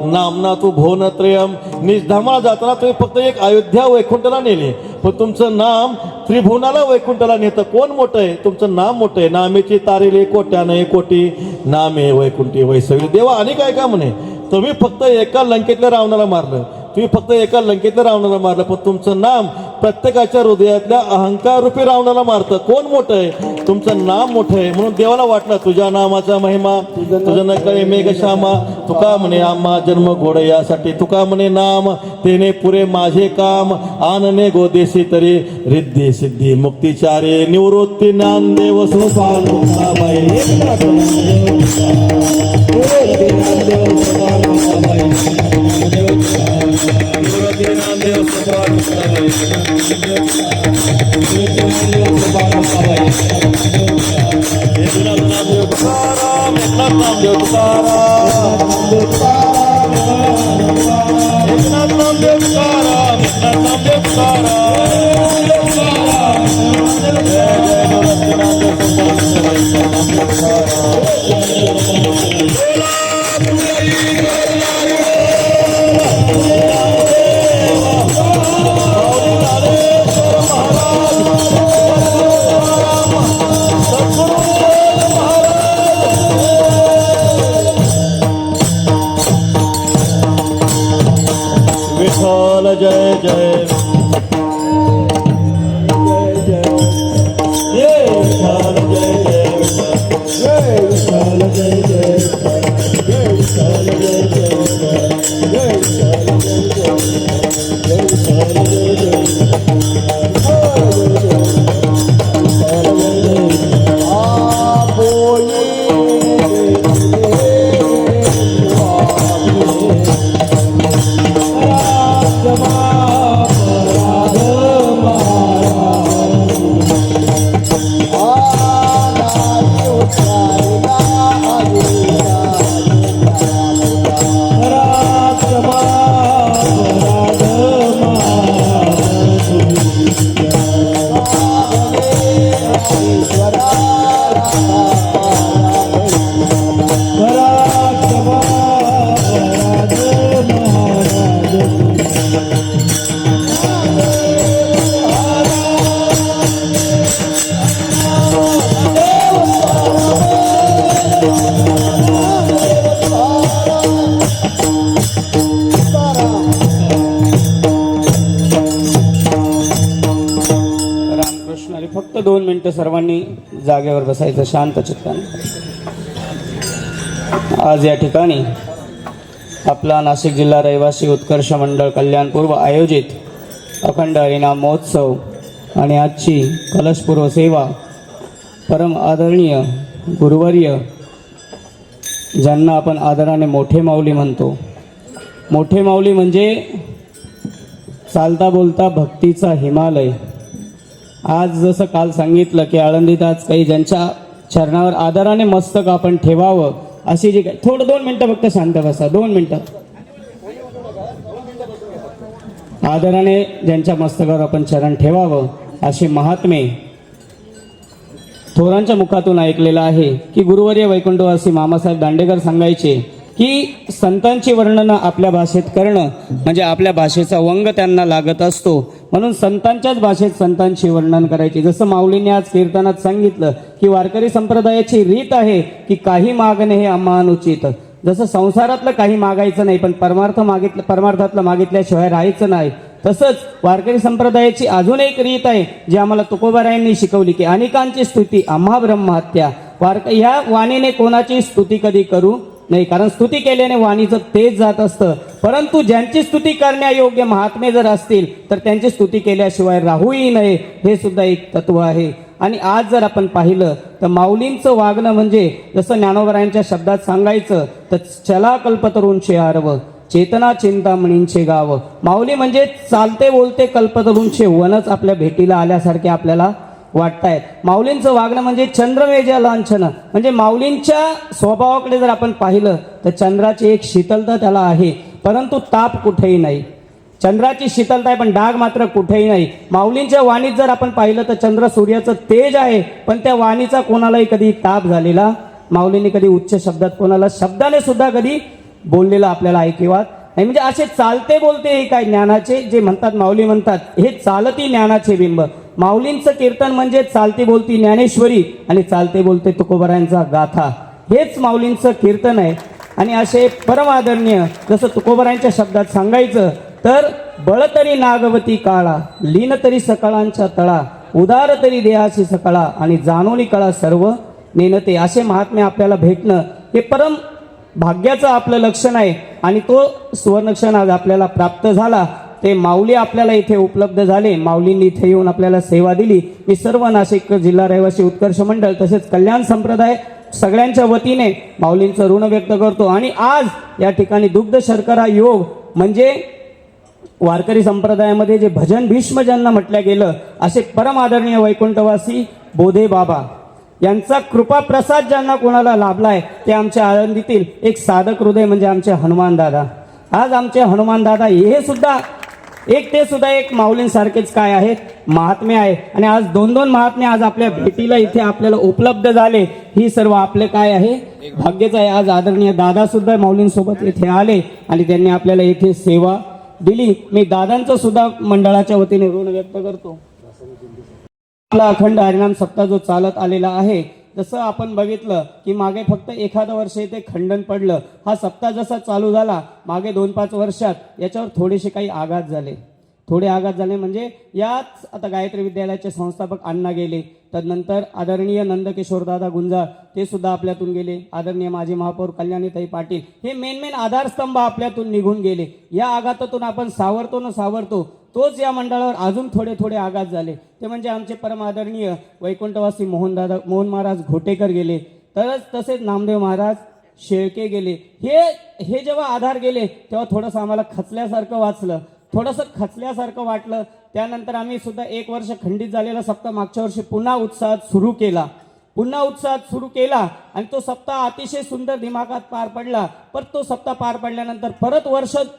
C: नामना तू भुवन त्रयम. निजधामाला जाताना तुम्ही फक्त एक अयोध्या वैकुंठाला नेले, पण तुमचं नाम त्रिभुवनाला वैकुंठाला नेतं. कोण मोठं आहे? तुमचं नाम मोठं आहे. नामेची तारेले कोट्याने कोटी, नामे वैकुंठी वैसवी. देवा आणि काय का म्हणे, तुम्ही फक्त एका लंकेतल्या रावणाला मारलं, तुम्ही फक्त एका लंकेतल्या रावणाला मारलं, पण तुमचं नाम प्रत्येकाच्या हृदयातल्या अहंकार रूपी रावणाला मारतं. कोण मोठं आहे? तुमचं नाम मोठं आहे. म्हणून देवाला वाटलं, तुझ्या नामाचा महिमा तुझं न कळे मेघश्यामा. तुका म्हणे आम्हा जन्म घोड यासाठी, तुका म्हणे नाम तेने पुरे माझे काम. आनने गोदेशी तरी रिद्धी सिद्धी मुक्तिचारे, निवृत्ती ज्ञानदेव सुपालुकाबाई. विठ्ठल जय जय
E: फक्त 2 मिनिटं सर्वांनी जागेवर बसायचं शांत चित्ताने. आज या ठिकाणी आपला नाशिक जिल्हा रहिवासी उत्कर्ष मंडळ कल्याणपूर्व आयोजित अखंड हरिनाम महोत्सव आणि आजची कलशपूर्व सेवा परम आदरणीय गुरुवर्य, ज्यांना आपण आदराने मोठे माऊली म्हणतो. मोठे माऊली म्हणजे चालता बोलता भक्तीचा हिमालय. आज जसं काल सांगितलं की आळंदीत आज काही ज्यांच्या चरणावर आदराने मस्तक आपण ठेवावं अशी जी काही, थोडं 2 मिनिटं फक्त शांत बसा, 2 मिनिटं. आदराने ज्यांच्या मस्तकावर आपण चरण ठेवावं असे महात्मे थोरांच्या मुखातून ऐकलेलं आहे की गुरुवर्य वैकुंठवासी मामासाहेब दांडेकर सांगायचे की संतांची वर्णनं आपल्या भाषेत करणं म्हणजे आपल्या भाषेचा वंग त्यांना लागत असतो. म्हणून संतांच्याच भाषेत संतांची वर्णन करायची. जसं माऊलींनी आज कीर्तनात सांगितलं की वारकरी संप्रदायाची रीत आहे की काही मागणे हे अमानुचित. जसं संसारातलं काही मागायचं नाही, पण परमार्थातलं मागितल्याशिवाय राहायचं नाही, तसंच वारकरी संप्रदायाची अजून एक रीत आहे जी आम्हाला तुकोबारायांनी शिकवली की अनेकांची स्तुती आम्हा ब्रह्महत्या. ह्या वाणीने कोणाची स्तुती कधी करू नाही, कारण स्तुती केल्याने वाणीचं तेज जात असतं. परंतु ज्यांची स्तुती करण्यायोग्य महात्मे जर असतील तर त्यांची स्तुती केल्याशिवाय राहूही नये, हे सुद्धा एक तत्व आहे. आणि आज जर आपण पाहिलं तर माऊलींचं वागणं म्हणजे जसं ज्ञानोबरायांच्या शब्दात सांगायचं तर चला कल्पतरूंचे आरव चेतना चिंतामणींचे गाव. माऊली म्हणजे चालते बोलते कल्पतरूंचे वनच आपल्या भेटीला आल्यासारखे आपल्याला वाटतायत. माऊलींचं वागणं म्हणजे चंद्रमेजा लांछन, म्हणजे माऊलींच्या स्वभावाकडे जर आपण पाहिलं तर चंद्राची एक शीतलता त्याला आहे, परंतु ताप कुठेही नाही. चंद्राची शीतलता आहे पण डाग मात्र कुठेही नाही. माऊलींच्या वाणीत जर आपण पाहिलं तर चंद्र सूर्याचं तेज आहे, पण त्या वाणीचा कोणालाही कधी ताप झालेला, माऊलींनी कधी उच्च शब्दात कोणाला शब्दाने सुद्धा कधी बोललेलं आपल्याला ऐकिवात नाही. म्हणजे असे चालते बोलते हे काय ज्ञानाचे जे म्हणतात, माऊली म्हणतात हे चालती ज्ञानाचे बिंब. माऊलींचं कीर्तन म्हणजे चालती बोलती ज्ञानेश्वरी आणि चालते बोलते तुकोबरायांचा गाथा, हेच माऊलींचं कीर्तन आहे. आणि असे परम आदरणीय जसं तुकोबरायांच्या शब्दात सांगायचं तर बळ तरी नागवती काळा लीन तरी सकाळांच्या तळा उदार तरी देहाची सकाळा आणि जाणोनी कळा सर्व नेनते. असे महात्मे आपल्याला भेटणं हे परम भाग्याचं आपलं लक्षण आहे आणि तो सुवर्णक्षण आज आपल्याला प्राप्त झाला. ते माऊली आपल्याला इथे उपलब्ध झाले, माऊलींनी इथे येऊन आपल्याला सेवा दिली. मी सर्व नाशिक जिल्हा रहिवासी उत्कर्ष मंडळ तसेच कल्याण संप्रदाय सगळ्यांच्या वतीने माऊलींचं ऋण व्यक्त करतो. आणि आज या ठिकाणी दुग्ध शर्करा योग म्हणजे वारकरी संप्रदायामध्ये जे भजन भीष्म ज्यांना म्हटलं गेलं असे परम आदरणीय वैकुंठवासी बोधे बाबा यांचा कृपा प्रसाद ज्यांना कोणाला लाभलाय ते आमच्या आळंदीतील एक साधक हृदय म्हणजे आमचे हनुमान दादा. आज आमचे हनुमान दादा हे सुद्धा ते सुद्धा एक माऊलींसारखेच काय आहेत महात्मे आहे. आणि आज दोन महात्मे आज आपल्या भेटीला इथे आपल्याला उपलब्ध झाले, ही सर्व आपले काय आहे भाग्यच आहे. आज आदरणीय दादा सुद्धा माऊलींसोबत इथे आले आणि त्यांनी आपल्याला इथे सेवा दिली. मी दादांचं सुद्धा मंडळाच्या वतीने ऋण व्यक्त करतो. आपला अखंड हरिनाम सप्ताह जो चालत आलेला आहे, जसं आपण बघितलं की मागे फक्त एखादं वर्ष इथे खंडन पडलं. हा सप्ताह जसा चालू झाला मागे 2-5 वर्षात याच्यावर थोडेसे काही आघात झाले. म्हणजे याच आता गायत्री विद्यालयाचे संस्थापक अण्णा गेले, तदनंतर आदरणीय नंदकिशोरदादा गुंजाळ ते सुद्धा आपल्यातून गेले, आदरणीय माजी महापौर कल्याणीताई पाटील हे मेन आधारस्तंभ आपल्यातून निघून गेले. या आघातातून आपण सावरतो तोच या मंडळावर अजून थोडे आघात झाले. ते म्हणजे आमचे परम आदरणीय वैकुंठवासी मोहन महाराज घोटेकर गेले, तसेच नामदेव महाराज शेळके गेले. हे जेव्हा आधार गेले तेव्हा थोडंसं आम्हाला खचल्यासारखं वाटलं. त्यानंतर आम्ही सुद्धा 1 वर्ष खंडित झालेला सप्ताह मागच्या वर्षी पुन्हा उत्साहात सुरू केला आणि तो सप्ताह अतिशय सुंदर दिमागात पार पडला. पण तो सप्ताह पार पडल्यानंतर परत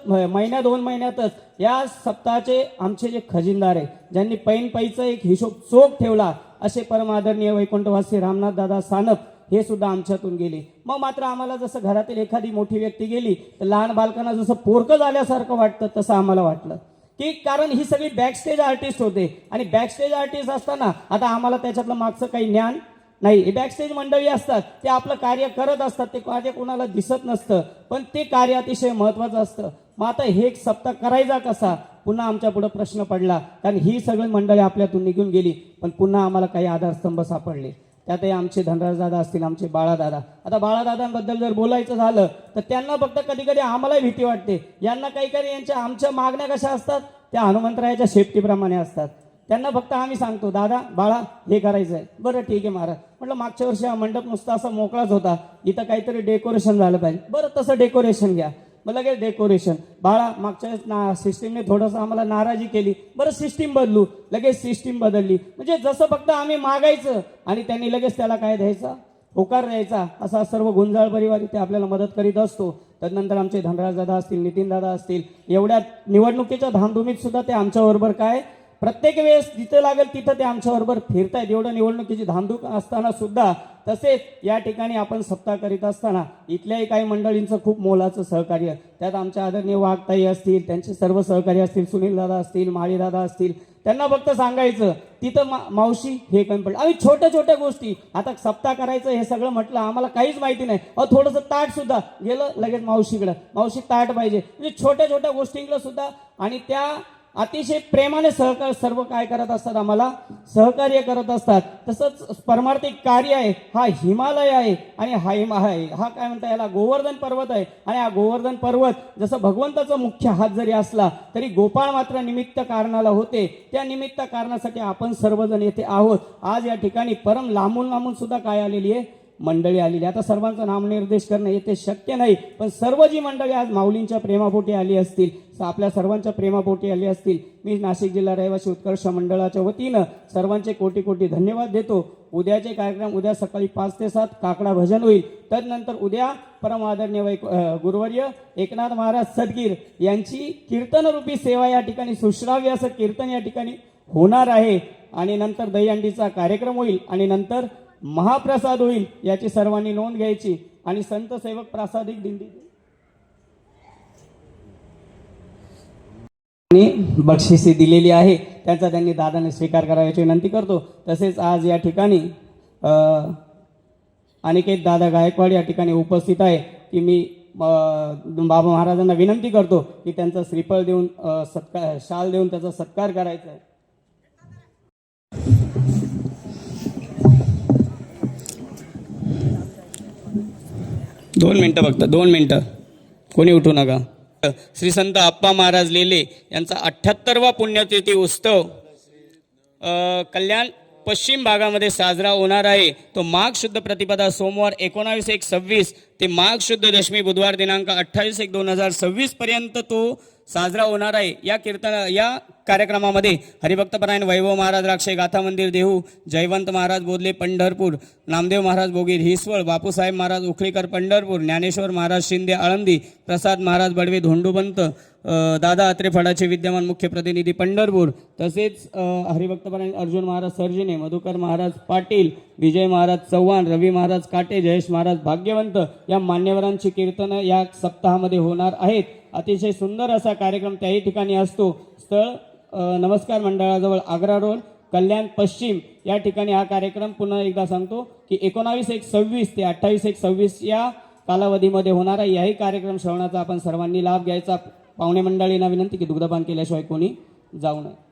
E: महिन्या 2 महिन्यातच या सप्ताहाचे आमचे जे खजिनदार आहे ज्यांनी पैचा एक हिशोब चोख ठेवला असे परम आदरणीय वैकुंठवासी रामनाथ दादा सानप हे सुद्धा आमच्यातून गेले. मग मात्र आम्हाला जसं घरातील एखादी मोठी व्यक्ती गेली तर लहान बालकांना जसं पोरकं झाल्यासारखं वाटतं तसं आम्हाला वाटलं की कारण ही सगळी बॅकस्टेज आर्टिस्ट होते आणि बॅकस्टेज आर्टिस्ट असताना आता आम्हाला त्याच्यातलं मागचं काही ज्ञान नाही. हे बॅकस्टेज मंडळी असतात, ते आपलं कार्य करत असतात, ते कार्य कोणाला दिसत नसतं पण ते कार्य अतिशय महत्त्वाचं असतं. मग आता हे एक सप्ताह करायचा कसा पुन्हा आमच्या पुढे प्रश्न पडला, कारण ही सगळी मंडळी आपल्यातून निघून गेली पण पुन्हा आम्हाला काही आधारस्तंभ सापडले. त्यातही आमचे धनराजदादा असतील, आमचे बाळादादा. आता बाळादादांबद्दल जर बोलायचं झालं तर त्यांना फक्त कधी आम्हालाही भीती वाटते. यांना काही आमच्या मागण्या कशा असतात त्या हनुमंतरायाच्या शेपटीप्रमाणे असतात. त्यांना फक्त आम्ही सांगतो दादा बाळा हे करायचं आहे, बरं ठीक आहे महाराज. म्हटलं मागच्या वर्षी हा मंडप नुसता असा मोकळाच होता, इथं काहीतरी डेकोरेशन झालं पाहिजे, बरं तसं डेकोरेशन घ्या. मग लगेच डेकोरेशन बाळा मागच्या सिस्टीमने थोडंसं आम्हाला नाराजी केली, बरं सिस्टीम बदलू, लगेच सिस्टीम बदलली. म्हणजे जसं फक्त आम्ही मागायचं आणि त्यांनी लगेच त्याला काय द्यायचा होकार द्यायचा. असा सर्व गुंजाळ परिवार इथे आपल्याला मदत करीत असतो. त्यानंतर आमचे धनराज दादा असतील, नितीन दादा असतील, एवढ्या निवडणुकीच्या धामधुमीत सुद्धा ते आमच्याबरोबर काय प्रत्येक वेळेस जिथे लागेल तिथं ते आमच्याबरोबर फिरतायत. एवढं निवडणुकीची धामधूम असताना सुद्धा तसेच या ठिकाणी आपण सप्ताह करीत असताना इथल्याही काही मंडळींचं खूप मोलाचं सहकार्य, त्यात आमच्या आदरणीय वाघताई असतील, त्यांचे सर्व सहकारी असतील, सुनील दादा असतील, माळी दादा असतील, त्यांना फक्त सांगायचं तिथं मावशी हे कमी पडलं. आम्ही छोट्या गोष्टी आता सप्ताह करायचं हे सगळं म्हटलं आम्हाला काहीच माहिती नाही. थोडंसं ताट सुद्धा गेलं लगेच मावशीकडं, मावशी ताट पाहिजे. म्हणजे छोट्या गोष्टींकडे सुद्धा आणि त्या अतिशय प्रेमाने सर्व काय करत असतात, आम्हाला सहकार्य करत असतात. तसंच परमार्थिक कार्य आहे, हा हिमालय आहे आणि हा काय म्हणता याला गोवर्धन पर्वत आहे. आणि हा गोवर्धन पर्वत जसं भगवंताचा मुख्य हात जरी असला तरी गोपाळ मात्र निमित्त कारणाला होते. त्या निमित्त कारणासाठी आपण सर्वजण येथे आहोत. आज या ठिकाणी परम लांबून सुद्धा काय आलेली आहे, मंडळी आलेली. आता सर्वांचं नामनिर्देश करणं येथे शक्य नाही, पण सर्व जी मंडळी आज माऊलींच्या प्रेमापोटी आली असतील, आपल्या सर्वांच्या प्रेमापोटी आली असतील, मी नाशिक जिल्हा रहिवासी उत्कर्ष मंडळाच्या वतीनं सर्वांचे कोटी कोटी धन्यवाद देतो. उद्याचे कार्यक्रम उद्या सकाळी 5 ते 7 काकडा भजन होईल. तदनंतर उद्या परम आदरणीय गुरुवर्य एकनाथ महाराज सदगीर यांची कीर्तनरूपी सेवा या ठिकाणी सुश्राव्य असं कीर्तन या ठिकाणी होणार आहे. आणि नंतर दहीहंडीचा कार्यक्रम होईल आणि नंतर महाप्रसाद होईल. याची सर्वांनी नोंद घ्यायची. आणि संत सेवक प्रासादिक दिंडी बक्षिसे दिलेली आहे, त्यांचा त्यांनी दादाने स्वीकार करायची विनंती करतो. तसेच आज या ठिकाणी अनिकेत दादा गायकवाड या ठिकाणी उपस्थित आहे, की मी बाबा महाराजांना विनंती करतो की त्यांचा श्रीफळ देऊन शाल देऊन त्याचा सत्कार करायचा आहे. दोन मिनिटं कोणी उठू नका. श्री संत आप्पा महाराज लेले यांचा 78वा पुण्यतिथी उत्सव कल्याण पश्चिम भागामध्ये साजरा होणार आहे. तो माघ शुद्ध प्रतिपदा सोमवार 19/1/26 ते माघ शुद्ध दशमी बुधवार दिनांक 28/1/2026 पर्यंत तो साजरा होणार आहे. या कार्यक्रमामध्ये हरिभक्तपरायण वैभव महाराज राक्षे गाथा मंदिर देहू, जयवंत महाराज बोधले पंढरपूर, नामदेव महाराज बोगीर हिसवळ, बापूसाहेब महाराज उखळीकर पंढरपूर, ज्ञानेश्वर महाराज शिंदे आळंदी, प्रसाद महाराज बडवे धोंडूबंत, दादा अत्रे फडाचे विद्यमान मुख्य प्रतिनिधी पंढरपूर, तसेच हरिभक्तपरायण अर्जुन महाराज सर्जिने, मधुकर महाराज पाटील, विजय महाराज चव्हाण, रवी महाराज काटे, जयेश महाराज भाग्यवंत या मान्यवरांची कीर्तनं या सप्ताहामध्ये होणार आहेत. अतिशय सुंदर असा कार्यक्रम त्याही ठिकाणी असतो. स्थळ नमस्कार मंडळाजवळ आग्रा रोड कल्याण पश्चिम या ठिकाणी हा कार्यक्रम पुन्हा एकदा सांगतो की 19/1/26 ते 28/1/26 या कालावधीमध्ये होणार आहे. याही कार्यक्रम श्रवणाचा आपण सर्वांनी लाभ घ्यायचा. पाहुणे मंडळींना विनंती की दुग्धपान केल्याशिवाय कोणी जाऊ नये.